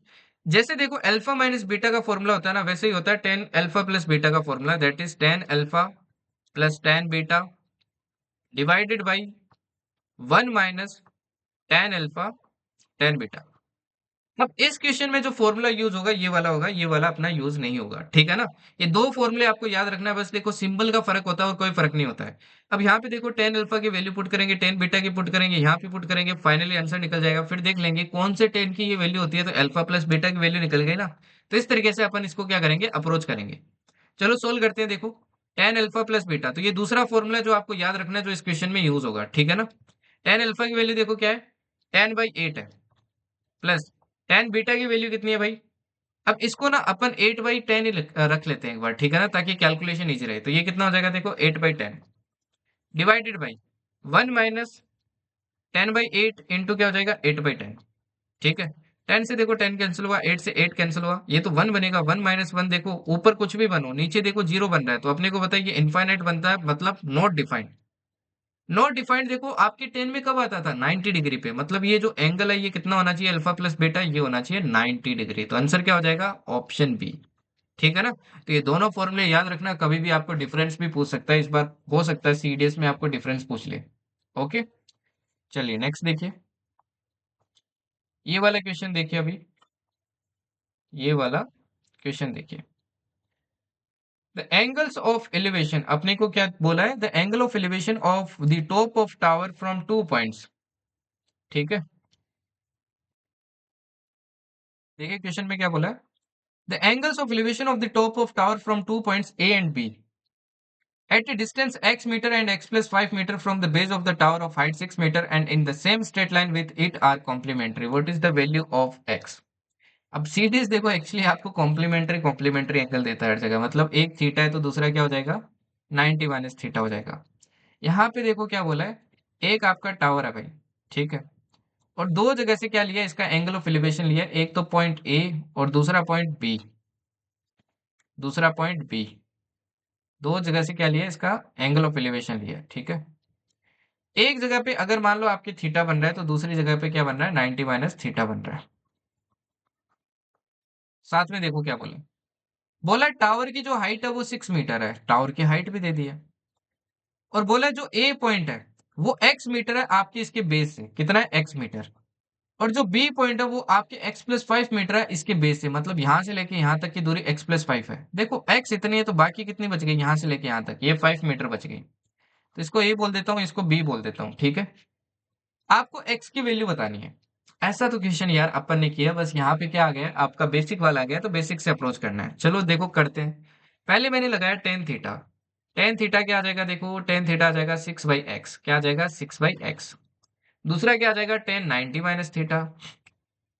जैसे देखो अल्फा माइनस बीटा का फॉर्मूला होता है ना, वैसे ही होता है टेन अल्फा प्लस बीटा का formula, that is ten alpha plus tan beta divided by 1 - tan alpha tan beta. अब इस क्वेश्चन में जो फॉर्मूला यूज होगा ये वाला होगा, ये वाला अपना यूज नहीं होगा। ठीक है ना? ये दो फॉर्मूले आपको याद रखना है, बस देखो सिंबल का फर्क होता है और कोई फर्क नहीं होता है। अब यहाँ पे देखो टेन अल्फा की वैल्यू पुट करेंगे, टेन बीटा की पुट करेंगे, यहाँ पे पुट करेंगे, फाइनली आंसर निकल जाएगा। फिर देख लेंगे कौन से टेन की ये वैल्यू होती है, तो अल्फा प्लस बीटा की वैल्यू निकल गई ना। तो इस तरीके से अपन इसको क्या करेंगे, अप्रोच करेंगे। चलो सोल्व करते हैं। देखो टेन अल्फा प्लस बीटा, तो ये दूसरा फॉर्मूला जो आपको याद रखना है जो इस क्वेश्चन में यूज होगा। ठीक है ना? टेन अल्फा की वैल्यू देखो क्या है, 10/8 है, प्लस टेन बीटा की वैल्यू कितनी है भाई। अब इसको ना अपन 8/10 ही रख लेते हैं एक बार, ठीक है ना, ताकि कैलकुलेशन इजी रहे। तो ये कितना हो जाएगा देखो, 8/10 डिवाइडेड बाई 1 - 10/8 इंटू क्या हो जाएगा, 8/10। ठीक है? 10 से देखो 10 कैंसिल हुआ, 8 से 8 कैंसिल हुआ, ये तो 1 बनेगा। 1 - 1 देखो ऊपर कुछ भी बनो, नीचे देखो जीरो बन रहा है, तो अपने को बताइए इनफाइनाइट बनता है, मतलब नॉट डिफाइंड। नॉट डिफाइंड देखो आपके 10 में कब आता था, 90 डिग्री पे। मतलब ये जो एंगल है ये कितना होना चाहिए, अल्फा प्लस बीटा, ये होना चाहिए 90 डिग्री। तो आंसर क्या हो जाएगा, ऑप्शन बी। ठीक है ना? तो ये दोनों फॉर्मूले याद रखना, कभी भी आपको डिफरेंस भी पूछ सकता है। इस बार हो सकता है सीडीएस में आपको डिफरेंस पूछ ले। ओके, चलिए नेक्स्ट देखिए। ये वाला क्वेश्चन देखिए अभी, ये वाला क्वेश्चन देखिए। द एंगल्स ऑफ एलिवेशन, अपने को क्या बोला है, the angle of elevation of the top of tower from 2 points. ठीक है, देखिए क्वेश्चन में क्या बोला है, the angles of elevation of the top of tower from 2 points A and B at a distance x meter and x plus 5 meter from the base of the tower of height 6 meter and in the same straight line with it are complementary. What is the value of x? अब series देखो actually आपको complementary complementary angle देता है हर जगह। मतलब एक theta है तो दूसरा क्या हो जाएगा, 90 माइनस थीटा हो जाएगा। यहाँ पे देखो क्या बोला है, एक आपका टावर है भाई, ठीक है, और दो जगह से क्या लिया, इसका एंगल ऑफ एलिवेशन लिया, एक तो पॉइंट ए और दूसरा पॉइंट बी। दूसरा पॉइंट बी, दो जगह से क्या लिया, इसका एंगल ऑफ एलिवेशन लिया। ठीक है, एक जगह पे अगर मान लो आपके थीटा बन रहा है तो दूसरी जगह पे क्या बन रहा है, 90 माइनस थीटा बन रहा है। साथ में देखो क्या बोले, बोला टावर की जो हाइट है वो 6 मीटर है, टावर की हाइट भी दे दी है। और बोला जो ए पॉइंट है वो एक्स मीटर है आपके इसके बेस से, कितना है, एक्स मीटर। और जो बी पॉइंट है वो आपके एक्स प्लस 5 मीटर है इसके बेस से। मतलब यहां से लेके यहां तक की दूरी एक्स प्लस 5 है। देखो एक्स इतनी है तो बाकी कितनी बच गई, यहां से लेके यहां तक ये 5 मीटर बच गई। तो इसको ए बोल देता हूँ, इसको बी बोल देता हूँ। ठीक है, आपको एक्स की वैल्यू बतानी है। ऐसा तो क्वेश्चन यार अपन ने किया, बस यहाँ पे क्या आ गया, आपका बेसिक वाला आ गया, तो बेसिक से अप्रोच करना है। चलो देखो करते हैं। पहले मैंने लगाया टेन थीटा। टेन थीटा क्या आ जाएगा, देखो टेन थीटा आ जाएगा 6/x, क्या आ जाएगा 6/x। दूसरा क्या आ जाएगा, ten 90 minus theta.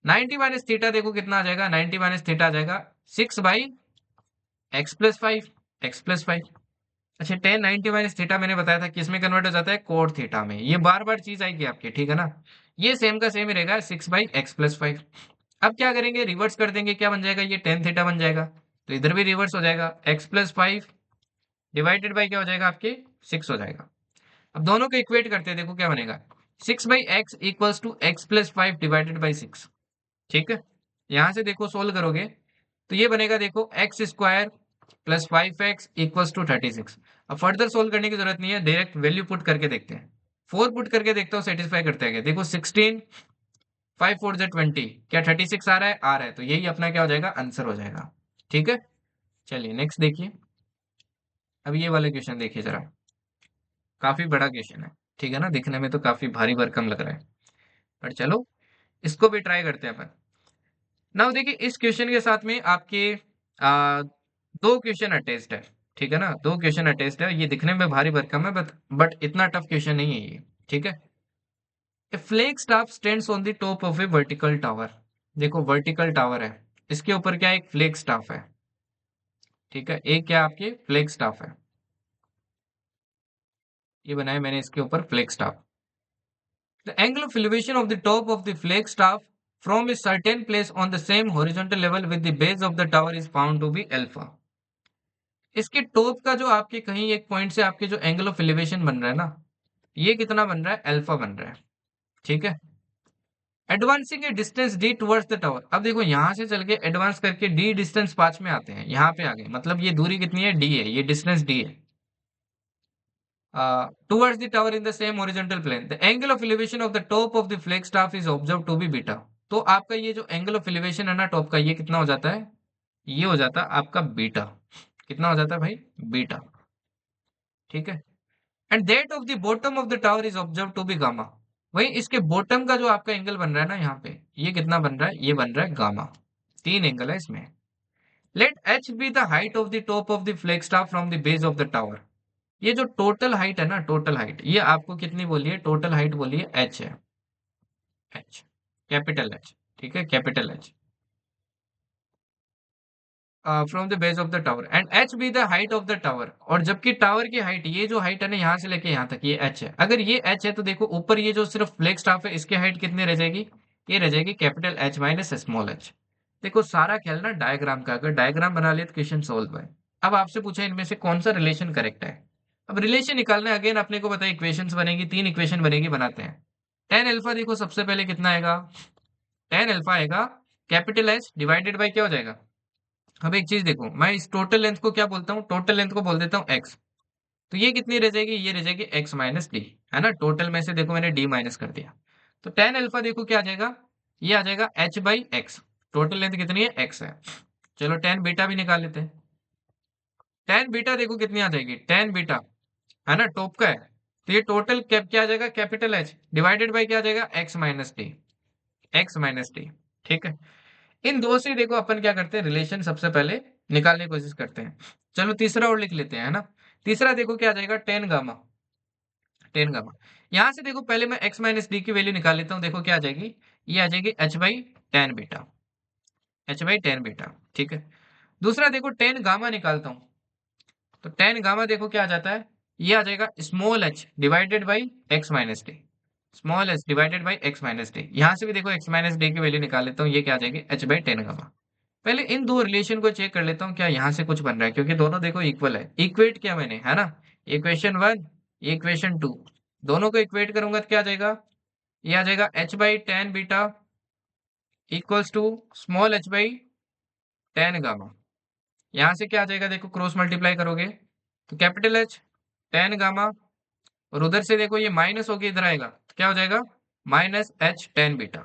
90 minus theta देखो कितना आ जाएगा, 90 माइनस थीटा आ जाएगा 6/x+5, x+5। अच्छा टेन 90 माइनस थीटा मैंने बताया था किस में कन्वर्ट हो जाता है, कोट थीटा में। ये बार बार चीज आएगी आपके, ठीक है ना? ये सेम का सेम ही रहेगा, 6/x+5। अब क्या करेंगे, रिवर्स कर देंगे, क्या बन जाएगा, ये टेन थीटा बन जाएगा। तो इधर भी रिवर्स हो जाएगा, x+5 डिवाइडेड बाई क्या हो जाएगा आपके, 6 हो जाएगा। अब दोनों को इक्वेट करते हैं, देखो क्या बनेगा, 6/x equals to x+5 divided by 6। ठीक है, यहां से देखो सोल्व करोगे तो ये बनेगा, देखो x² plus 5x equals to 36। अब फर्दर सोल्व करने की जरूरत नहीं है, डायरेक्ट वैल्यू पुट करके देखते हैं। 4 पुट करके देखता हूँ सेटिस्फाई करते हैं क्या। देखो 16, 5 4 20, क्या 36 आ रहा है, आ रहा है, तो यही अपना क्या हो जाएगा, आंसर हो जाएगा। ठीक है, चलिए नेक्स्ट देखिए। अब ये वाले क्वेश्चन देखिए जरा, काफी बड़ा क्वेश्चन है। ठीक है ना, दिखने में तो काफी भारी भरकम लग रहा है, पर चलो इसको भी ट्राई करते हैं अपन। नाउ देखिए इस क्वेश्चन के साथ में आपके आ, दो क्वेश्चन अटैच्ड है, ठीक है ना, दो क्वेश्चन अटैच्ड है। ये दिखने में भारी भरकम है बट इतना टफ क्वेश्चन नहीं है ये, ठीक है। A flag staff stands on the top of a vertical tower. देखो वर्टिकल टावर है, इसके ऊपर क्या है, एक फ्लैग स्टाफ है, ठीक है। एक क्या आपके फ्लैग स्टाफ है, ये बनाया मैंने इसके ऊपर flag staff. The angle of elevation of the top of the flag staff from a certain place on the same horizontal level with the base of the tower is found to be alpha. इसके top का जो आपके कहीं एक point से आपके जो angle of elevation बन रहा है ना, ये कितना बन रहा है, अल्फा बन रहा है, ठीक है। Advancing A distance D towards the tower. अब देखो यहां से चल के एडवांस करके डी डिस्टेंस 5 में आते हैं, यहाँ पे आ गए, मतलब ये दूरी कितनी है, डी है, ये डिस्टेंस डी है। Towards the tower in the same horizontal plane, the angle of elevation of the top of the flagstaff is observed to be beta। तो आपका ये जो एंगल ऑफ एलिवेशन है ना टॉप का, ये कितना हो जाता है, ये हो जाता है आपका बीटा। कितना हो जाता है भाई, बीटा, ठीक है। And that of the bottom of the tower is observe to be gamma. वही इसके बॉटम का जो आपका एंगल बन रहा है ना यहाँ पे, ये कितना बन रहा है, ये बन रहा है गामा। तीन एंगल है इसमें। Let h be the height of the top of the flag staff from the base of the tower. ये जो टोटल हाइट है ना, टोटल हाइट, ये आपको कितनी बोली है, टोटल हाइट बोली है एच है, एच, कैपिटल एच, ठीक है, capital H, from the base of the tower and H be the height of the tower. और जबकि टावर की हाइट, ये जो हाइट है ना यहाँ से लेके यहाँ तक, ये एच है। अगर ये एच है तो देखो ऊपर ये जो सिर्फ फ्लैग स्टाफ है, इसकी हाइट कितनी रह जाएगी, ये रह जाएगी capital H minus small H. देखो सारा खेल ना डायग्राम का, अगर डायग्राम बना लिया तो क्वेश्चन सोल्व है। अब आपसे पूछा इनमें से कौन सा रिलेशन करेक्ट है। अब रिलेशन निकालना है, अगेन अपने को बताया इक्वेशंस बनेगी, तीन इक्वेशन बनेगी, बनाते हैं। टेन अल्फा देखो सबसे पहले कितना आएगा, टेन अल्फा आएगा कैपिटल एच डिवाइडेड बाय क्या हो जाएगा। अब एक चीज देखो, मैं इस टोटल लेंथ को क्या बोलता हूँ, टोटल लेंथ को बोल देता हूँ एक्स। तो ये कितनी रह जाएगी, ये रह जाएगी एक्स माइनस डी, है ना। टोटल में से देखो मैंने डी माइनस कर दिया, तो टेन अल्फा देखो क्या आ जाएगा, ये आ जाएगा H by x. Total length कितनी है, एक्स है। चलो टेन बीटा भी निकाल लेते हैं। टेन बीटा देखो कितनी आ जाएगी, टेन बीटा, है ना, टॉप का है। तो ये टोटल कैप क्या आ जाएगा, कैपिटल एच डिवाइडेड बाय क्या आ जाएगा, x minus D, x minus D, ठीक है। इन दो से देखो अपन क्या करते हैं, रिलेशन सबसे पहले निकालने की कोशिश करते हैं। चलो तीसरा और लिख लेते हैं, है ना। तीसरा देखो क्या आ जाएगा, टेन गामा, टेन गामा। यहां से देखो पहले मैं एक्स माइनस डी की वैल्यू निकाल लेता हूँ, देखो क्या आ जाएगी, ये आ जाएगी H by tan beta, H by tan beta, ठीक है। दूसरा देखो टेन गामा निकालता हूँ, तो टेन गामा देखो क्या आ जाता है, ये आ जाएगा small H divided by x minus D, small H divided by x minus D. यहां से भी देखो एक्स माइनस डी की वैल्यू निकाल लेता हूँ, ये क्या आ जाएगी, एच बाई टेन गामा। पहले इन दो रिलेशन को चेक कर लेता हूँ क्या यहाँ से कुछ बन रहा है, क्योंकि दोनों देखो इक्वल है, इक्वेट किया मैंने, है ना। इक्वेशन वन, इक्वेशन टू, दोनों को इक्वेट करूंगा तो क्या आ जाएगा, ये आ जाएगा H by ten beta equals to small h by ten gamma. यहाँ से क्या आ जाएगा, देखो क्रॉस मल्टीप्लाई करोगे तो कैपिटल एच टेन गामा, और उधर से देखो ये माइनस होके इधर आएगा तो क्या हो जाएगा, माइनस एच टेन बीटा।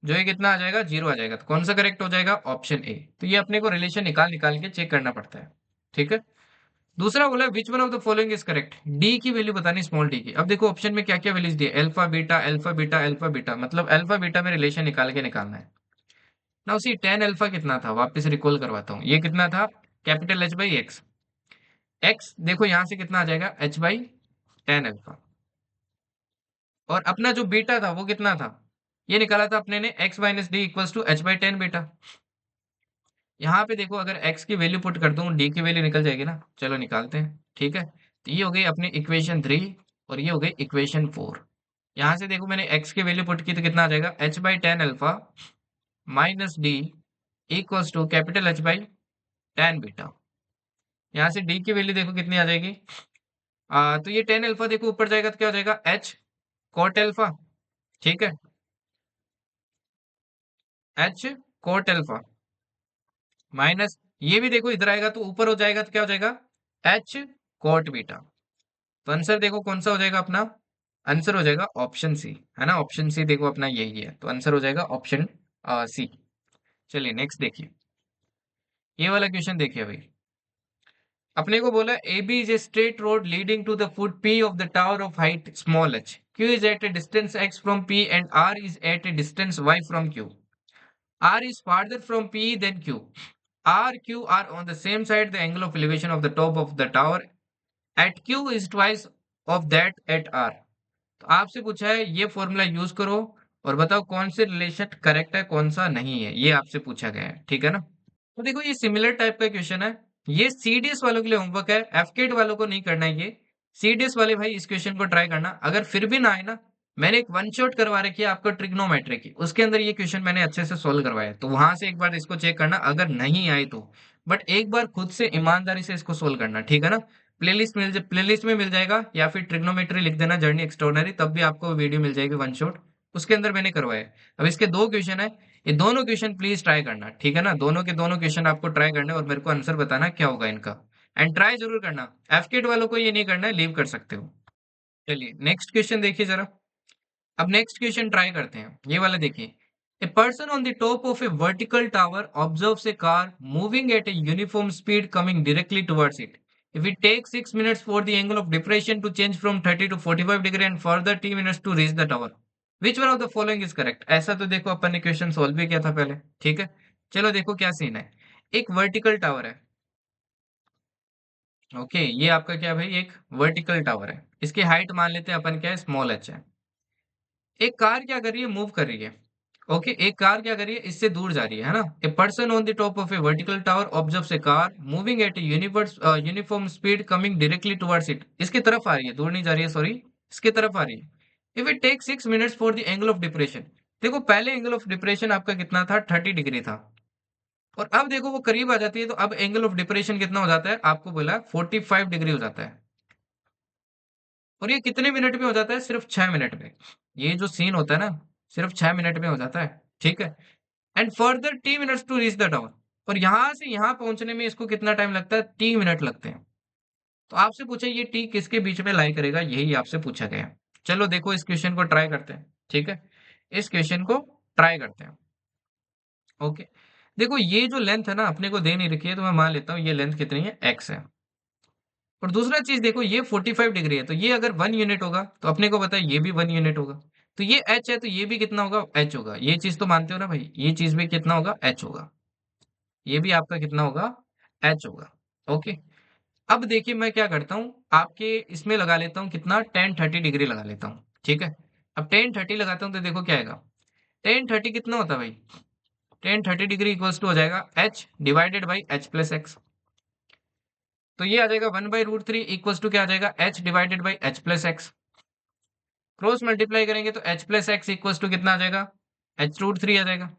जो ये कितना आ जाएगा, जीरो आ जाएगा। तो कौन सा करेक्ट हो जाएगा, ऑप्शन ए। तो ये अपने को रिलेशन निकाल निकाल के चेक करना पड़ता है, ठीक है। दूसरा बोला विच one of the following is correct, D की वैल्यू बतानी, स्मॉल डी की। अब देखो ऑप्शन में क्या क्या वैल्यूज दी है, alpha beta alpha beta alpha beta, मतलब अल्फा बीटा में रिलेशन निकाल के निकालना है ना। उसी टेन अल्फा कितना था, वापस रिकॉल करवाता हूँ, ये कितना था, capital H by x. X देखो यहां से कितना आ जाएगा, एच बाई टेन अल्फा। और अपना जो बीटा था वो कितना था, ये निकाला था अपने ने x minus d equals to H by ten beta. यहाँ पे देखो अगर x की वैल्यू पुट कर दूं, d की वैल्यू निकल जाएगी ना, चलो निकालते हैं, ठीक है। तो ये हो गई अपनी इक्वेशन थ्री, और ये हो गई इक्वेशन फोर। यहाँ से देखो मैंने x की वैल्यू पुट की तो कितना आ जाएगा, h by ten alpha minus d equals to capital h by ten beta. यहाँ से d की वैल्यू देखो कितनी आ जाएगी, तो ये टेन अल्फा देखो ऊपर जाएगा तो क्या हो जाएगा, h कोट अल्फा, ठीक है, h कोट अल्फा माइनस, ये भी देखो इधर आएगा तो ऊपर हो जाएगा तो क्या हो जाएगा, h कोट बीटा। तो आंसर देखो कौन सा हो जाएगा अपना, आंसर हो जाएगा ऑप्शन सी, है ना। ऑप्शन सी देखो अपना यही है, तो आंसर हो जाएगा ऑप्शन सी। चलिए नेक्स्ट देखिए, ये वाला क्वेश्चन देखिए भाई। अपने को बोला A B is a straight road leading to the foot P of the tower of height small h, Q is at a distance x from P and R is at a distance y from Q. R is farther from P than Q. R, Q are on the same side, the angle of elevation of the top of the tower at Q is twice of that at R. तो आपसे पूछा है ये formula use करो और बताओ कौन से रिलेशन करेक्ट है कौन सा नहीं है, ये आपसे पूछा गया है, ठीक है ना। तो देखो ये सिमिलर टाइप का क्वेश्चन है, ये सीडीएस वालों के लिए होमवर्क है, एफकेट वालों को नहीं करना है ये। सीडीएस वाले भाई इस क्वेश्चन को ट्राई करना, अगर फिर भी ना आए ना, मैंने एक वन शॉट करवा रखी है आपको ट्रिग्नोमेट्री की, उसके अंदर ये क्वेश्चन मैंने अच्छे से सोल्व करवाया है, तो वहां से एक बार इसको चेक करना अगर नहीं आए तो। बट एक बार खुद से ईमानदारी से इसको सोल्व करना, ठीक है ना। प्लेलिस्ट में मिल जाएगा, या फिर ट्रिग्नोमेट्री लिख देना जर्नी एक्स्ट्राऑर्डिनरी, तब भी आपको वीडियो मिल जाएगी वन शॉट, उसके अंदर मैंने करवाया है। अब इसके दो क्वेश्चन है, ये दोनों क्वेश्चन प्लीज ट्राई करना, ठीक है ना। दोनों के दोनों क्वेश्चन आपको ट्राई करना है और मेरे को आंसर बताना क्या होगा इनका, एंड ट्राई जरूर करना। एफकेट वालों को ये नहीं करना है, लीव कर सकते हो। चलिए नेक्स्ट क्वेश्चन देखिए जरा। अब नेक्स्ट क्वेश्चन ट्राई करते हैं, ये वाला देखिए। A person on the top of a vertical tower observes A car moving at a uniform speed coming directly towards it. If it takes 6 minutes for the angle of depression to change from 30 to 45 degree and further t minutes to reach the tower, which one of the following is correct? ऐसा तो देखो अपन ने question solve भी किया था पहले, ठीक है। चलो देखो क्या सीन है। एक वर्टिकल टावर है, ओके, ये आपका क्या है भाई, एक वर्टिकल टावर है, इसकी हाइट मान लेते हैं अपन क्या है, स्मॉल एच है। एक कार क्या कर रही है, मूव कर रही है, ओके, एक कार क्या कर रही है, इससे दूर जा रही है ना। A person on the top of a vertical tower observes A car moving at a uniform speed coming directly towards it, इसकी तरफ आ रही है, दूर नहीं जा रही है, सॉरी, इसकी तरफ आ रही है। If it take 6 minutes for the angle of depression, देखो पहले एंगल ऑफ डिप्रेशन आपका कितना था, 30 डिग्री था, और अब देखो वो करीब आ जाती है, तो अब एंगल ऑफ डिप्रेशन कितना हो जाता है, आपको बोला 45 डिग्री हो जाता है। और ये कितने मिनट में हो जाता है, सिर्फ 6 मिनट में। ये जो सीन होता है ना, सिर्फ 6 मिनट में हो जाता है, ठीक है। And further t minutes to reach the tower, और यहां से यहां पहुंचने में इसको कितना टाइम लगता है, 3 मिनट लगते हैं। तो आपसे पूछा ये टी किसके बीच में लाई करेगा, यही आपसे पूछा गया। चलो देखो इस क्वेश्चन को ट्राई करते हैं, ठीक है, इस क्वेश्चन को ट्राई करते हैं। ओके, देखो ये जो लेंथ है ना अपने को दे नहीं रखी है, तो मैं मान लेता हूँ ये लेंथ कितनी है, एक्स है। और दूसरा चीज देखो ये 45 डिग्री है, तो ये अगर 1 यूनिट होगा तो अपने को पता है ये भी 1 यूनिट होगा। तो ये एच है, तो ये भी कितना होगा, एच होगा। ये चीज तो मानते हो ना भाई, ये चीज भी कितना होगा, एच होगा। ये भी आपका कितना होगा, एच होगा। ओके, अब देखिए मैं क्या करता हूँ, आपके इसमें लगा लेता हूँ कितना, 10-30 डिग्री लगा लेता हूँ, ठीक है। अब 10-30 लगाता हूँ तो देखो क्या आएगा, 10-30 कितना होता है भाई, 10-30 डिग्री इक्वल्स टू हो जाएगा h divided by h plus x. तो ये आ जाएगा 1/√3 इक्वल्स टू क्या आ जाएगा, h divided by h plus x. Cross multiply करेंगे तो h plus x equals to कितना आ जाएगा, h√3 आ जाएगा,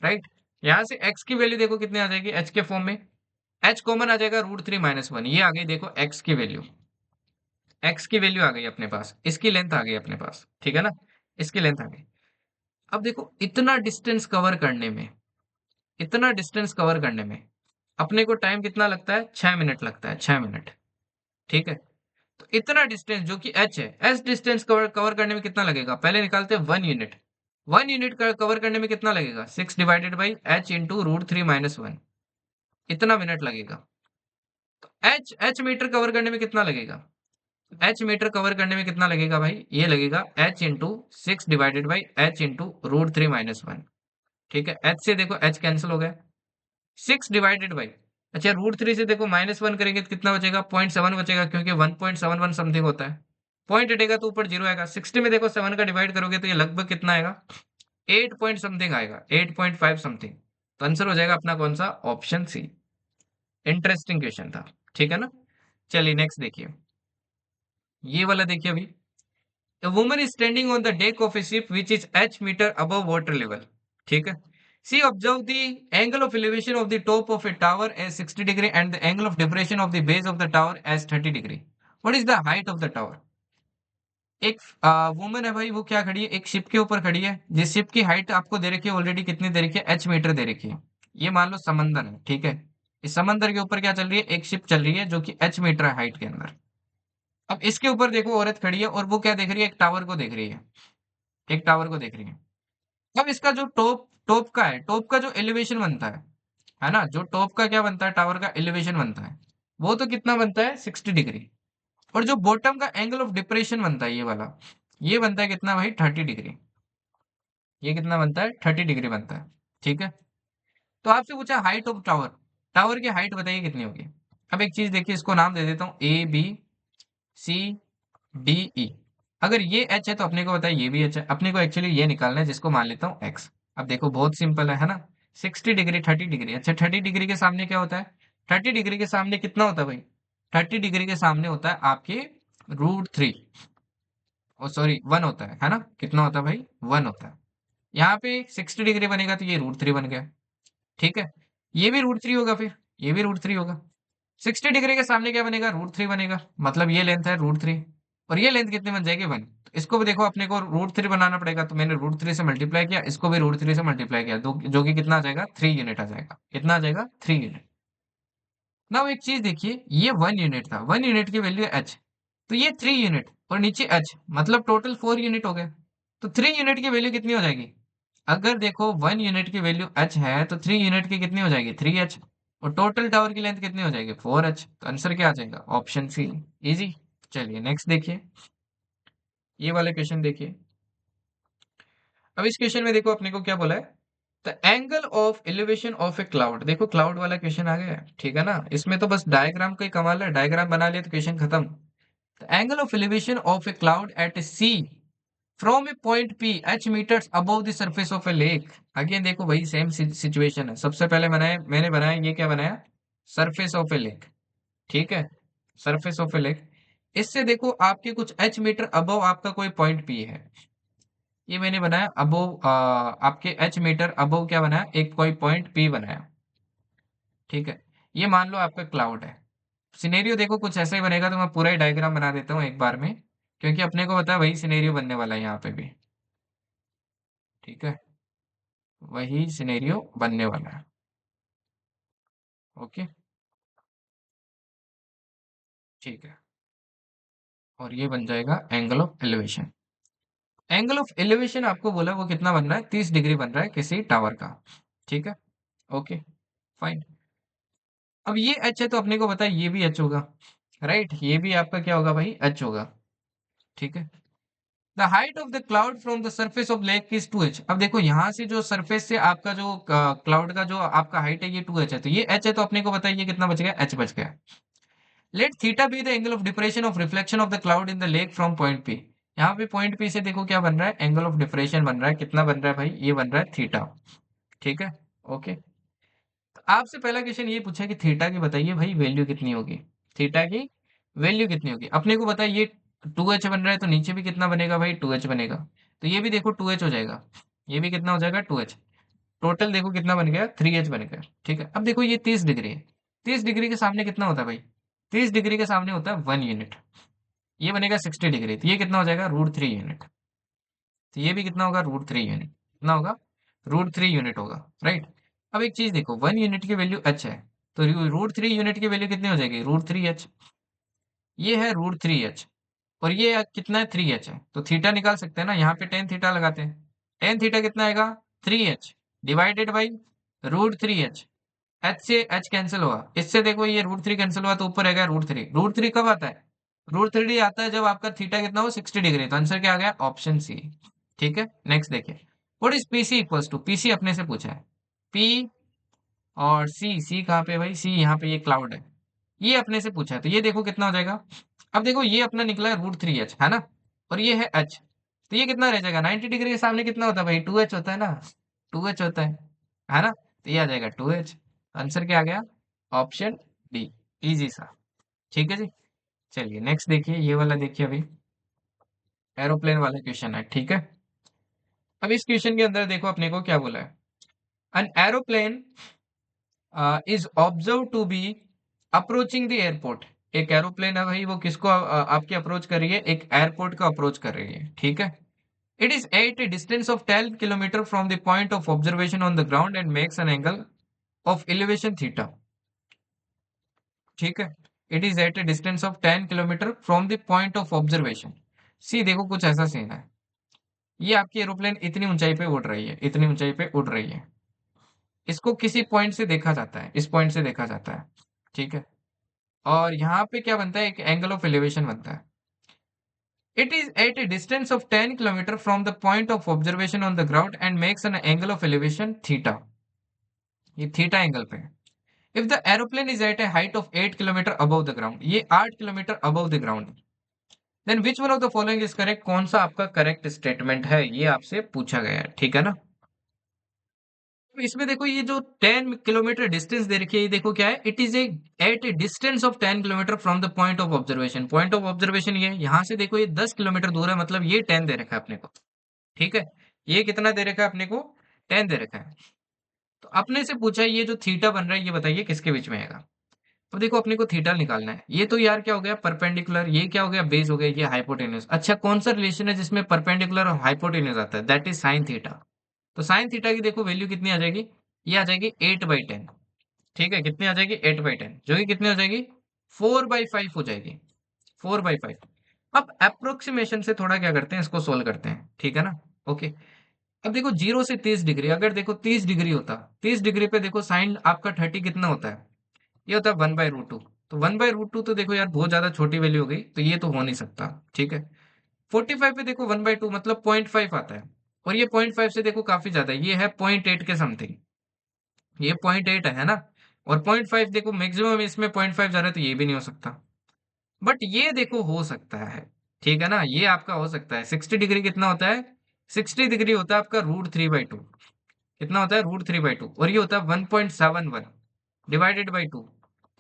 राइट। यहाँ से x की वैल्यू देखो कितनी आ जाएगी, h के फॉर्म में, h कॉमन आ जाएगा √3 - 1, ये आ गई देखो x की वैल्यू। x की वैल्यू आ गई अपने पास, इसकी लेंथ आ गई अपने पास, ठीक है ना, इसकी लेंथ आ गई। अब देखो इतना डिस्टेंस कवर करने में, इतना डिस्टेंस कवर करने में अपने को टाइम कितना लगता है, 6 मिनट लगता है, 6 मिनट, ठीक है। तो इतना डिस्टेंस जो कि h है, s डिस्टेंस कवर कवर करने में कितना लगेगा, पहले निकालते हैं 1 यूनिट। 1 यूनिट कवर करने में कितना लगेगा, 6 डिवाइडेड बाई एच इंटू √3 - 1, इतना मिनट लगेगा। तो एच मीटर कवर करने में कितना लगेगा, एच मीटर कवर करने में कितना लगेगा भाई, ये लगेगा H into 6 divided by H into √3 - 1, ठीक है। एच से देखो एच कैंसिल हो गया, 6 डिवाइडेड बाई, अच्छा √3 से देखो -1 करेंगे तो कितना बचेगा, 0.7 बचेगा, क्योंकि 1.71 समथिंग होता है। पॉइंट हटेगा तो ऊपर जीरो आएगा, 60 में देखो 7 का डिवाइड करोगे तो ये लगभग कितना आएगा, 8 पॉइंट समथिंग आएगा, 8.5 समथिंग। तो आंसर हो जाएगा अपना कौन सा, ऑप्शन सी। इंटरेस्टिंग क्वेश्चन था, ठीक है ना। चलिए नेक्स्ट देखिए, ये वाला देखिए अभी। A woman is standing on the deck of a ship which is h meter above water level, ठीक है। She observed the angle of elevation of the top of a tower as 60 degree and the angle of depression of the base of the tower as 30 degree. What is the height of the tower? एक woman है भाई, वो क्या खड़ी है, एक ship के ऊपर खड़ी है, जिस शिप की हाइट आपको दे रखी है ऑलरेडी, कितनी दे रखी है, एच मीटर दे रखी है। ये मान लो समंदर है, ठीक है। इस समंदर के ऊपर क्या चल रही है, एक शिप चल रही है जो कि एच मीटर है हाइट के अंदर। अब इसके ऊपर देखो औरत खड़ी है, और वो क्या देख रही है, एक टावर को देख रही है, एक टावर को देख रही है। अब इसका जो टॉप टॉप का है, टॉप का जो एलिवेशन बनता है ना, जो टॉप का क्या बनता है, टावर का एलिवेशन बनता है, वो तो कितना बनता है, 60 डिग्री। और जो बॉटम का एंगल ऑफ डिप्रेशन बनता है, ये वाला, ये बनता है कितना भाई, 30 डिग्री। ये कितना बनता है, 30 डिग्री बनता है, ठीक है। तो आपसे पूछा हाइट ऑफ टावर, टावर की हाइट बताइए कितनी होगी। अब एक चीज देखिए, इसको नाम दे देता हूँ ABCDE। अगर ये एच है तो अपने को बताया ये भी एच है, अपने को एक्चुअली ये निकालना है जिसको मान लेता हूँ एक्स। अब देखो बहुत सिंपल है ना। 60 डिग्री 30 डिग्री, अच्छा 30 डिग्री के सामने क्या होता है, 30 डिग्री के सामने कितना होता है भाई, 30 डिग्री के सामने होता है आपके √3। ओ सॉरी 1 होता है ना, कितना होता है भाई, 1 होता है। यहाँ पे 60 डिग्री बनेगा तो ये √3 बन गया। ठीक है, ये भी √3 होगा, फिर ये भी √3 होगा। 60 डिग्री के सामने क्या बनेगा, √3 बनेगा, मतलब ये लेंथ है √3, और ये लेंथ कितनी बन जाएगी 1। तो इसको भी देखो अपने को √3 बनाना पड़ेगा, तो मैंने √3 से मल्टीप्लाई किया, इसको भी √3 से मल्टीप्लाई किया, जो कि कितना आ जाएगा, 3 यूनिट आ जाएगा। कितना आ जाएगा, 3 यूनिट। ना एक चीज देखिए, ये 1 यूनिट था, 1 यूनिट की वैल्यू एच, तो ये 3 यूनिट और नीचे एच, मतलब टोटल 4 यूनिट हो गए। तो 3 यूनिट की वैल्यू कितनी हो जाएगी, अगर देखो 1 यूनिट की वैल्यू एच है तो 3 यूनिट की कितनी हो जाएगी, 3h, और टोटल टावर की लेंथ कितनी हो जाएगी, 4h। तो आंसर क्या आ जाएगा, ऑप्शन सी। इजी। चलिए नेक्स्ट देखिए, ये वाले क्वेश्चन देखिए। अब इस क्वेश्चन में देखो अपने को क्या बोला है, the angle of elevation of a cloud. देखो क्लाउड वाला क्वेश्चन आ गया है, ठीक है ना, इसमें तो बस डायग्राम का ही कमाल है, डायग्राम बना लिया तो क्वेश्चन खत्म। The angle of elevation of a cloud at C from a point P h metres above the surface of a lake. Again देखो वही सेम सिचुएशन है, सबसे पहले मैंने बनाया ये क्या बनाया, सरफेस ऑफ ए लेक। ठीक है, सरफेस ऑफ ए लेक। इससे देखो आपके कुछ h मीटर अबव आपका कोई पॉइंट P है, ये मैंने बनाया अबव, आपके h मीटर अबव क्या बनाया, एक कोई पॉइंट P बनाया। ठीक है, ये मान लो आपका क्लाउड है। सिनेरियो देखो कुछ ऐसा ही बनेगा, तो मैं पूरा ही डायग्राम बना देता हूँ एक बार में, क्योंकि अपने को पता है वही सिनेरियो बनने वाला है यहाँ पे भी। ठीक है, वही सिनेरियो बनने वाला है। ओके, ठीक है, और ये बन जाएगा angle of elevation. Angle of elevation आपको बोला वो कितना बन रहा है, 30 डिग्री बन रहा है किसी टावर का। ठीक है, ओके, फाइन। अब ये एच है तो अपने को पता है ये भी एच होगा, राइट, ये भी आपका क्या होगा भाई, एच होगा। ठीक है, the height of the cloud from the surface of lake is 2h। अब देखो यहाँ से जो सरफेस से आपका जो क्लाउड का जो आपका हाइट है ये 2h है, तो ये h है, तो अपने को बताइए कितना बच गया, h बच गया। Let theta be the angle of depression of reflection of the cloud in the lake from point P. यहाँ पे पॉइंट पी से देखो क्या बन रहा है, एंगल ऑफ डिप्रेशन बन रहा है, कितना बन रहा है भाई, ये बन रहा है थीटा। ठीक है, ओके। तो आपसे पहला क्वेश्चन ये पूछा कि थीटा की बताइए भाई वैल्यू कितनी होगी, थीटा की वैल्यू कितनी होगी। अपने को बताइए ये 2h बन रहा है, तो नीचे भी कितना बनेगा भाई, 2h बनेगा, तो ये भी देखो 2h हो जाएगा, ये भी कितना हो जाएगा, 2h। टोटल देखो कितना बन गया, 3h बन गया। ठीक है, अब देखो ये 30 डिग्री है, 30 डिग्री के सामने कितना होता है भाई, 30 डिग्री के सामने होता है 1 यूनिट, ये बनेगा 60 डिग्री, तो ये कितना हो जाएगा, √3 यूनिट। तो ये भी कितना होगा, √3 यूनिट, कितना होगा, √3 यूनिट होगा, राइट। अब एक चीज देखो, 1 यूनिट की वैल्यू h है, तो √3 यूनिट की वैल्यू कितनी हो जाएगी, √3h। ये है √3h, और ये कितना है, 3h है, तो थीटा निकाल सकते हैं ना, यहाँ पे टेन थीटा लगाते हैं। टेन थीटा कितना आएगा, 3h divided by √3h। H से एच कैंसिल हुआ, इससे देखो ये √3 कैंसिल हुआ, तो ऊपर रहेगा √3। √3 कब आता है, √3 आता है जब आपका थीटा कितना हो, 60 डिग्री। तो आंसर क्या आ गया, ऑप्शन सी। ठीक है, नेक्स्ट देखिए, what is PC equals to, PC अपने से पूछा है, पी और सी, सी कहाँ पे भाई, सी यहाँ पे, ये क्लाउड है, ये अपने से पूछा है, तो ये देखो कितना हो जाएगा। अब देखो ये अपना निकला है √3h है ना, और ये है h, तो ये कितना रह जाएगा, 90 डिग्री के सामने कितना होता है भाई, 2h होता है ना, 2h होता है ना, तो ये आ जाएगा 2h। आंसर क्या आ गया, ऑप्शन डी। इजी सा। ठीक है जी, चलिए नेक्स्ट देखिए, ये वाला देखिए अभी, एरोप्लेन वाला क्वेश्चन है। ठीक है, अब इस क्वेश्चन के अंदर देखो अपने को क्या बोला है, an aeroplane is observe to be approaching the airport. एक एरोप्लेन है भाई, वो किसको आपकी अप्रोच कर रही है, एक एयरपोर्ट को अप्रोच कर रही है। ठीक है, it is at a distance of 10 kilometre from the point of observation on the ground and makes an angle of elevation theta. ठीक है, it is at a distance of 10 kilometre from the point of observation. See देखो कुछ ऐसा scene है, ये आपकी aeroplane इतनी ऊंचाई पे उड़ रही है, इतनी ऊंचाई पे उड़ रही है, इसको किसी पॉइंट से देखा जाता है, इस पॉइंट से देखा जाता है। ठीक है, और यहाँ पे क्या बनता है, एक एंगल ऑफ एलिवेशन बनता है। It is at a distance of 10 kilometre from the point of observation on the ground and makes an angle of elevation theta. ये थीटा एंगल पे है। If the aeroplane is at a height of 8 kilometre above the ground, ये 8 kilometre above the ground, then which one of the following is correct, कौन सा आपका correct statement है, ये आपसे पूछा गया है, ठीक है ना। तो इसमें देखो ये जो 10 किलोमीटर डिस्टेंस दे रखी है, ये देखो क्या है, it is a at a distance of 10 kilometre from the point of observation. Point of observation ये यहाँ से देखो ये 10 किलोमीटर दूर है, मतलब ये 10 दे रखा है अपने को, ठीक है। ये कितना दे रखा है अपने को, 10 दे रखा है। तो अपने से पूछा है ये जो थीटा बन रहा है, ये बताइए किसके बीच में आएगा। अब देखो अपने को थीटा निकालना है, ये तो यार क्या हो गया परपेंडिकुलर, ये क्या हो गया बेस हो गया, ये हाइपोटेन्यूज। अच्छा कौन सा रिलेशन है जिसमें परपेंडिकुलर और हाइपोटेन्यूज आता है, दैट इज साइन थीटा। तो साइन थीटा की देखो वैल्यू कितनी आ जाएगी, ये आ जाएगी 8/10, ठीक है। कितनी आ जाएगी 8/10, जो कि कितनी हो जाएगी 4/5 हो जाएगी, 4/5। अब अप्रोक्सीमेशन से थोड़ा क्या करते हैं, इसको सोल्व करते हैं, ठीक है ना। ओके, अब देखो 0 से 30 डिग्री, अगर देखो 30 डिग्री होता, 30 डिग्री पे देखो साइन आपका 30 कितना होता है, ये होता है 1/√2। तो 1/√2 तो देखो यार बहुत ज्यादा छोटी वैल्यू हो गई, तो ये तो हो नहीं सकता, ठीक है। 45 पे देखो 1/2 मतलब 0.5 आता है, और ये 0.5 से देखो काफी ज्यादा है, ये है 0.8 के समथिंग, ये 0.8 है ना। और 0.5 देखो मैक्सिमम इसमें 0.5 जा रहा है, तो ये भी नहीं हो सकता। बट ये देखो हो सकता है, ठीक है ना, ये आपका हो सकता है। 60 डिग्री कितना होता है, 60 डिग्री होता है आपका √3/2, कितना होता है √3/2, और ये होता है 1.71 डिवाइडेड बाई 2।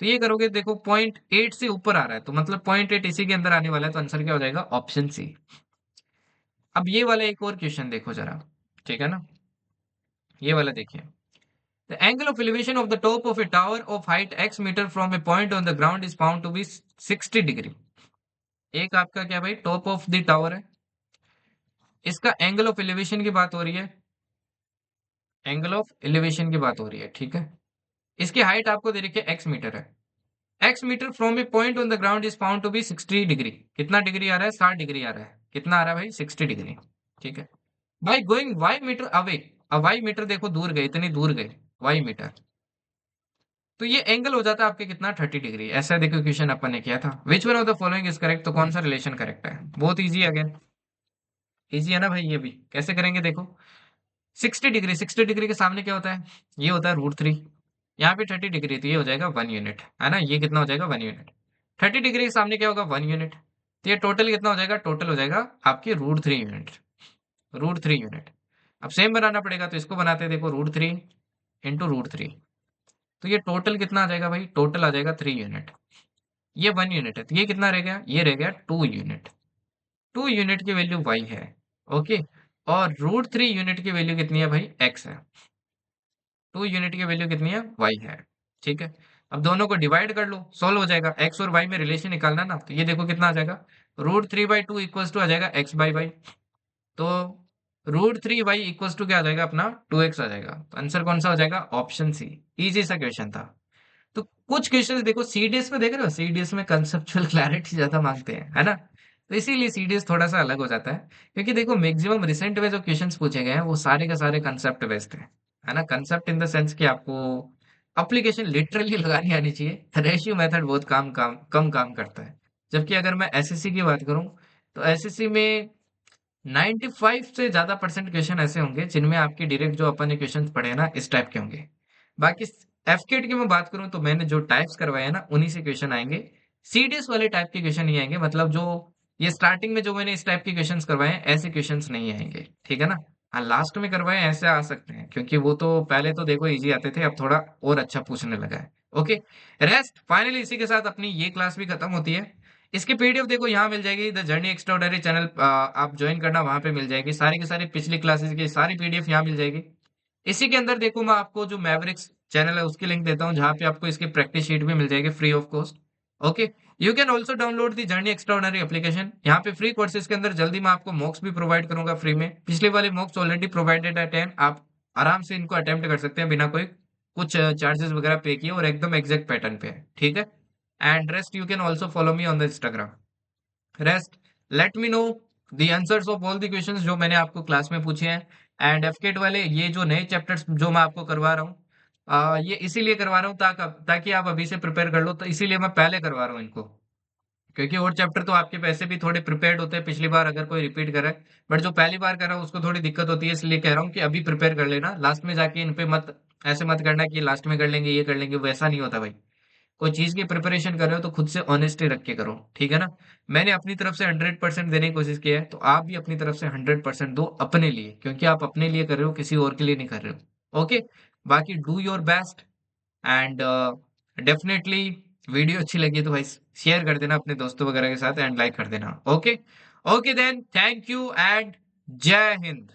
तो ये करोगे देखो 0.8 से ऊपर आ रहा है, तो मतलब 0.8 इसी के अंदर आने वाला है, तो आंसर क्या हो जाएगा ऑप्शन सी। अब ये वाला एक और क्वेश्चन देखो जरा, ठीक है ना, ये वाला देखिए। The angle of elevation of the top of a tower of height x metre from a point on the ground is found to be 60 degree. एक आपका क्या भाई टॉप ऑफ द टावर है, इसका एंगल ऑफ एलिवेशन की बात हो रही है, एंगल ऑफ एलिवेशन की बात हो रही है, ठीक है। इसकी हाइट आपको दे रखी है x मीटर है, x metre from a point on the ground is found to be 60 degree. कितना डिग्री आ रहा है, 60 डिग्री आ रहा है, कितना आ रहा है भाई 60 डिग्री, ठीक है। By going y metre away, अब y मीटर देखो दूर गए, इतनी दूर गए y मीटर, तो ये एंगल हो जाता है आपके कितना 30 डिग्री। ऐसा देखो क्वेश्चन अपन ने किया था, विच one of the following is correct, तो कौन सा रिलेशन करेक्ट है, बहुत इजी है अगेन, इजी है ना भाई। ये भी कैसे करेंगे देखो, 60 डिग्री, 60 डिग्री के सामने क्या होता है, ये होता है √3, यहाँ पे 30 डिग्री, तो ये हो जाएगा 1 यूनिट, है ना, ये कितना हो जाएगा 1 यूनिट। 30 डिग्री के सामने क्या होगा 1 यूनिट, तो ये टोटल कितना हो जाएगा, टोटल हो जाएगा आपकी √3 यूनिट, √3 यूनिट। अब सेम बनाना पड़ेगा, तो इसको बनाते हैं देखो √3 इंटू √3, तो ये टोटल कितना आ जाएगा भाई, टोटल आ जाएगा 3 यूनिट। ये 1 यूनिट है, तो ये कितना रह गया, ये रह गया 2 यूनिट। 2 यूनिट की वैल्यू वाई है, ओके। और √3 यूनिट की वैल्यू कितनी है भाई, एक्स है। 2 यूनिट की वैल्यू कितनी है, वाई है, ठीक है। अब दोनों को डिवाइड कर लो, सोल्व हो जाएगा, एक्स और वाई में रिलेशन निकालना ना, तो ये देखो कितना आ जाएगा, √3/2 इक्वल्स टू आ जाएगा x/y। तो √3y इक्वल्स टू क्या आ जाएगा अपना 2x आ जाएगा, तो आंसर कौन सा हो जाएगा, ऑप्शन सी। इजी सा क्वेश्चन था। तो कुछ क्वेश्चंस देखो सीडीएस में देख रहे हो, सीडीएस में कंसेप्चुअल क्लैरिटी ज्यादा मांगते हैं, है ना। तो इसीलिए सीडीएस थोड़ा सा अलग हो जाता है, क्योंकि देखो मैक्सिमम रिसेंट में जो क्वेश्चंस पूछे गए हैं वो सारे के सारे कंसेप्ट बेस्ड हैं, है ना। कंसेप्ट इन द सेंस कि आपको एप्लीकेशन लिटरली लगानी आनी चाहिए। रेशियो मेथड बहुत कम काम करता है। जबकि अगर मैं एसएससी की बात करूं, तो एसएससी में 95 से ज्यादा परसेंट क्वेश्चन ऐसे होंगे जिनमें आपके डायरेक्ट जो अपन ने क्वेश्चन पढ़े हैं ना इस टाइप के होंगे। बाकी एफकेट की मैं बात करूं, तो मैंने जो टाइप्स करवाए हैं ना उन्हीं से क्वेश्चन आएंगे। सीडीएस वाले टाइप के क्वेश्चन नहीं आएंगे, मतलब जो ये स्टार्टिंग में जो मैंने इस टाइप के क्वेश्चंस करवाए हैं ऐसे क्वेश्चंस नहीं आएंगे, ठीक है ना। हाँ लास्ट में करवाए हैं, ऐसे आ सकते हैं, क्योंकि वो तो पहले तो देखो इजी आते थे, अब थोड़ा और अच्छा पूछने लगा है। ओके, रेस्ट फाइनली इसी के साथ अपनी ये क्लास भी खत्म होती है। इसकी पीडीएफ देखो यहाँ मिल जाएगी, द जर्नी एक्स्ट्राऑर्डिनरी चैनल आप ज्वाइन करना, वहां पे मिल जाएगी सारी की सारी पिछली क्लासेस की सारी पीडीएफ यहाँ मिल जाएगी। इसी के अंदर देखो मैं आपको जो मैवरिक्स चैनल है उसकी लिंक देता हूँ, जहाँ पे आपको इसकी प्रैक्टिस शीट भी मिल जाएगी free of cost. Okay, you can also download the journey extraordinary application. यहाँ पे फ्री कोर्सेज के अंदर जल्दी मैं आपको मॉक्स भी प्रोवाइड करूंगा फ्री में। पिछले वाले मॉक्स ऑलरेडी प्रोवाइडेड है 10, आप आराम से इनको अटेम्प्ट कर सकते हैं बिना कोई कुछ चार्जेस वगैरह पे किए, और एकदम एग्जैक्ट पैटर्न पे है, ठीक है। And rest you can also follow me on the Instagram. Rest let me know the answers of all the questions जो मैंने आपको क्लास में पूछे हैं। एंड एफकेट वाले ये जो नए चैप्टर्स जो मैं आपको करवा रहा हूँ, ये इसीलिए करवा रहा हूँ ताकि आप अभी से प्रिपेयर कर लो, तो इसीलिए मैं पहले करवा रहा हूँ इनको। क्योंकि और चैप्टर तो आपके पैसे भी थोड़े प्रिपेयर्ड होते हैं पिछली बार अगर कोई रिपीट करे, बट जो पहली बार कर रहा है उसको थोड़ी दिक्कत होती है, इसलिए कह रहा हूँ कि अभी प्रिपेयर कर लेना, लास्ट में जाके इन पे मत ऐसे मत करना कि लास्ट में कर लेंगे, ये कर लेंगे, वैसा नहीं होता भाई। कोई चीज की प्रिपरेशन कर रहे हो तो खुद से ऑनेस्टी रख के करो, ठीक है ना। मैंने अपनी तरफ से 100% देने की कोशिश की है, तो आप भी अपनी तरफ से 100% दो अपने लिए, क्योंकि आप अपने लिए कर रहे हो, किसी और के लिए नहीं कर रहे हो। ओके, बाकी do your best and definitely video अच्छी लगी तो भाई शेयर कर देना अपने दोस्तों वगैरह के साथ एंड लाइक कर देना। Okay, okay then, thank you and जय हिंद।